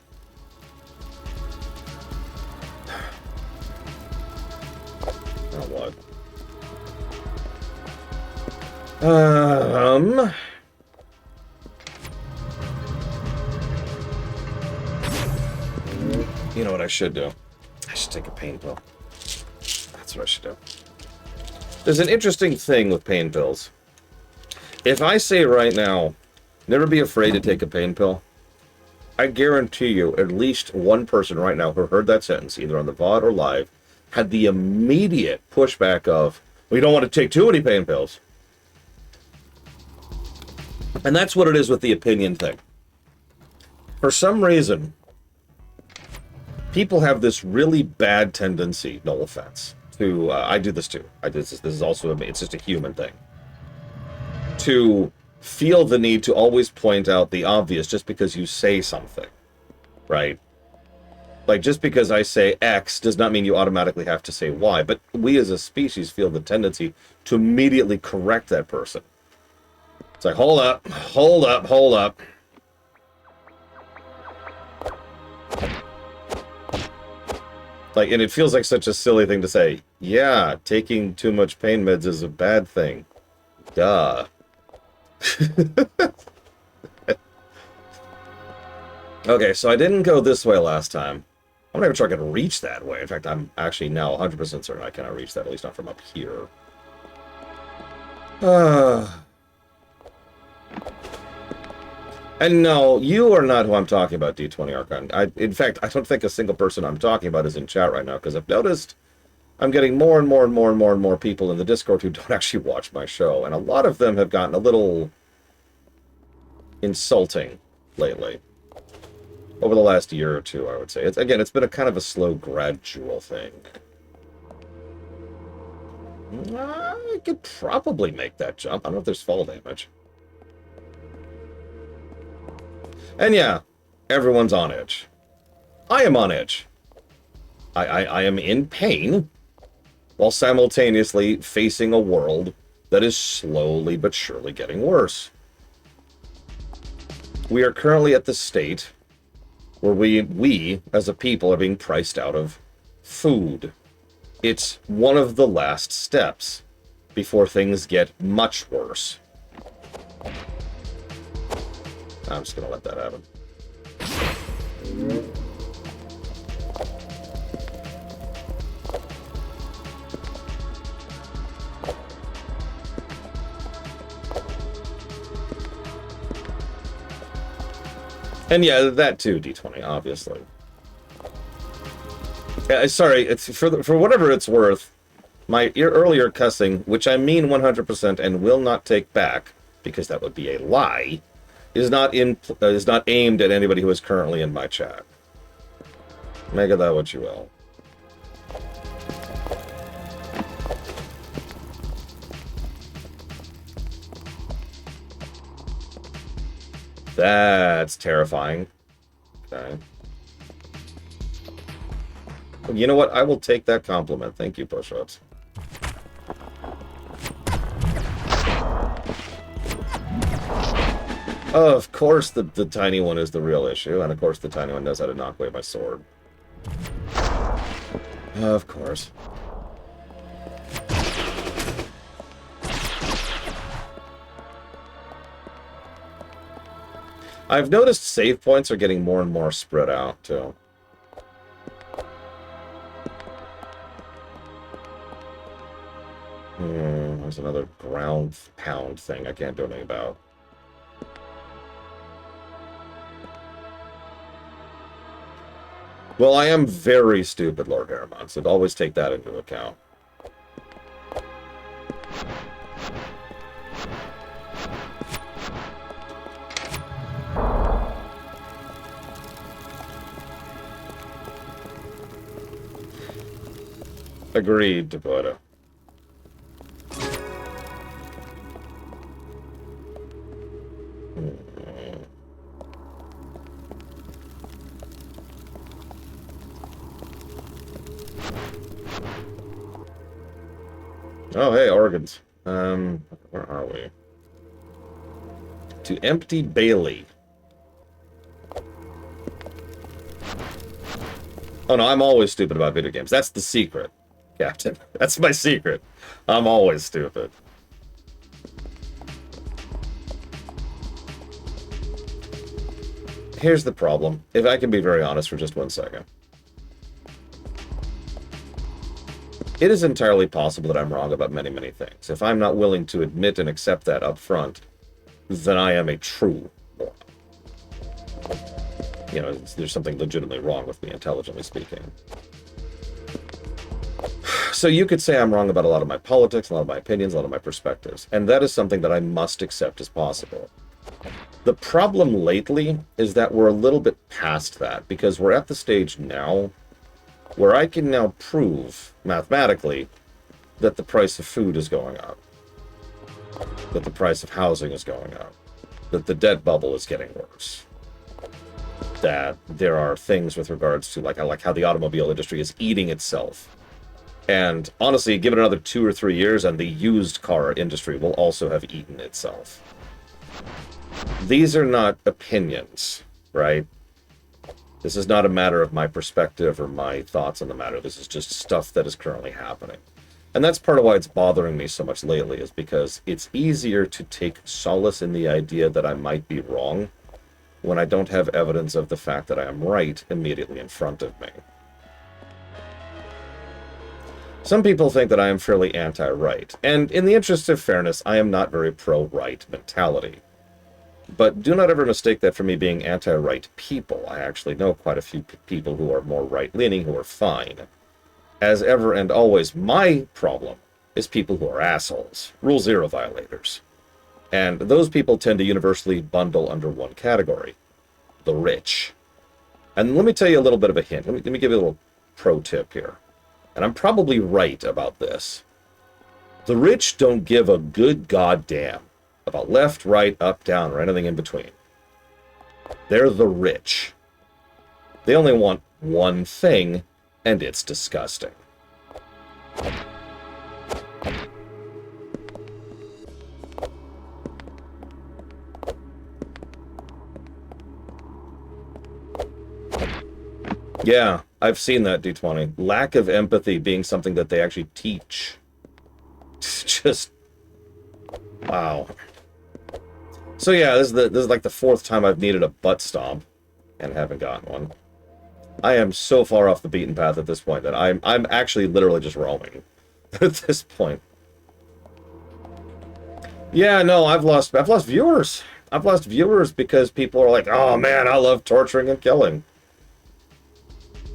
Oh, what? You know what I should do? I should take a pain pill. That's what I should do. There's an interesting thing with pain pills. If I say right now, never be afraid to take a pain pill, I guarantee you at least one person right now who heard that sentence, either on the VOD or live, had the immediate pushback of, well, you don't want to take too many pain pills. And that's what it is with the opinion thing. For some reason, people have this really bad tendency, no offense, to, I do this too. This is also, it's just a human thing. To feel the need to always point out the obvious just because you say something, right? Like, just because I say X does not mean you automatically have to say Y, but we as a species feel the tendency to immediately correct that person. It's like, hold up, hold up, hold up. Like, and it feels like such a silly thing to say. Yeah, taking too much pain meds is a bad thing. Duh. Okay, so I didn't go this way last time. I'm not even sure I can reach that way. In fact, I'm actually now 100% certain I cannot reach that, at least not from up here. And no, you are not who I'm talking about, D20 Archon. In fact, I don't think a single person I'm talking about is in chat right now, because I've noticed I'm getting more and more and more and more and more people in the Discord who don't actually watch my show, and a lot of them have gotten a little insulting lately. Over the last year or two, I would say. It's been a kind of a slow, gradual thing. I could probably make that jump. I don't know if there's fall damage. And yeah, everyone's on edge. I am on edge. I am in pain, while simultaneously facing a world that is slowly but surely getting worse. We are currently at the state where we, as a people, are being priced out of food. It's one of the last steps before things get much worse. I'm just gonna let that happen. And yeah, that too, D20, obviously. Sorry, it's for whatever it's worth, my earlier cussing, which I mean 100% and will not take back, because that would be a lie, is not aimed at anybody who is currently in my chat. Make of that what you will. That's terrifying. Okay. You know what? I will take that compliment. Thank you, push-ups. Of course the tiny one is the real issue, and of course the tiny one knows how to knock away my sword. Of course. I've noticed save points are getting more and more spread out, too. There's another ground pound thing I can't do anything about. Well, I am very stupid, Lord Aramon, so always take that into account. Agreed, Dakota. Oh, hey, organs. Where are we? To empty Bailey. Oh no, I'm always stupid about video games. That's the secret, Captain. That's my secret. I'm always stupid. Here's the problem. If I can be very honest for just 1 second. It is entirely possible that I'm wrong about many, many things. If I'm not willing to admit and accept that up front, then I am a true moron. You know, there's something legitimately wrong with me, intelligently speaking. So you could say I'm wrong about a lot of my politics, a lot of my opinions, a lot of my perspectives. And that is something that I must accept as possible. The problem lately is that we're a little bit past that, because we're at the stage now where I can now prove, mathematically, that the price of food is going up, that the price of housing is going up, that the debt bubble is getting worse, that there are things with regards to like how the automobile industry is eating itself. And honestly, give it another 2 or 3 years and the used car industry will also have eaten itself. These are not opinions, right? This is not a matter of my perspective or my thoughts on the matter. This is just stuff that is currently happening. And that's part of why it's bothering me so much lately, is because it's easier to take solace in the idea that I might be wrong when I don't have evidence of the fact that I am right immediately in front of me. Some people think that I am fairly anti-right, and in the interest of fairness, I am not very pro-right mentality. But do not ever mistake that for me being anti-right people. I actually know quite a few people who are more right-leaning who are fine. As ever and always, my problem is people who are assholes, Rule 0 violators. And those people tend to universally bundle under one category, the rich. And let me tell you a little bit of a hint. Let me give you a little pro tip here. And I'm probably right about this. The rich don't give a good goddamn about left, right, up, down, or anything in between. They're the rich. They only want one thing, and it's disgusting. Yeah, I've seen that, D20. Lack of empathy being something that they actually teach. Just... wow. So yeah, this is like the 4th time I've needed a butt stomp and haven't gotten one. I am so far off the beaten path at this point that I'm actually literally just roaming at this point. Yeah, no, I've lost viewers. I've lost viewers because people are like, "Oh man, I love torturing and killing."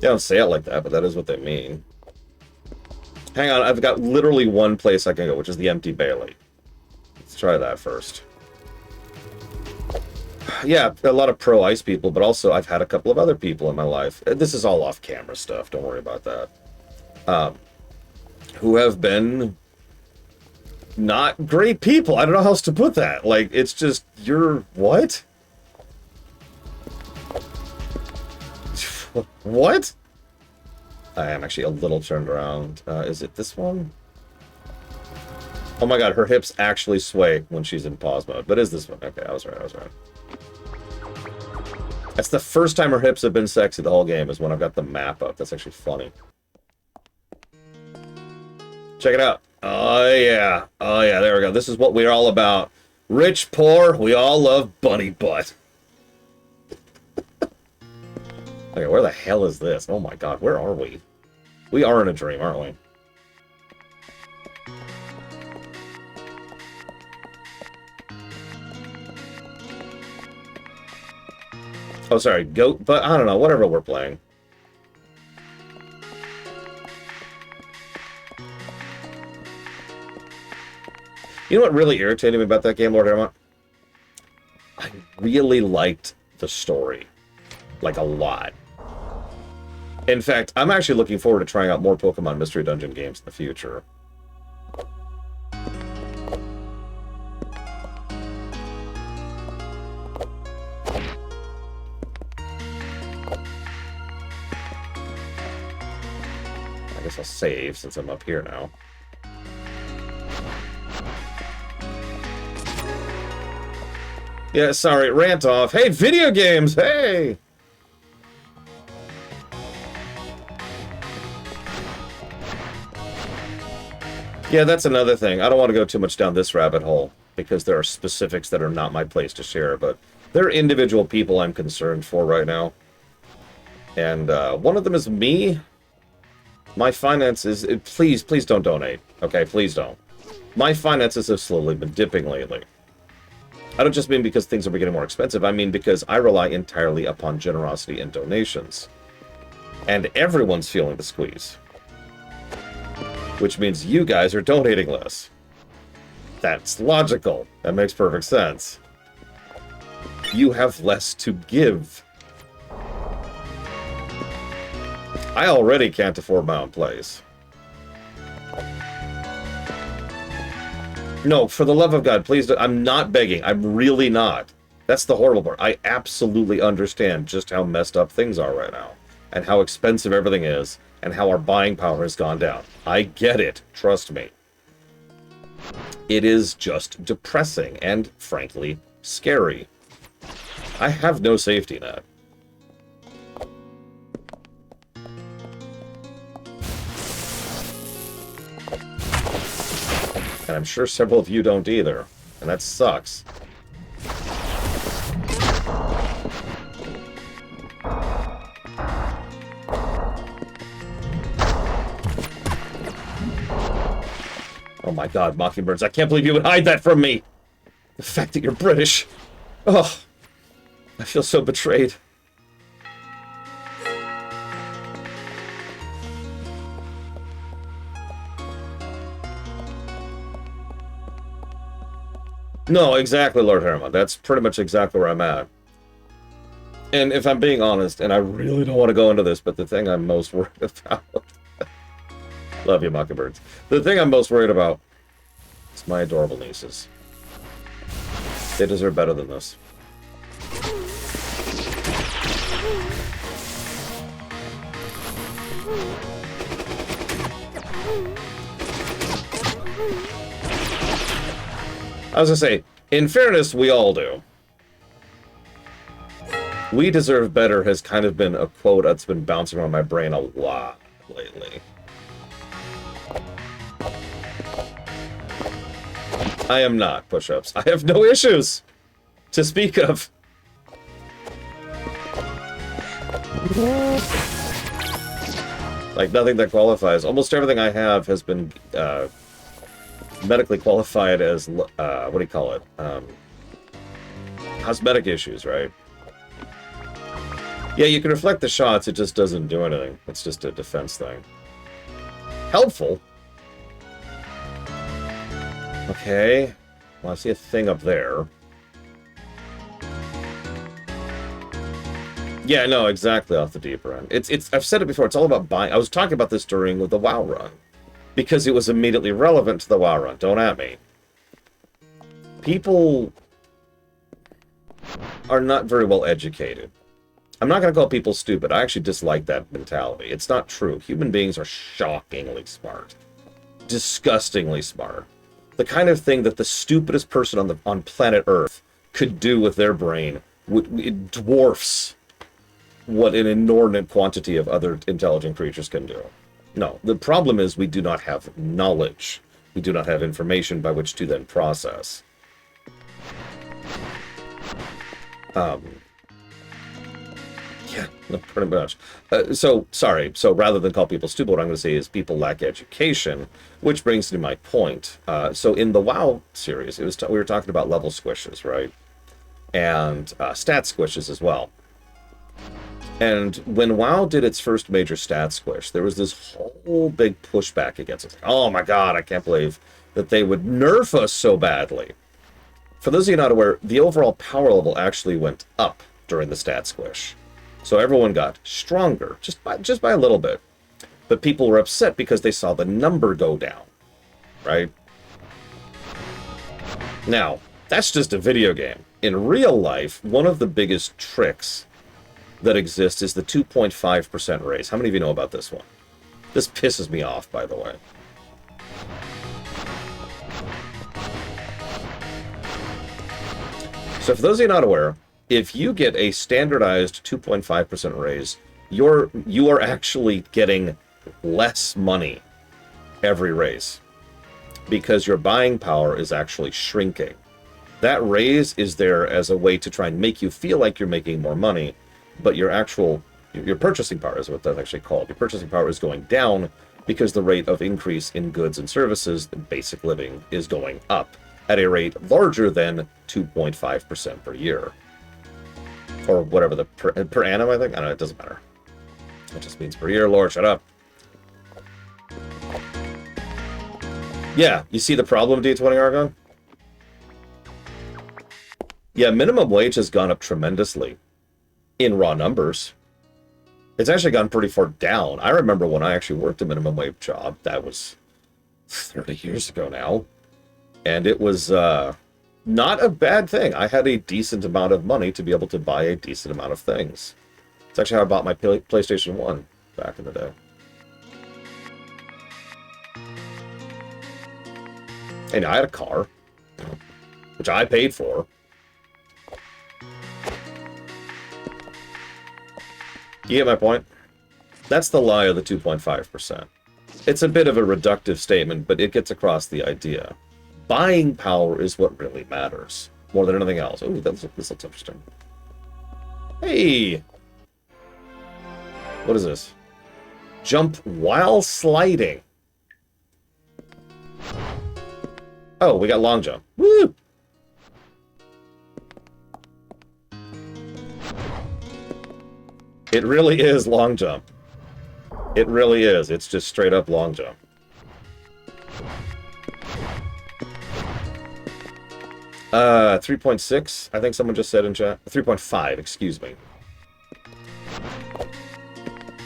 They don't say it like that, but that is what they mean. Hang on, I've got literally one place I can go, which is the empty Bailey. Let's try that first. Yeah, a lot of pro-ice people, but also I've had a couple of other people in my life. This is all off-camera stuff, don't worry about that. Who have been not great people. I don't know how else to put that. Like, it's just, you're... what? What? I am actually a little turned around. Is it this one? Oh my god, her hips actually sway when she's in pause mode. But is this one? Okay, I was right. That's the first time her hips have been sexy the whole game, is when I've got the map up. That's actually funny. Check it out. Oh yeah. Oh yeah, there we go. This is what we're all about. Rich, poor, we all love bunny butt. Okay, where the hell is this? Oh my god, where are we? We are in a dream, aren't we? Oh, sorry, goat, but I don't know, whatever we're playing. You know what really irritated me about that game, Lord Hermont? I really liked the story. Like, a lot. In fact, I'm actually looking forward to trying out more Pokemon Mystery Dungeon games in the future. I guess I'll save since I'm up here now. Yeah, sorry, rant off. Hey, video games, hey! Yeah, that's another thing. I don't want to go too much down this rabbit hole, because there are specifics that are not my place to share, but there are individual people I'm concerned for right now. And one of them is me. My finances, please don't donate. Okay, please don't. My finances have slowly been dipping lately. I don't just mean because things are getting more expensive. I mean because I rely entirely upon generosity and donations. And everyone's feeling the squeeze. Which means you guys are donating less. That's logical. That makes perfect sense. You have less to give. I already can't afford my own place. No, for the love of God, please don't. I'm not begging. I'm really not. That's the horrible part. I absolutely understand just how messed up things are right now. And how expensive everything is. And how our buying power has gone down. I get it. Trust me. It is just depressing and, frankly, scary. I have no safety net. And I'm sure several of you don't either. And that sucks. Oh my god, Mockingbirds, I can't believe you would hide that from me! The fact that you're British. Oh, I feel so betrayed. No, exactly, Lord Hermon. That's pretty much exactly where I'm at. And if I'm being honest, and I really don't want to go into this, but the thing I'm most worried about... Love you, Mockingbirds. The thing I'm most worried about is my adorable nieces. They deserve better than this. I was gonna say, in fairness, we all do. We deserve better has kind of been a quote that's been bouncing around my brain a lot lately. I am not push-ups. I have no issues to speak of. Like, nothing that qualifies. Almost everything I have has been medically qualified as, what do you call it? Cosmetic issues, right? Yeah, you can reflect the shots, it just doesn't do anything. It's just a defense thing. Helpful. Okay. Well, I see a thing up there. Yeah, no, exactly off the deeper end. I've said it before, it's all about buying. I was talking about this during the WoW run. Because it was immediately relevant to the WoW run. Don't at me. People are not very well educated. I'm not going to call people stupid. I actually dislike that mentality. It's not true. Human beings are shockingly smart. Disgustingly smart. The kind of thing that the stupidest person on planet Earth could do with their brain, it dwarfs what an inordinate quantity of other intelligent creatures can do. No, the problem is we do not have knowledge. We do not have information by which to then process. Yeah, Pretty much. Sorry. So rather than call people stupid, what I'm going to say is people lack education, which brings me to my point. So in the WoW series, we were talking about level squishes, right? And stat squishes as well. And when WoW did its first major stat squish, there was this whole big pushback against it. Oh my god, I can't believe that they would nerf us so badly. For those of you not aware, the overall power level actually went up during the stat squish. So everyone got stronger, just by a little bit. But people were upset because they saw the number go down, right? Now, that's just a video game. In real life, one of the biggest tricks that exists is the 2.5% raise. How many of you know about this one? This pisses me off, by the way. So for those of you not aware, if you get a standardized 2.5% raise, you are actually getting less money every raise because your buying power is actually shrinking. That raise is there as a way to try and make you feel like you're making more money, but your purchasing power is what that's actually called. Your purchasing power is going down because the rate of increase in goods and services, the basic living, is going up at a rate larger than 2.5% per year. Or whatever the per annum, I think? I don't know, it doesn't matter. It just means per year. Lord, shut up. Yeah, you see the problem, D20 Argon? Yeah, minimum wage has gone up tremendously in raw numbers. It's actually gone pretty far down. I remember when I actually worked a minimum wage job, that was 30 years ago now. And it was not a bad thing. I had a decent amount of money to be able to buy a decent amount of things. It's actually how I bought my PlayStation 1 back in the day. And I had a car, which I paid for. You get my point? That's the lie of the 2.5%. It's a bit of a reductive statement, but it gets across the idea. Buying power is what really matters, more than anything else. Ooh, this looks interesting. Hey! What is this? Jump while sliding. Oh, we got long jump. Woo! It really is long jump. It really is. It's just straight up long jump. Uh, 3.6, I think someone just said in chat. 3.5, excuse me.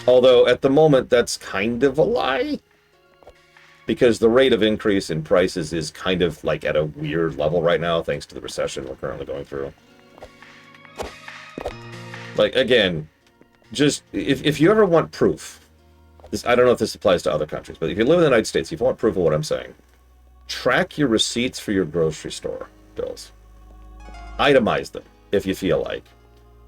Although, at the moment, that's kind of a lie. Because the rate of increase in prices is kind of, like, at a weird level right now, thanks to the recession we're currently going through. Like, again, just, if you ever want proof, I don't know if this applies to other countries, but if you live in the United States, if you want proof of what I'm saying, track your receipts for your grocery store bills. Itemize them, if you feel like.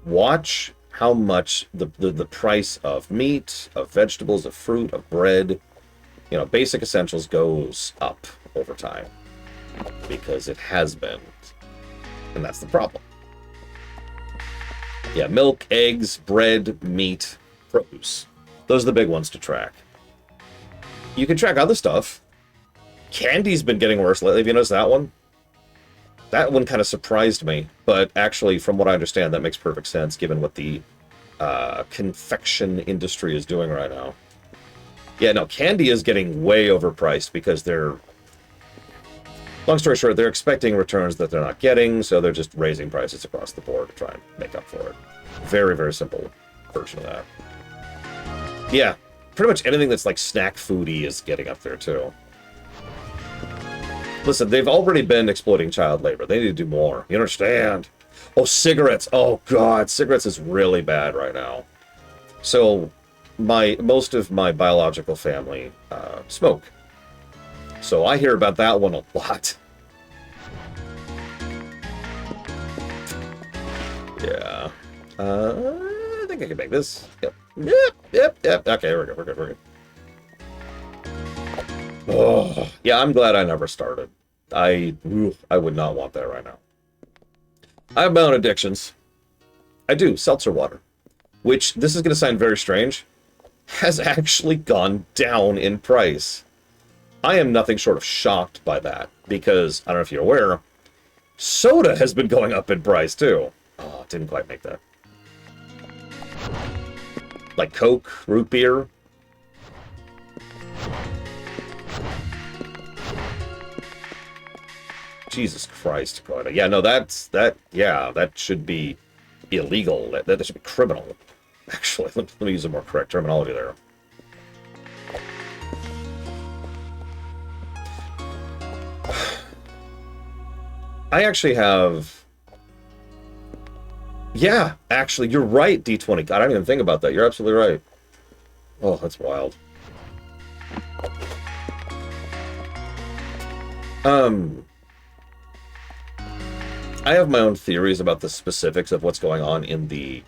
Watch how much the price of meat, of vegetables, of fruit, of bread, you know, basic essentials goes up over time. Because it has been. And that's the problem. Yeah, milk, eggs, bread, meat, produce. Those are the big ones to track. You can track other stuff. Candy's been getting worse lately. Have you noticed that one? That one kind of surprised me. But actually, from what I understand, that makes perfect sense given what the confection industry is doing right now. Yeah, no, candy is getting way overpriced because they're... Long story short, they're expecting returns that they're not getting, so they're just raising prices across the board to try and make up for it. Very, very simple version of that. Yeah, pretty much anything that's like snack foody is getting up there too. Listen, they've already been exploiting child labor. They need to do more. You understand? Oh, cigarettes. Oh, God. Cigarettes is really bad right now. So, most of my biological family smoke. So I hear about that one a lot. Yeah. I think I can make this. Yep. Yep. Okay, we're good. Oh, yeah, I'm glad I never started. I would not want that right now. I have my own addictions. I do. Seltzer water. which, this is going to sound very strange, has actually gone down in price. I am nothing short of shocked by that, because, I don't know if you're aware, soda has been going up in price, too. Oh, didn't quite make that. Like Coke, root beer. Jesus Christ, God. Yeah, no, that should be illegal. That should be criminal. Actually, let me use a more correct terminology there. I actually have... Yeah, actually, you're right, D20. God, I didn't even think about that. You're absolutely right. Oh, that's wild. I have my own theories about the specifics of what's going on in the,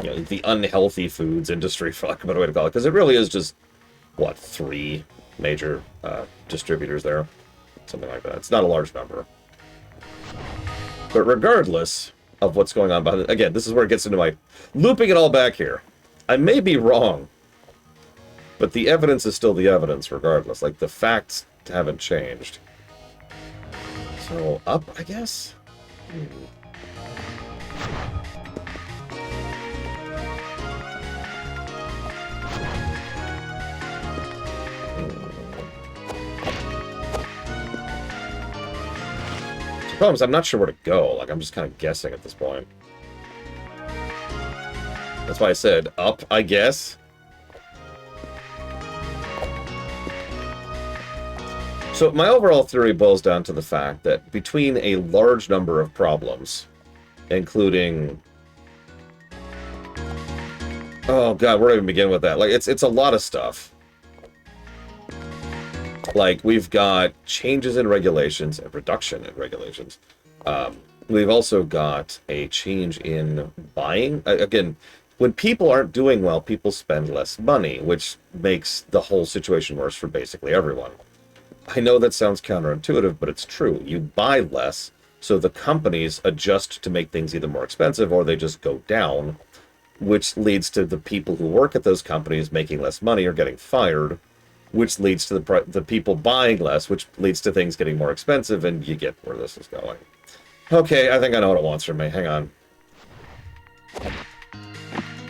you know, the unhealthy foods industry, for lack of a better way to call it, because it really is just, what, 3 major distributors there? Something like that. It's not a large number. But regardless of what's going on behind it, again, this is where it gets into my looping it all back here. I may be wrong, but the evidence is still the evidence regardless. Like, the facts haven't changed. So, up, I guess? The problem is I'm not sure where to go. Like, I'm just kind of guessing at this point. That's why I said up, I guess. So my overall theory boils down to the fact that between a large number of problems, including... Oh god, where do I even begin with that? Like, it's a lot of stuff. Like, we've got changes in regulations and reduction in regulations. We've also got a change in buying. Again, when people aren't doing well, people spend less money, which makes the whole situation worse for basically everyone. I know that sounds counterintuitive, but it's true. You buy less, so the companies adjust to make things either more expensive or they just go down, which leads to the people who work at those companies making less money or getting fired, which leads to the people buying less, which leads to things getting more expensive, and you get where this is going. Okay, I think I know what it wants from me. Hang on.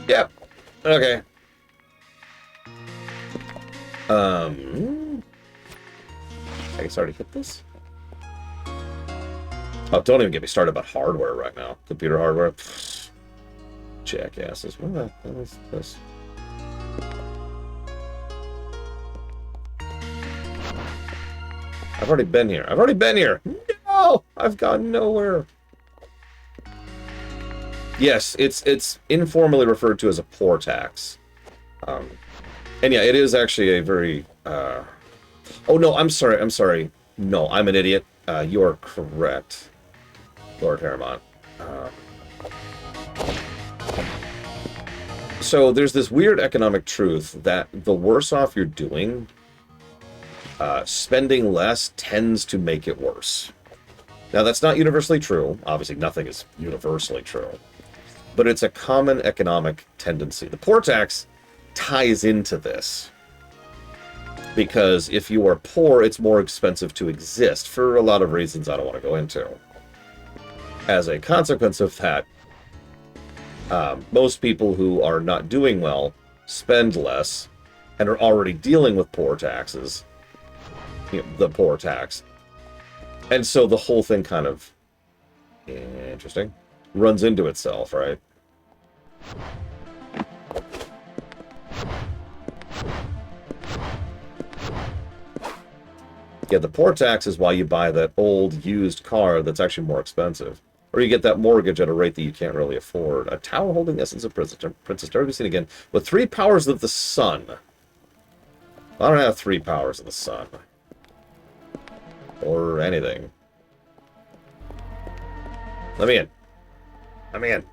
Yep. Okay. I guess I already hit this? Oh, don't even get me started about hardware right now. Computer hardware. Pfft. Jackasses. What the hell is this? I've already been here. I've already been here! No! I've gone nowhere. Yes, it's informally referred to as a poor tax. And yeah, it is actually a very... Oh, no, I'm sorry. No, I'm an idiot. You are correct, Lord Harriman. So there's this weird economic truth that the worse off you're doing, spending less tends to make it worse. Now, that's not universally true. Obviously, nothing is universally true. But it's a common economic tendency. The poor tax ties into this. Because if you are poor, it's more expensive to exist, for a lot of reasons I don't want to go into. As a consequence of that, most people who are not doing well spend less and are already dealing with poor taxes, you know, the poor tax. And so the whole thing kind of, interesting, runs into itself, right? Yeah, the poor tax is why you buy that old used car that's actually more expensive. Or you get that mortgage at a rate that you can't really afford. A tower holding the essence of Princess never to be seen again. With 3 powers of the sun. I don't have 3 powers of the sun. Or anything. Let me in. Let me in.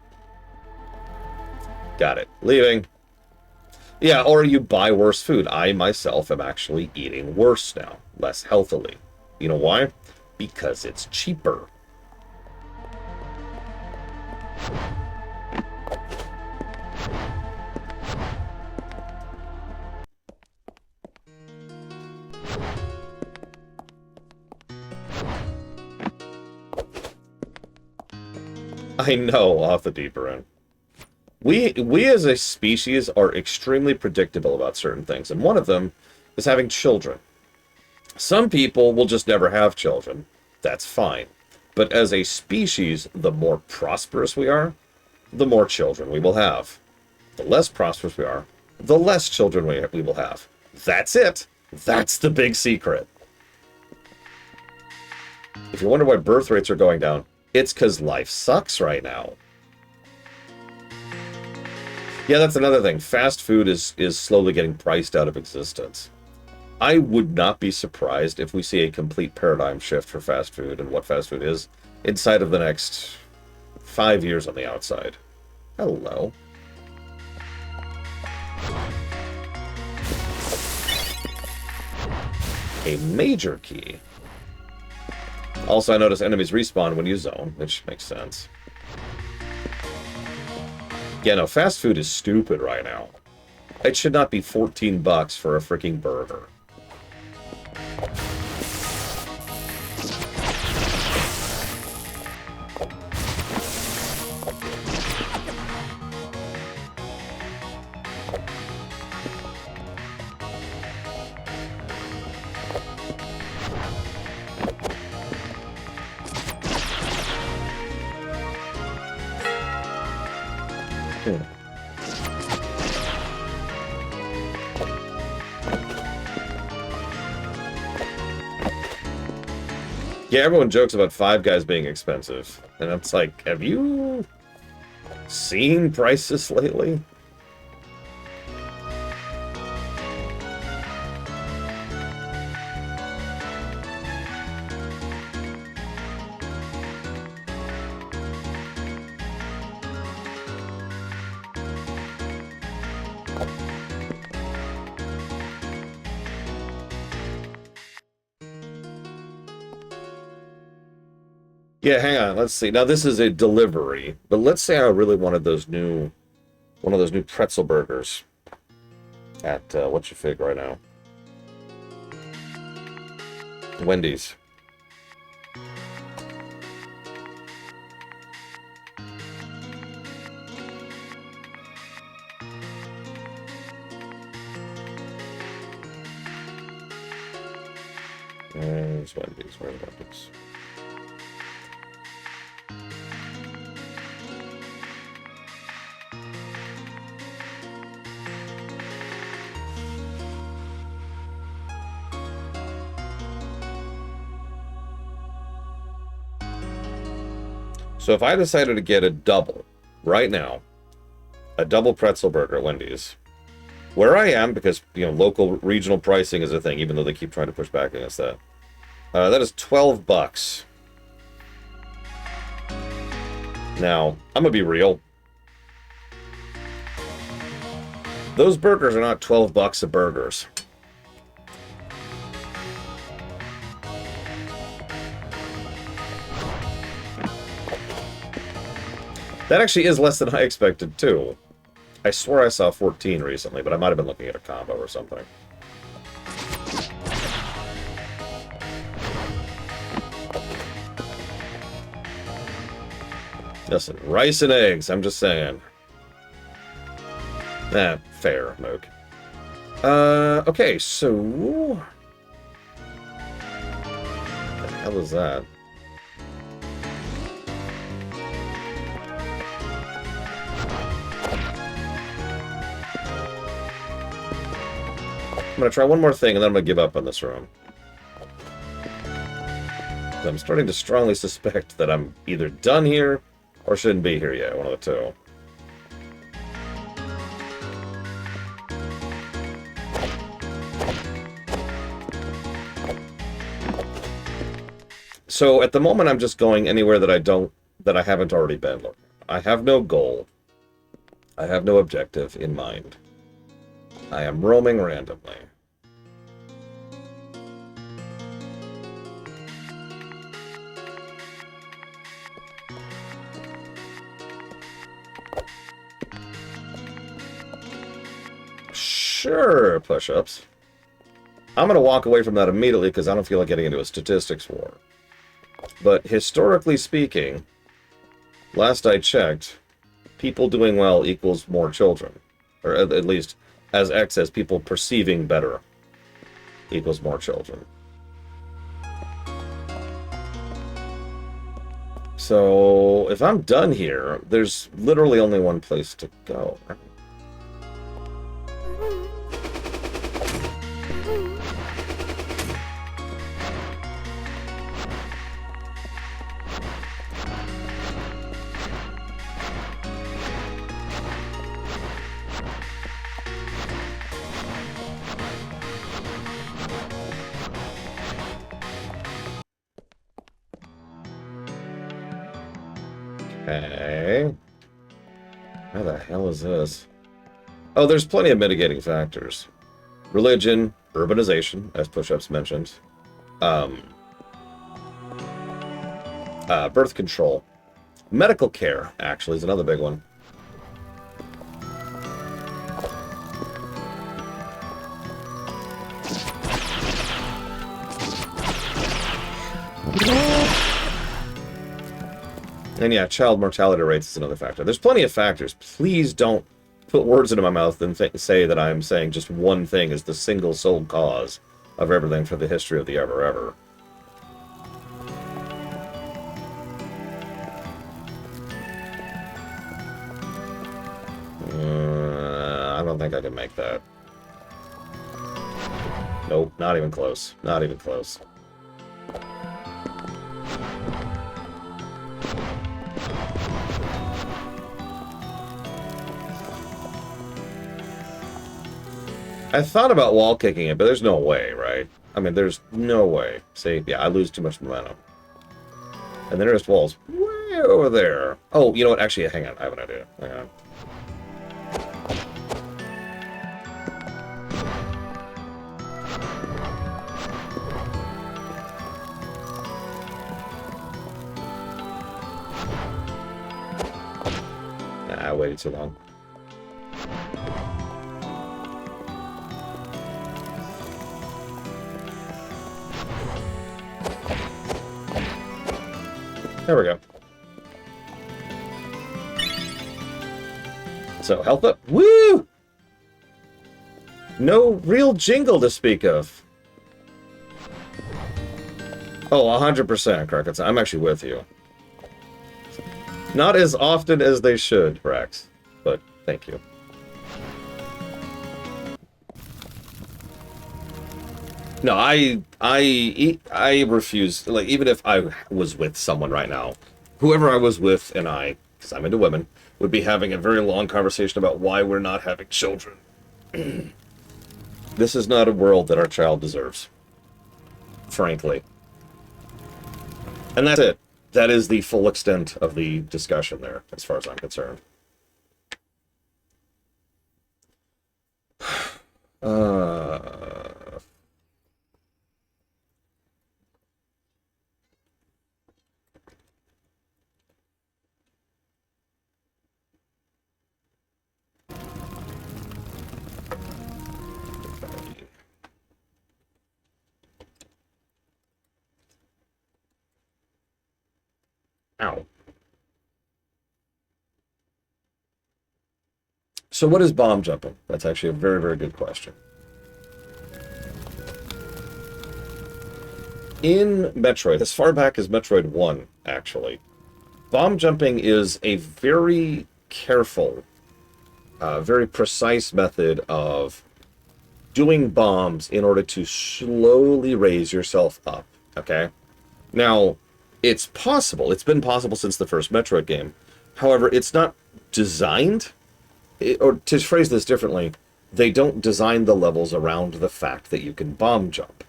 Got it. Leaving. Yeah, or you buy worse food. I, myself, am actually eating worse now. Less healthily. You know why? Because it's cheaper. I know, off the deeper end. We as a species are extremely predictable about certain things, and one of them is having children. Some people will just never have children. That's fine. But as a species, the more prosperous we are, the more children we will have. The less prosperous we are, the less children we will have. That's it. That's the big secret. If you wonder why birth rates are going down, it's because life sucks right now. Yeah, that's another thing. Fast food is slowly getting priced out of existence. I would not be surprised if we see a complete paradigm shift for fast food and what fast food is inside of the next 5 years on the outside. Hello. A major key. Also, I notice enemies respawn when you zone, which makes sense. Yeah, no, fast food is stupid right now. It should not be $14 for a freaking burger. Yeah, everyone jokes about Five Guys being expensive. And it's like, have you seen prices lately? Yeah, hang on. Let's see. Now this is a delivery, but let's say I really wanted one of those new pretzel burgers at what's your fig right now? Wendy's. Where's Wendy's? Where's Wendy's? So if I decided to get a double right now, a double pretzel burger at Wendy's, where I am, because, you know, local regional pricing is a thing, even though they keep trying to push back against that. That is $12. Now, I'm gonna be real. Those burgers are not $12 of burgers. That actually is less than I expected, too. I swear I saw 14 recently, but I might have been looking at a combo or something. Listen, rice and eggs, I'm just saying. Fair, Moog. Okay, so... What the hell is that? I'm going to try one more thing, and then I'm going to give up on this room. I'm starting to strongly suspect that I'm either done here, or shouldn't be here yet, one of the two. So, at the moment, I'm just going anywhere that I haven't already been. Look, I have no goal. I have no objective in mind. I am roaming randomly. Sure, push-ups. I'm going to walk away from that immediately because I don't feel like getting into a statistics war. But historically speaking, Last I checked, people doing well equals more children. Or at least, as X says, people perceiving better equals more children. So, if I'm done here, there's literally only one place to go. Okay. How the hell is this? Oh, there's plenty of mitigating factors. Religion, urbanization, as Push-Ups mentioned. Birth control. Medical care, actually, is another big one. And yeah, child mortality rates is another factor. There's plenty of factors. Please don't put words into my mouth and say that I'm saying just one thing is the single sole cause of everything for the history of the ever. I don't think I can make that. Nope, not even close. Not even close. I thought about wall kicking it, but there's no way, right? I mean, there's no way. See, yeah, I lose too much momentum. And the nearest wall's way over there. Oh, you know what? Actually, hang on. I have an idea. Hang on. Nah, I waited too long. There we go. So, health up. Woo! No real jingle to speak of. Oh, 100%, Krakens. I'm actually with you. Not as often as they should, Rex. But, thank you. No, I refuse. Like, even if I was with someone right now, whoever I was with and I, because I'm into women, would be having a very long conversation about why we're not having children. This is not a world that our child deserves. Frankly. And that's it. That is the full extent of the discussion there, as far as I'm concerned. Ow. So what is bomb jumping? That's actually a very, very good question. In Metroid, as far back as Metroid 1, actually, bomb jumping is a very careful, very precise method of doing bombs in order to slowly raise yourself up, okay? Now, it's possible. It's been possible since the first Metroid game. However, it's not designed, or to phrase this differently, they don't design the levels around the fact that you can bomb jump.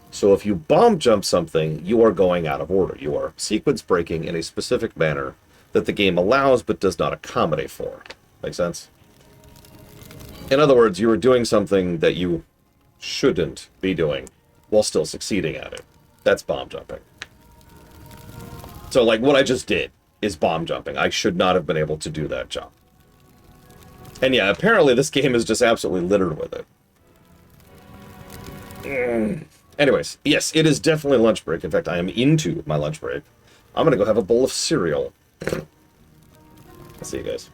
So if you bomb jump something, you are going out of order. You are sequence breaking in a specific manner that the game allows but does not accommodate for. Make sense? In other words, you are doing something that you shouldn't be doing while still succeeding at it. That's bomb jumping. So, like, what I just did is bomb jumping. I should not have been able to do that jump. And yeah, apparently this game is just absolutely littered with it. Anyways, yes, it is definitely lunch break. In fact, I am into my lunch break. I'm going to go have a bowl of cereal. See you guys.